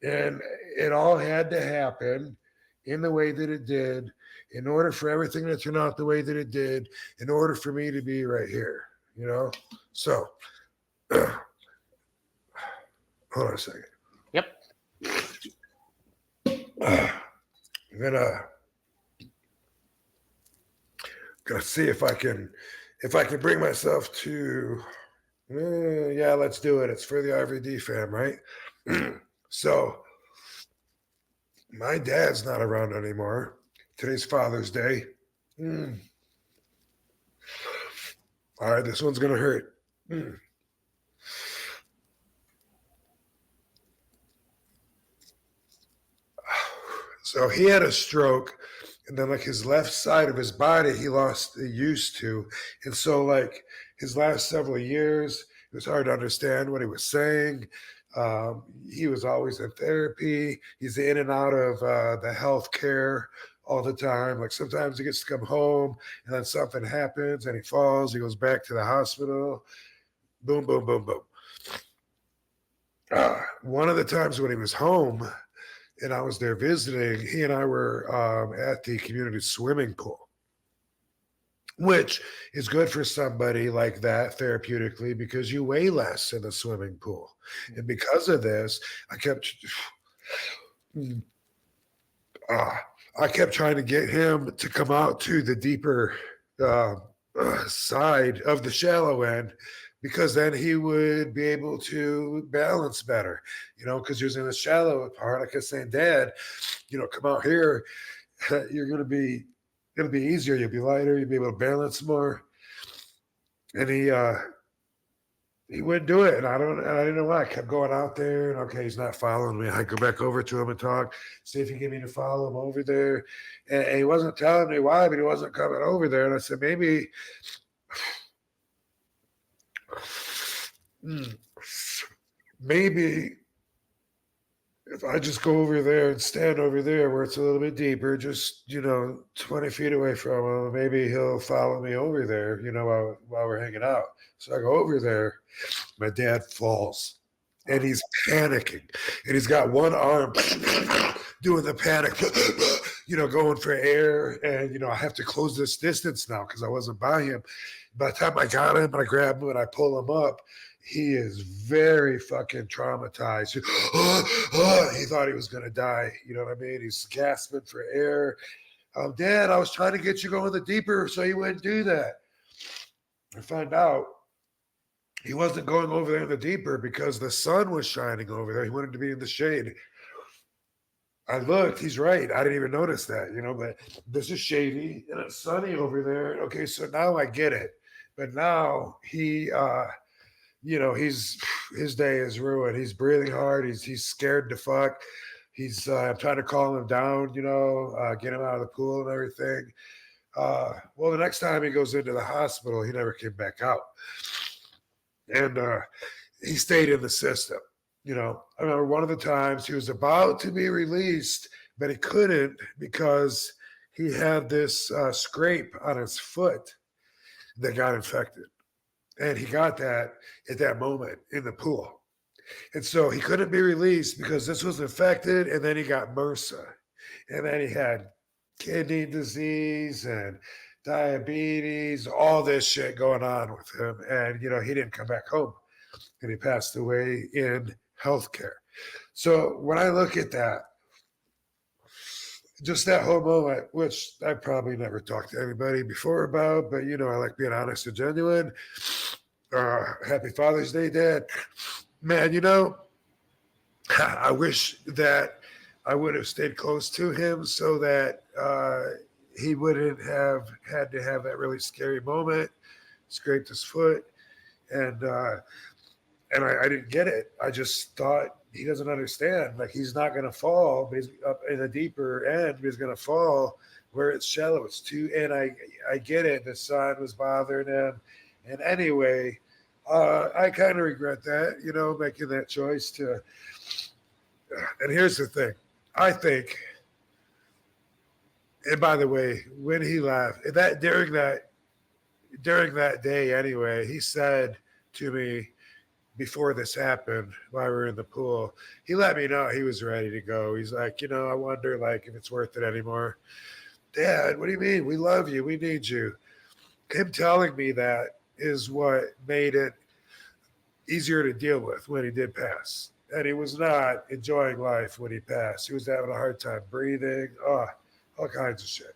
And it all had to happen in the way that it did, in order for everything to turn out the way that it did, in order for me to be right here, So, hold on a second. Yep. gonna see if I can bring myself to. Yeah, let's do it. It's for the RVD fam, right? So my dad's not around anymore. Today's Father's Day. All right, this one's gonna hurt. So he had a stroke, and then like his left side of his body, he lost the use to, and so like his last several years, it was hard to understand what he was saying. He was always in therapy. He's in and out of the healthcare all the time. Like sometimes he gets to come home, and then something happens, and he falls. He goes back to the hospital. Boom, boom, boom, boom. One of the times when he was home, and I was there visiting, he and I were at the community swimming pool, which is good for somebody like that therapeutically because you weigh less in the swimming pool. And because of this, I kept trying to get him to come out to the deeper side of the shallow end, because then he would be able to balance better, because he was in the shallow part. I kept saying, Dad, come out here. It'll be easier. You'll be lighter. You'll be able to balance more. And he wouldn't do it. And I didn't know why. I kept going out there, and okay, he's not following me. I go back over to him and talk, see if he can get me to follow him over there. And he wasn't telling me why, but he wasn't coming over there. And I said, maybe if I just go over there and stand over there where it's a little bit deeper, just 20 feet away from him, maybe he'll follow me over there, while we're hanging out. So I go over there. My dad falls, and he's panicking, and he's got one arm doing the panic, going for air, and I have to close this distance now because I wasn't by him. By the time I got him, and I grab him and I pull him up, he is very fucking traumatized. He thought he was going to die. You know what I mean? He's gasping for air. Dad, I was trying to get you going the deeper so you wouldn't do that. I find out he wasn't going over there in the deeper because the sun was shining over there. He wanted to be in the shade. I looked, he's right. I didn't even notice that, but this is shady and it's sunny over there. Okay, so now I get it. But now he his day is ruined. He's breathing hard. He's scared to fuck. I'm trying to calm him down, get him out of the pool and everything. Well, the next time he goes into the hospital, he never came back out. And he stayed in the system. I remember one of the times he was about to be released, but he couldn't because he had this scrape on his foot that got infected. And he got that at that moment in the pool. And so he couldn't be released because this was infected, and then he got MRSA. And then he had kidney disease and diabetes, all this shit going on with him. And, he didn't come back home, and he passed away in healthcare. So when I look at that, just that whole moment, which I probably never talked to anybody before about, but, I like being honest and genuine. Happy Father's Day, Dad. Man, I wish that I would have stayed close to him so that he wouldn't have had to have that really scary moment, scraped his foot, and I didn't get it. I just thought he doesn't understand. Like, he's not going to fall, but he's up in the deeper end, but he's going to fall where it's shallow. It's too, and I get it. The sun was bothering him. And anyway, I kind of regret that, making that choice to. And here's the thing. I think, and by the way, when he left, that during that day anyway, he said to me before this happened, while we were in the pool, he let me know he was ready to go. He's like, I wonder if it's worth it anymore. Dad, what do you mean? We love you. We need you. Him telling me that is what made it easier to deal with when he did pass. And he was not enjoying life when he passed. He was having a hard time breathing. all kinds of shit.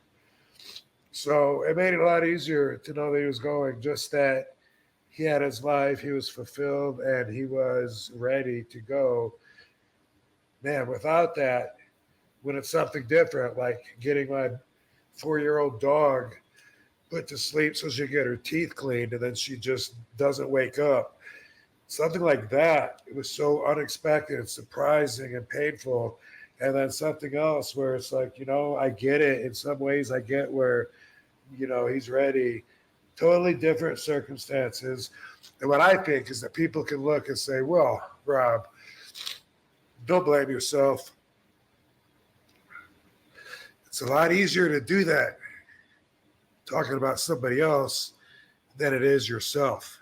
So it made it a lot easier to know that he was going, just that he had his life, he was fulfilled, and he was ready to go. Man, without that, when it's something different, like getting my 4-year-old dog put to sleep so she can get her teeth cleaned and then she just doesn't wake up, something like that, it was so unexpected and surprising and painful. And then something else where it's like, I get it. In some ways, I get where, he's ready. Totally different circumstances. And what I think is that people can look and say, well, Rob, don't blame yourself. It's a lot easier to do that talking about somebody else than it is yourself.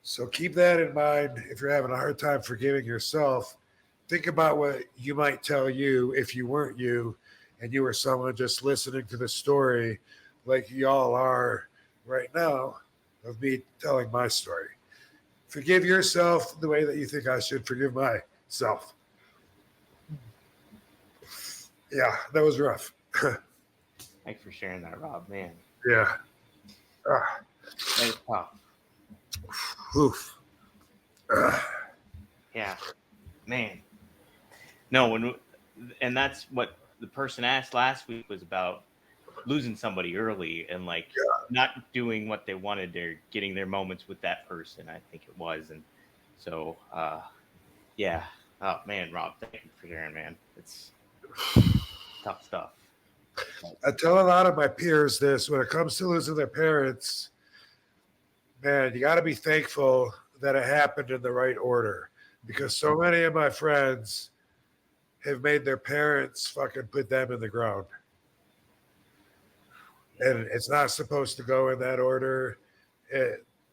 So keep that in mind. If you're having a hard time forgiving yourself, think about what you might tell you if you weren't you and you were someone just listening to the story like y'all are right now of me telling my story. Forgive yourself the way that you think I should forgive myself. Yeah, that was rough. Thanks for sharing that, Rob. Man, Yeah. that is tough. Oof. Yeah, man. No, and that's what the person asked last week was about losing somebody early and like not doing what they wanted or getting their moments with that person. I think it was, and so yeah. Oh man, Rob, thank you for sharing, man. It's tough stuff. I tell a lot of my peers this when it comes to losing their parents. Man, you got to be thankful that it happened in the right order, because so many of my friends have made their parents fucking put them in the ground. And it's not supposed to go in that order.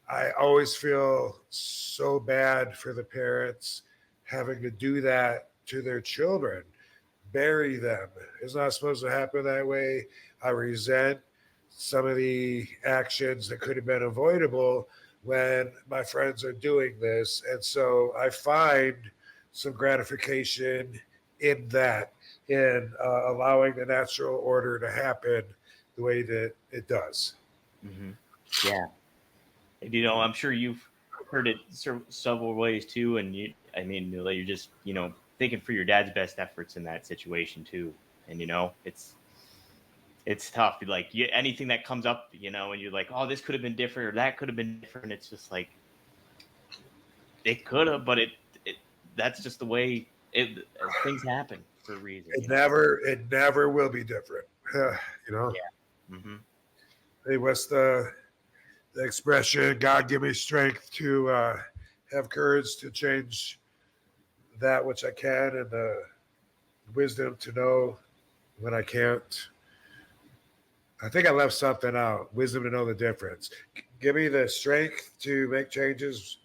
I always feel so bad for the parents having to do that to their children, bury them. It's not supposed to happen that way. I resent some of the actions that could have been avoidable when my friends are doing this. And so I find some gratification in that, in allowing the natural order to happen the way that it does. Mm-hmm. Yeah. And, I'm sure you've heard it several ways too. And you're just, thinking for your dad's best efforts in that situation too. And, it's tough. Like anything that comes up, and you're like, oh, this could have been different or that could have been different. It's just like, it could have, but that's just the way things happen for a reason. It never will be different. Yeah. Mm-hmm. Hey, what's the expression? God give me strength to have courage to change that which I can, and the wisdom to know when I can't. I think I left something out. Wisdom to know the difference. Give me the strength to make changes.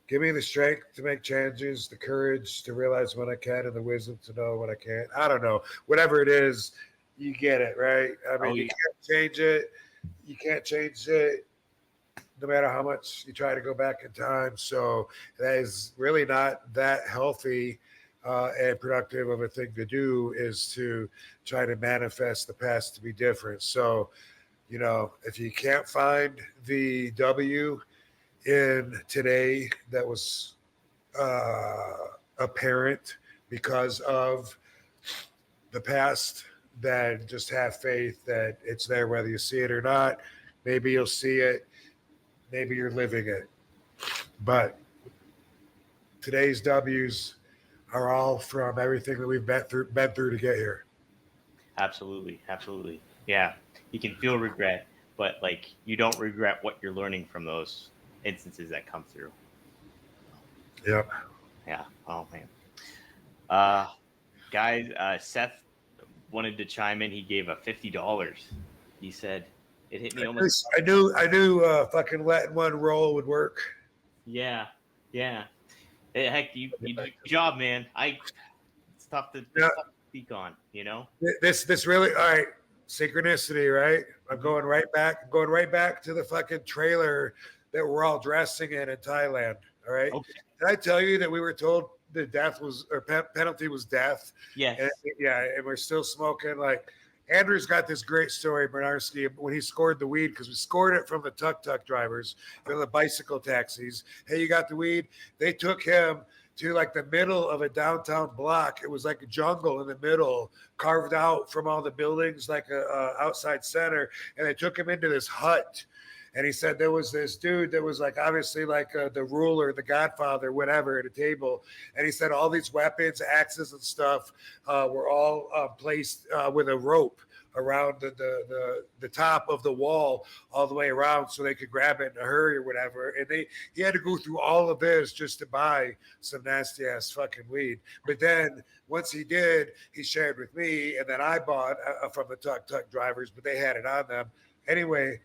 Give me the strength to make changes, the courage to realize when I can, and the wisdom to know when I can't. I don't know. Whatever it is, you get it, right? I mean, you can't change it. You can't change it no matter how much you try to go back in time. So that is really not that healthy and productive of a thing to do, is to try to manifest the past to be different. So, if you can't find the W in today that was apparent because of the past, then just have faith that it's there whether you see it or not. Maybe you'll see it. Maybe you're living it. But today's W's are all from everything that we've been through to get here. Absolutely. Yeah. You can feel regret, but like you don't regret what you're learning from those instances that come through. Yep. Yeah. Oh man. Guys, Seth wanted to chime in. He gave a $50. He said it hit me almost. I knew fucking letting one roll would work. Yeah. Heck, you do a good job, man. It's tough to speak on, This really, all right, synchronicity, right? I'm going right back to the fucking trailer that we're all dressing in Thailand. All right. Okay. Did I tell you that we were told the penalty was death? Yes. And we're still smoking. Like, Andrew's got this great story, Bernarski, when he scored the weed, because we scored it from the tuk-tuk drivers, from the bicycle taxis. Hey, you got the weed? They took him to like the middle of a downtown block. It was like a jungle in the middle, carved out from all the buildings, like a outside center. And they took him into this hut. And he said there was this dude that was like obviously like the ruler, the godfather, whatever, at a table. And he said all these weapons, axes, and stuff were all placed with a rope around the top of the wall all the way around so they could grab it in a hurry or whatever. And he had to go through all of this just to buy some nasty ass fucking weed. But then once he did, he shared with me, and then I bought from the tuk-tuk drivers, but they had it on them. Anyway,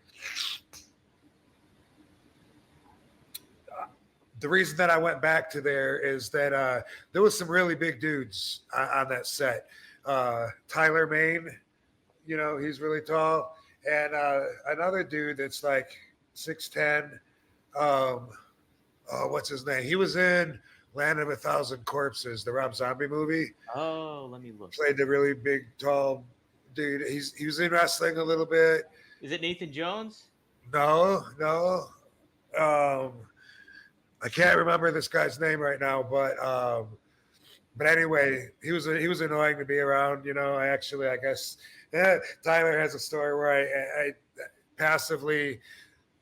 the reason that I went back to there is that there was some really big dudes on that set. Tyler Maine, you know, he's really tall. And another dude that's like 6'10". What's his name? He was in Land of a Thousand Corpses, the Rob Zombie movie. Oh, let me look. Played the really big, tall dude. He was in wrestling a little bit. Is it Nathan Jones? No. I can't remember this guy's name right now, but anyway, he was annoying to be around. You know, I guess Tyler has a story where I passively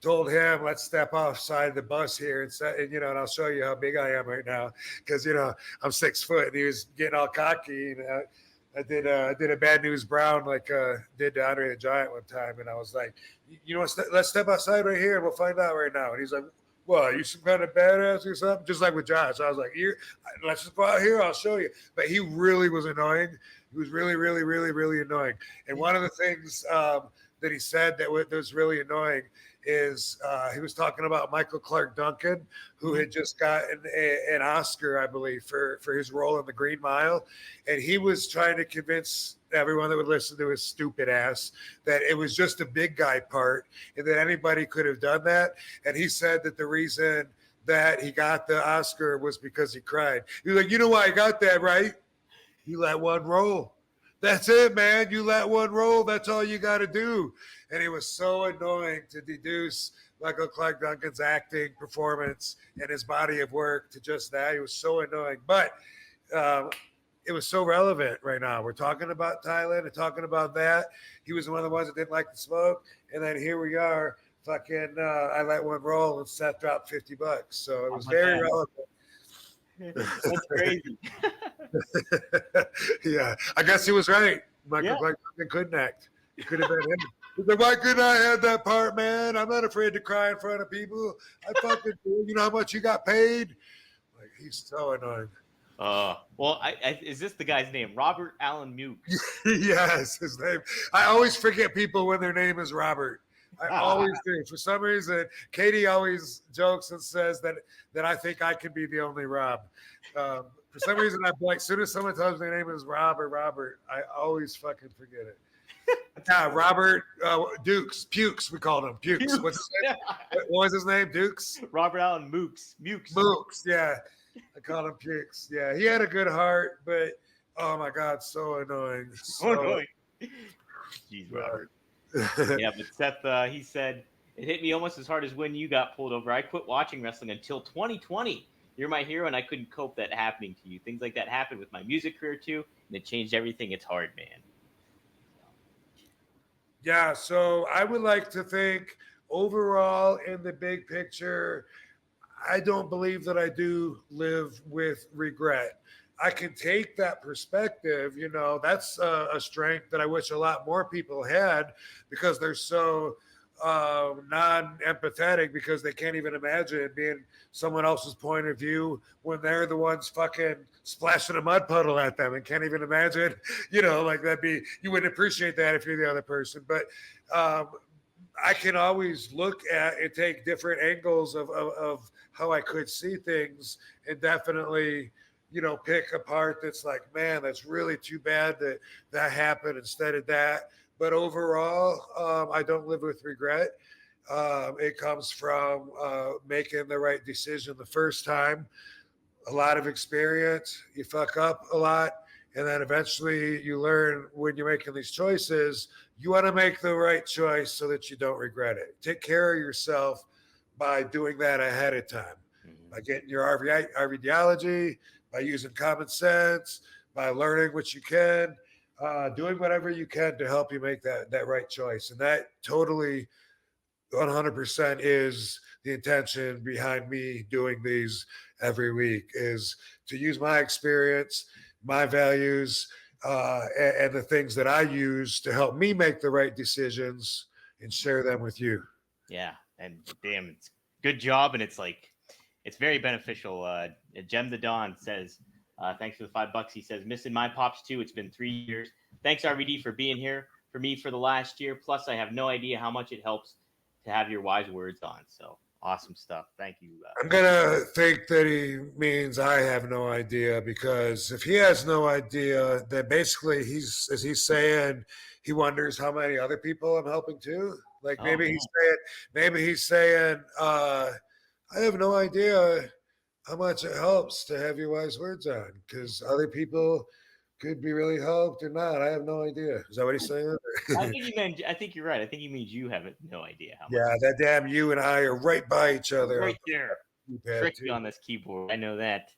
told him, let's step offside the bus here and and I'll show you how big I am right now, because I'm 6 foot, and he was getting all cocky. And I did a Bad News Brown like did to Andre the Giant one time, and I was like, let's step outside right here and we'll find out right now. And he's like, well, are you some kind of badass or something? Just like with Josh. I was like, let's just go out here. I'll show you. But he really was annoying. He was really, really, really, really annoying. And one of the things that he said that was really annoying is he was talking about Michael Clark Duncan, who had just gotten an Oscar, I believe, for his role in The Green Mile. And he was trying to convince everyone that would listen to his stupid ass that it was just a big guy part and that anybody could have done that. And he said that the reason that he got the Oscar was because he cried. He was like, you know why I got that, right? You let one roll. That's it, man. You let one roll. That's all you got to do. And it was so annoying to deduce Michael Clark Duncan's acting performance and his body of work to just that. It was so annoying. But it was so relevant right now. We're talking about Thailand and talking about that. He was one of the ones that didn't like to smoke. And then here we are, fucking I let one roll and Seth dropped $50. So it was very relevant. That's crazy. Yeah, I guess he was right. Michael Clark Duncan couldn't act. It could have been him. He's like, why couldn't I have that part, man? I'm not afraid to cry in front of people. I fucking do. You know how much you got paid? Like, he's so annoying. Well, is this the guy's name? Robert Allen Mukes. Yes, his name. I always forget people when their name is Robert. I always do. For some reason, Katie always jokes and says that I think I could be the only Rob. For some reason, I'm like, as soon as someone tells me their name is Rob or Robert, I always fucking forget it. Yeah, Robert Dukes. Pukes, we called him. Pukes. What's his name? What was his name? Dukes? Robert Allen Mukes. Mukes, yeah. I called him Pukes. Yeah, he had a good heart, but oh my God, so annoying. So annoying. Jeez, Robert. Yeah, but Seth, he said, it hit me almost as hard as when you got pulled over. I quit watching wrestling until 2020. You're my hero, and I couldn't cope that happening to you. Things like that happened with my music career, too, and it changed everything. It's hard, man. Yeah, so I would like to think overall in the big picture, I don't believe that I do live with regret. I can take that perspective, that's a strength that I wish a lot more people had, because they're so non-empathetic, because they can't even imagine being someone else's point of view when they're the ones fucking splashing a mud puddle at them and can't even imagine, like you wouldn't appreciate that if you're the other person. But I can always look at and take different angles of how I could see things, and definitely, pick a part that's like, man, that's really too bad that happened instead of that. But overall, I don't live with regret. It comes from making the right decision the first time, a lot of experience. You fuck up a lot, And then eventually you learn when you're making these choices, you want to make the right choice so that you don't regret it. Take care of yourself by doing that ahead of time, by getting your RVDology, by using common sense, by learning what you can, doing whatever you can to help you make that right choice. And that totally 100% is the intention behind me doing these every week, is to use my experience, my values, and the things that I use to help me make the right decisions and share them with you. Yeah. And damn, it's good job. And it's like, it's very beneficial. Gem the Dawn says, thanks for the $5. He says, missing my pops too. It's been 3 years. Thanks, RVD, for being here for me for the last year. Plus, I have no idea how much it helps to have your wise words on. So awesome stuff. Thank you. I'm going to think that he means I have no idea, because if he has no idea, then basically he's saying he wonders how many other people I'm helping too. Like maybe he's saying, I have no idea how much it helps to have your wise words on, because other people could be really helped or not. I have no idea. Is that what he's saying? I think you're right. I think he means you have no idea how much. Yeah, that damn you and I are right by each other. Right there. Tricky on this keyboard. I know that.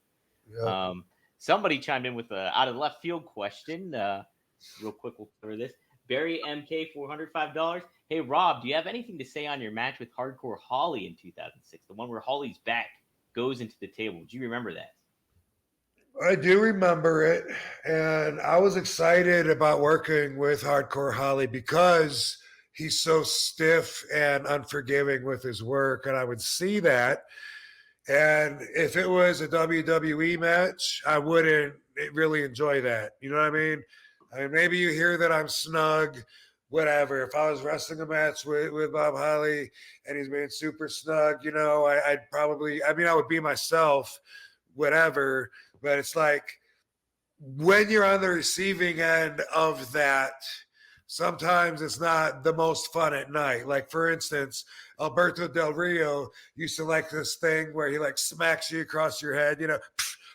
Yeah. Somebody chimed in with a out of left field question. Real quick, we'll cover this. Barry MK, $405. Hey, Rob, do you have anything to say on your match with Hardcore Holly in 2006? The one where Holly's back goes into the table. Do you remember that? I do remember it, and I was excited about working with Hardcore Holly because he's so stiff and unforgiving with his work, and I would see that. And if it was a WWE match, I wouldn't really enjoy that. You know what I mean? Maybe you hear that I'm snug, whatever. If I was wrestling a match with Bob Holly and he's being super snug, you know, I'd probably, I would be myself, whatever. But it's like when you're on the receiving end of that, sometimes it's not the most fun at night. Like, for instance, Alberto Del Rio used to like this thing where he like smacks you across your head, you know,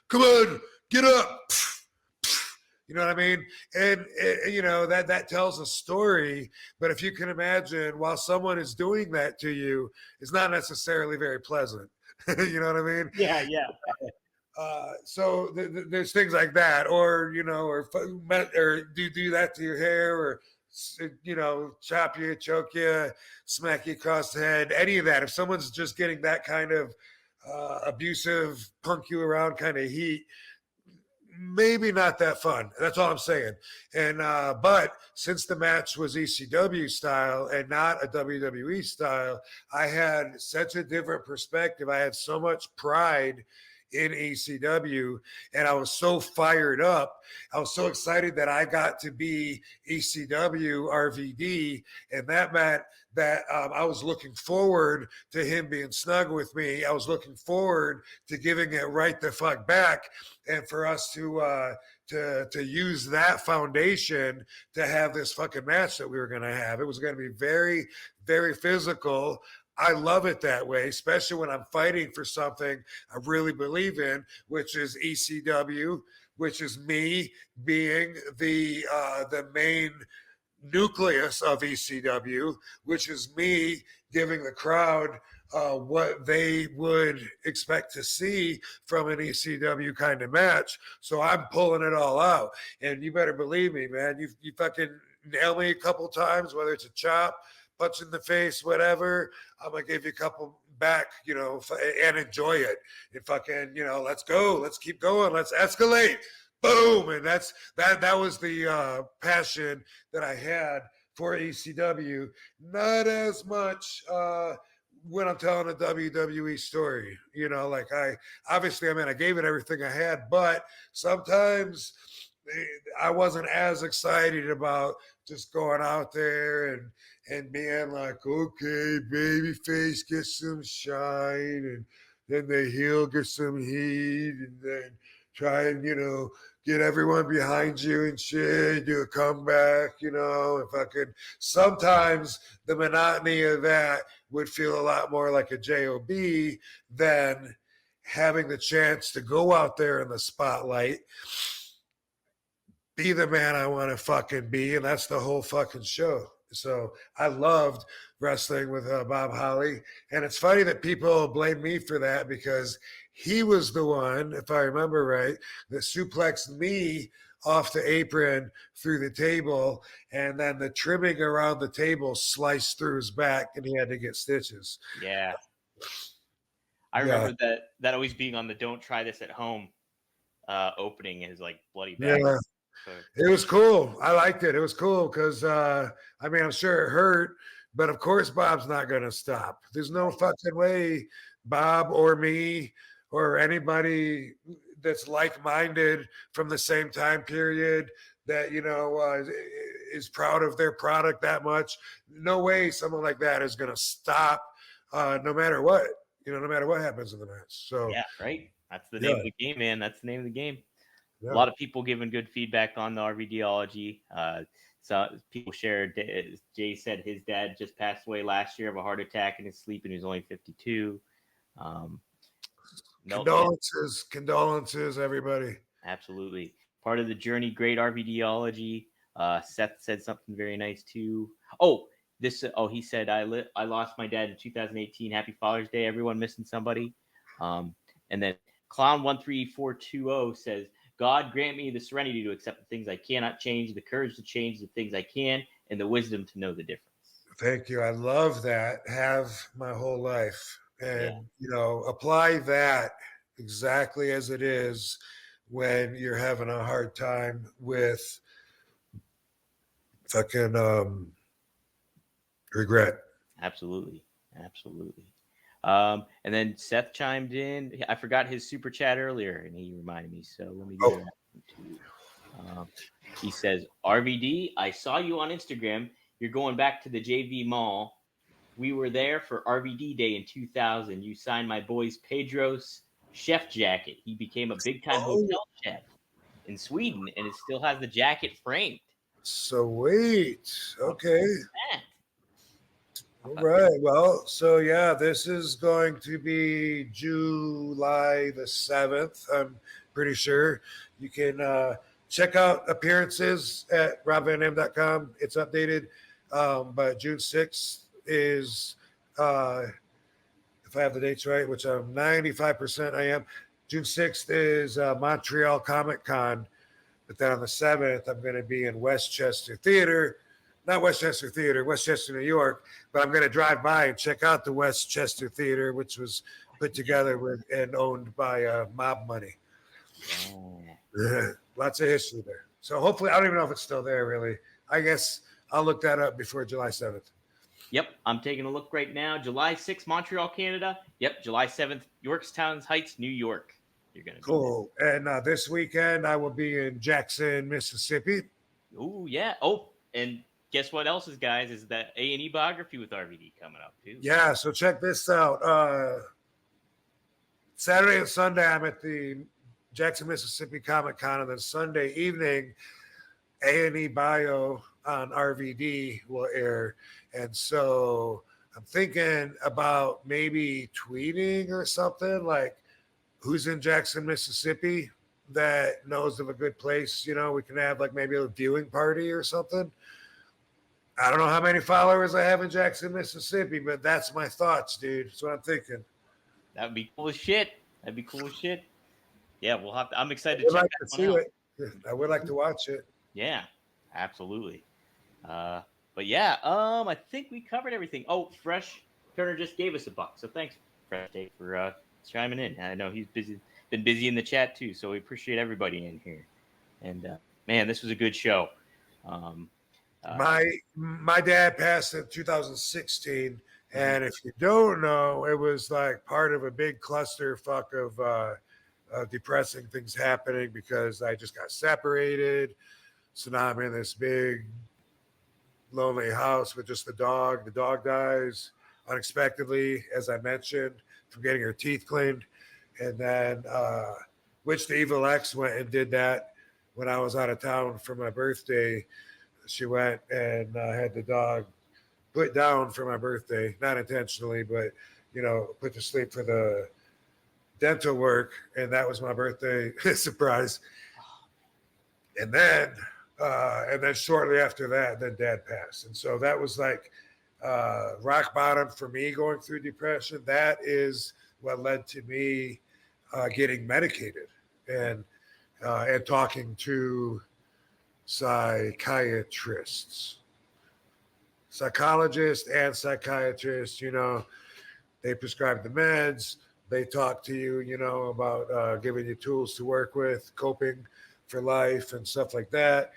come on, get up. You know what I mean? And, you know, that tells a story. But if you can imagine, while someone is doing that to you, it's not necessarily very pleasant. You know what I mean? Yeah. So there's things like that, or, you know, or do that to your hair, or, you know, chop you, choke you, smack you across the head, any of that. If someone's just getting that kind of abusive, punk you around kind of heat, maybe not that fun. That's all I'm saying. And but since the match was ECW style and not a WWE style, I had such a different perspective. I had so much pride in ECW, and I was so fired up. I was so excited that I got to be ECW RVD, and that meant that I was looking forward to him being snug with me. I was looking forward to giving it right the fuck back, and for us to use that foundation to have this fucking match that we were going to have. It was going to be very, very physical. I love it that way, especially when I'm fighting for something I really believe in, which is ECW, which is me being the main nucleus of ECW, which is me giving the crowd what they would expect to see from an ECW kind of match. So I'm pulling it all out, and you better believe me, man. You fucking nail me a couple times, whether it's a chop, punch in the face, whatever. I'm gonna give you a couple back, you know, and enjoy it. And fucking, you know, let's go, let's keep going, let's escalate. Boom. And that was the passion that I had for ECW. Not as much when I'm telling a WWE story, you know, like I gave it everything I had, but sometimes I wasn't as excited about just going out there and being like, okay, babyface gets some shine, and then the heel gets some heat, and then try and, you know, get everyone behind you and shit, do a comeback, you know, if I could. Sometimes the monotony of that would feel a lot more like a job than having the chance to go out there in the spotlight, be the man I want to fucking be, and that's the whole fucking show. So I loved wrestling with Bob Holly, and it's funny that people blame me for that because he was the one, if I remember right, that suplexed me off the apron through the table, and then the trimming around the table sliced through his back, and he had to get stitches. Yeah. I remember that always being on the "Don't try this at home" opening, his like bloody back. Yeah. So, it was cool. I liked it. It was cool because I mean, I'm sure it hurt, but of course Bob's not going to stop. There's no fucking way Bob or me or anybody that's like-minded from the same time period that, you know, is proud of their product that much. No way someone like that is going to stop no matter what, you know, no matter what happens in the match. So yeah, right. That's the name of the game, man. That's the name of the game. Yeah. A lot of people giving good feedback on the RVDology. So people shared. Jay said his dad just passed away last year of a heart attack in his sleep, and he was only 52. Condolences, everybody. Absolutely. Part of the journey. Great RVDology. Seth said something very nice too. He said I lost my dad in 2018. Happy Father's Day, everyone missing somebody. And then Clown13420 says, God grant me the serenity to accept the things I cannot change, the courage to change the things I can, and the wisdom to know the difference. Thank you. I love that. Have my whole life. And, you know, apply that exactly as it is when you're having a hard time with fucking regret. Absolutely. And then Seth chimed in. I forgot his super chat earlier, and he reminded me. So let me get that too. He says, RVD, I saw you on Instagram. You're going back to the JV Mall. We were there for RVD Day in 2000. You signed my boy's Pedro's chef jacket. He became a big-time hotel chef in Sweden, and it still has the jacket framed. Sweet. Okay. All right. Well, so yeah, this is going to be July the 7th. I'm pretty sure. You can check out appearances at robvandam.com. It's updated. But June 6th is, if I have the dates right, which I'm 95% I am, June 6th is Montreal Comic Con. But then on the 7th, I'm going to be in Westchester Theater. Not Westchester Theater, Westchester, New York. But I'm going to drive by and check out the Westchester Theater, which was put together with and owned by Mob Money. Lots of history there. So hopefully, I don't even know if it's still there, really. I guess I'll look that up before July 7th. Yep, I'm taking a look right now. July 6th, Montreal, Canada. Yep, July 7th, Yorktown Heights, New York. You're going to cool. And this weekend, I will be in Jackson, Mississippi. Oh, yeah. Oh, and guess what else, guys, is that A&E biography with RVD coming up, too. Yeah, so check this out. Saturday and Sunday, I'm at the Jackson, Mississippi Comic Con, and then Sunday evening, A&E Bio on RVD will air. And so I'm thinking about maybe tweeting or something like, who's in Jackson, Mississippi that knows of a good place, you know, we can have like maybe a viewing party or something. I don't know how many followers I have in Jackson, Mississippi, but that's my thoughts, dude. That's what I'm thinking. That would be cool as shit. Yeah, we'll have to. I'm excited to check like that to see one out. it. I would like to watch it. Yeah, absolutely. But yeah, I think we covered everything. Oh, Fresh Turner just gave us $1, so thanks, Fresh Dave, for chiming in. I know he's been busy in the chat too, so we appreciate everybody in here. And man, this was a good show. My dad passed in 2016, and if you don't know, it was like part of a big clusterfuck of depressing things happening because I just got separated. So now I'm in this big lonely house with just the dog. The dog dies unexpectedly, as I mentioned, from getting her teeth cleaned. And then Witch the Evil X went and did that when I was out of town for my birthday. She went and had the dog put down for my birthday, not intentionally, but, you know, put to sleep for the dental work. And that was my birthday surprise. And then shortly after that, then Dad passed. And so that was like rock bottom for me going through depression. That is what led to me getting medicated and talking to psychiatrists, psychologists and psychiatrists. They prescribe the meds. They talk to you, about giving you tools to work with, coping for life and stuff like that.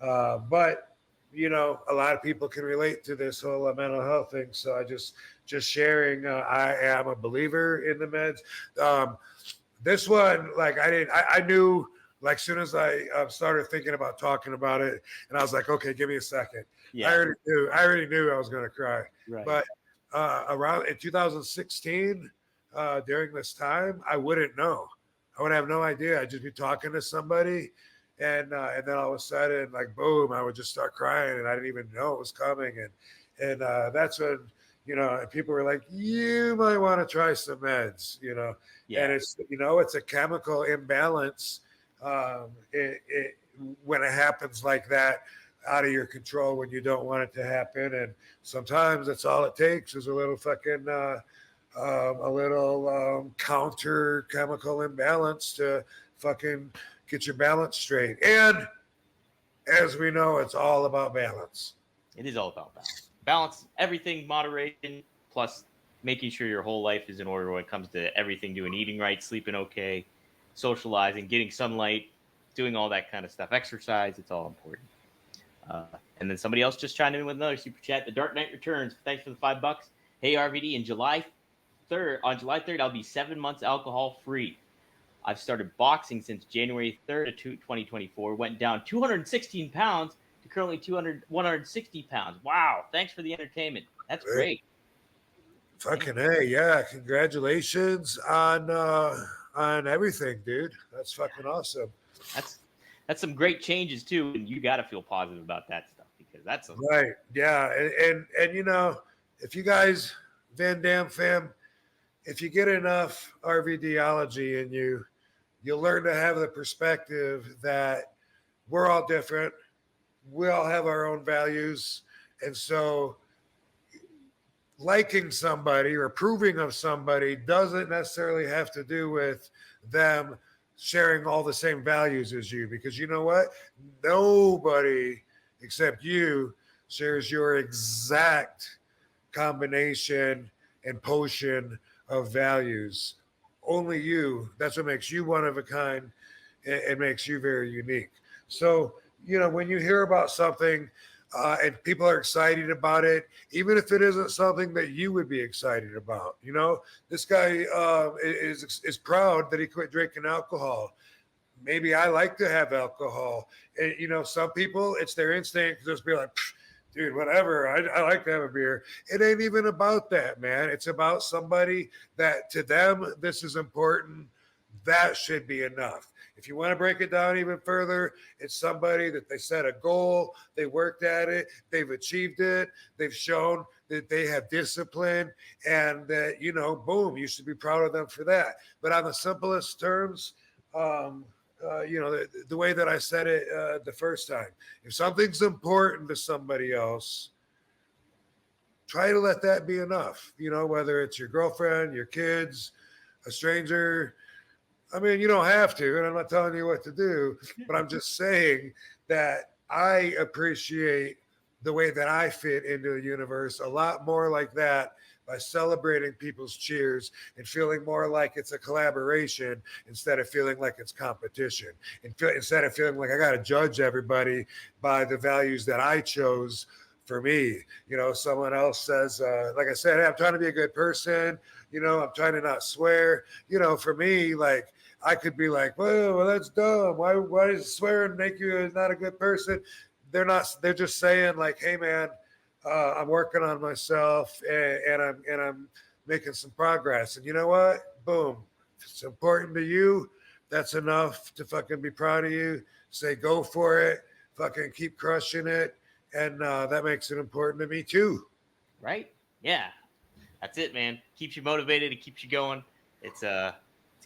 But a lot of people can relate to this whole mental health thing. So I just sharing. I am a believer in the meds. This one, like I knew, like soon as I started thinking about talking about it, and I was like, okay, give me a second. Yeah. I already knew I was going to cry. Right. But around in 2016, during this time, I wouldn't know. I would have no idea. I'd just be talking to somebody, and then all of a sudden, like boom, I would just start crying, and I didn't even know it was coming. And that's when people were like, you might want to try some meds, Yeah. And it's it's a chemical imbalance. When it happens like that, out of your control, when you don't want it to happen, and sometimes that's all it takes is a little fucking counter chemical imbalance to fucking get your balance straight. And as we know, it's all about balance. It is all about balance. Balance, everything, moderation, plus making sure your whole life is in order when it comes to everything, doing eating right, sleeping okay, socializing, getting sunlight, doing all that kind of stuff. Exercise, it's all important. And then somebody else just chimed in with another super chat. The Dark Knight returns. Thanks for the $5. Hey, RVD, on July 3rd, I'll be 7 months alcohol free. I've started boxing since January 3rd of 2024. Went down 216 pounds to currently 160 pounds. Wow. Thanks for the entertainment. That's great. Fucking A, yeah. Congratulations on everything, dude. That's fucking awesome. That's some great changes too, and you got to feel positive about that stuff because that's right. Yeah, and if you guys, Van Dam fam, if you get enough RVDology in you, you'll learn to have the perspective that we're all different. We all have our own values, and so liking somebody or approving of somebody doesn't necessarily have to do with them sharing all the same values as you, because you know what? Nobody except you shares your exact combination and potion of values. Only you. That's what makes you one of a kind. It makes you very unique. So, when you hear about something and people are excited about it, even if it isn't something that you would be excited about. This guy is proud that he quit drinking alcohol. Maybe I like to have alcohol. And, some people, it's their instinct to just be like, dude, whatever. I like to have a beer. It ain't even about that, man. It's about somebody that to them, this is important. That should be enough. If you want to break it down even further, it's somebody that they set a goal, they worked at it, they've achieved it, they've shown that they have discipline, and that, boom, you should be proud of them for that. But on the simplest terms, the way that I said it the first time, if something's important to somebody else, try to let that be enough, whether it's your girlfriend, your kids, a stranger. I mean, you don't have to, and I'm not telling you what to do, but I'm just saying that I appreciate the way that I fit into the universe a lot more like that by celebrating people's cheers and feeling more like it's a collaboration instead of feeling like it's competition. Instead of feeling like I got to judge everybody by the values that I chose for me. Someone else says, like I said, hey, I'm trying to be a good person. I'm trying to not swear. For me, like, I could be like, well, that's dumb. Why does swearing make you not a good person? They're just saying like, hey man, I'm working on myself and I'm making some progress. And you know what? Boom. If it's important to you, that's enough to fucking be proud of you. Say go for it. Fucking keep crushing it. And that makes it important to me too. Right? Yeah. That's it, man. Keeps you motivated. It keeps you going. It's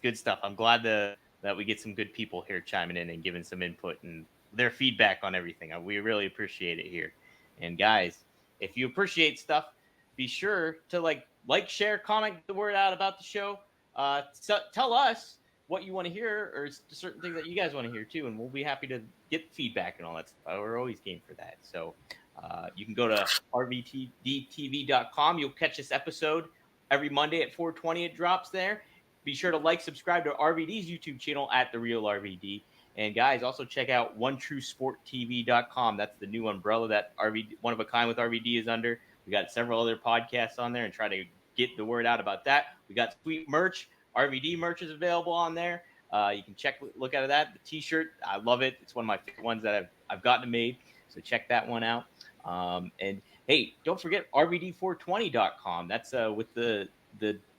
good stuff. I'm glad that we get some good people here chiming in and giving some input and their feedback on everything. We really appreciate it here. And guys, if you appreciate stuff, be sure to like, share, comment the word out about the show. Tell us what you want to hear or certain things that you guys want to hear too, and we'll be happy to get feedback and all that stuff. We're always game for that. So you can go to rvdtv.com. You'll catch this episode every Monday at 4:20. It drops there. Be sure to like, subscribe to RVD's YouTube channel at The Real RVD. And guys, also check out OneTrueSportTV.com. That's the new umbrella that RVD, One of a Kind with RVD, is under. We got several other podcasts on there and try to get the word out about that. We got sweet merch. RVD merch is available on there. You can look at that. The T-shirt, I love it. It's one of my favorite ones that I've gotten made. So check that one out. And hey, don't forget RVD420.com. That's with the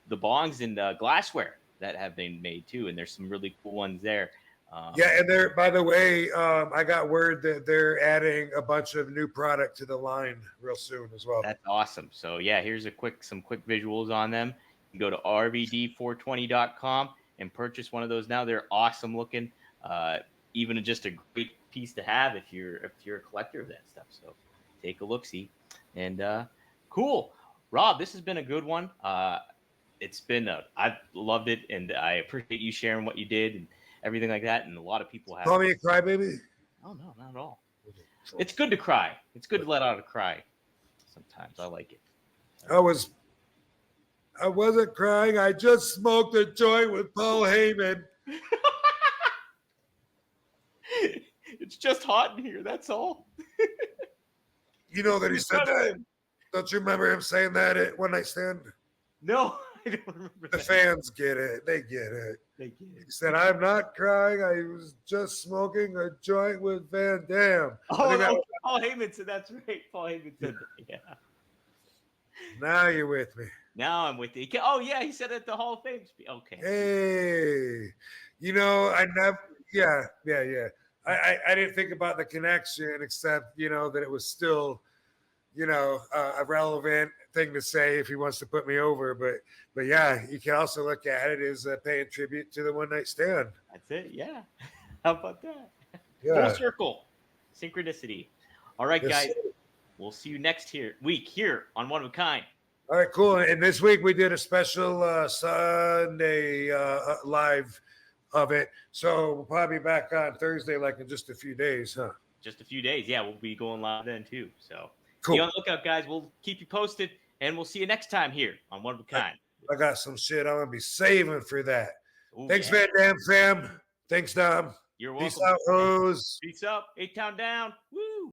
bongs and glassware that have been made too. And there's some really cool ones there. Yeah, and they're, by the way, I got word that they're adding a bunch of new product to the line real soon as well. That's awesome. So yeah, here's some quick visuals on them. You can go to rvd420.com and purchase one of those now. They're awesome looking. Even just a great piece to have if you're a collector of that stuff. So take a look, see. And cool. Rob, this has been a good one. I've loved it, and I appreciate you sharing what you did and everything like that. And a lot of people have. Call me a crybaby? Oh, no, not at all. It's good to cry. It's good to let out a cry. Sometimes I like it. I wasn't crying. I just smoked a joint with Paul Heyman. It's just hot in here. That's all. You know that he said that. Don't you remember him saying that at One Night Stand? No, I don't remember. The fans get it. They get it. They get it. He said, "I'm not crying. I was just smoking a joint with Van Dam." Oh, no, Paul Heyman said that's right. Paul Heyman said that. Yeah. Now you're with me. Now I'm with you. Oh, yeah, he said it at the Hall of Fame. Okay. Hey, I never. Yeah. I didn't think about the connection, except that it was still, a relevant thing to say if he wants to put me over. But yeah, you can also look at it as paying tribute to the One Night Stand. That's it. Yeah. How about that? Yeah. Full circle. Synchronicity. All right, Yes, guys. sir. We'll see you next week here on One of a Kind. All right, cool. And this week we did a special Sunday live of it. So we'll probably be back on Thursday, like in just a few days, huh? Just a few days. Yeah, we'll be going live then too. So Cool. be on the lookout, guys. We'll keep you posted, and we'll see you next time here on One of a Kind. I got some shit I'm going to be saving for that. Ooh, Thanks, yeah. Van Dam fam. Thanks, Dom. You're welcome. Peace out, hoes. Peace up. 8-Town down. Woo!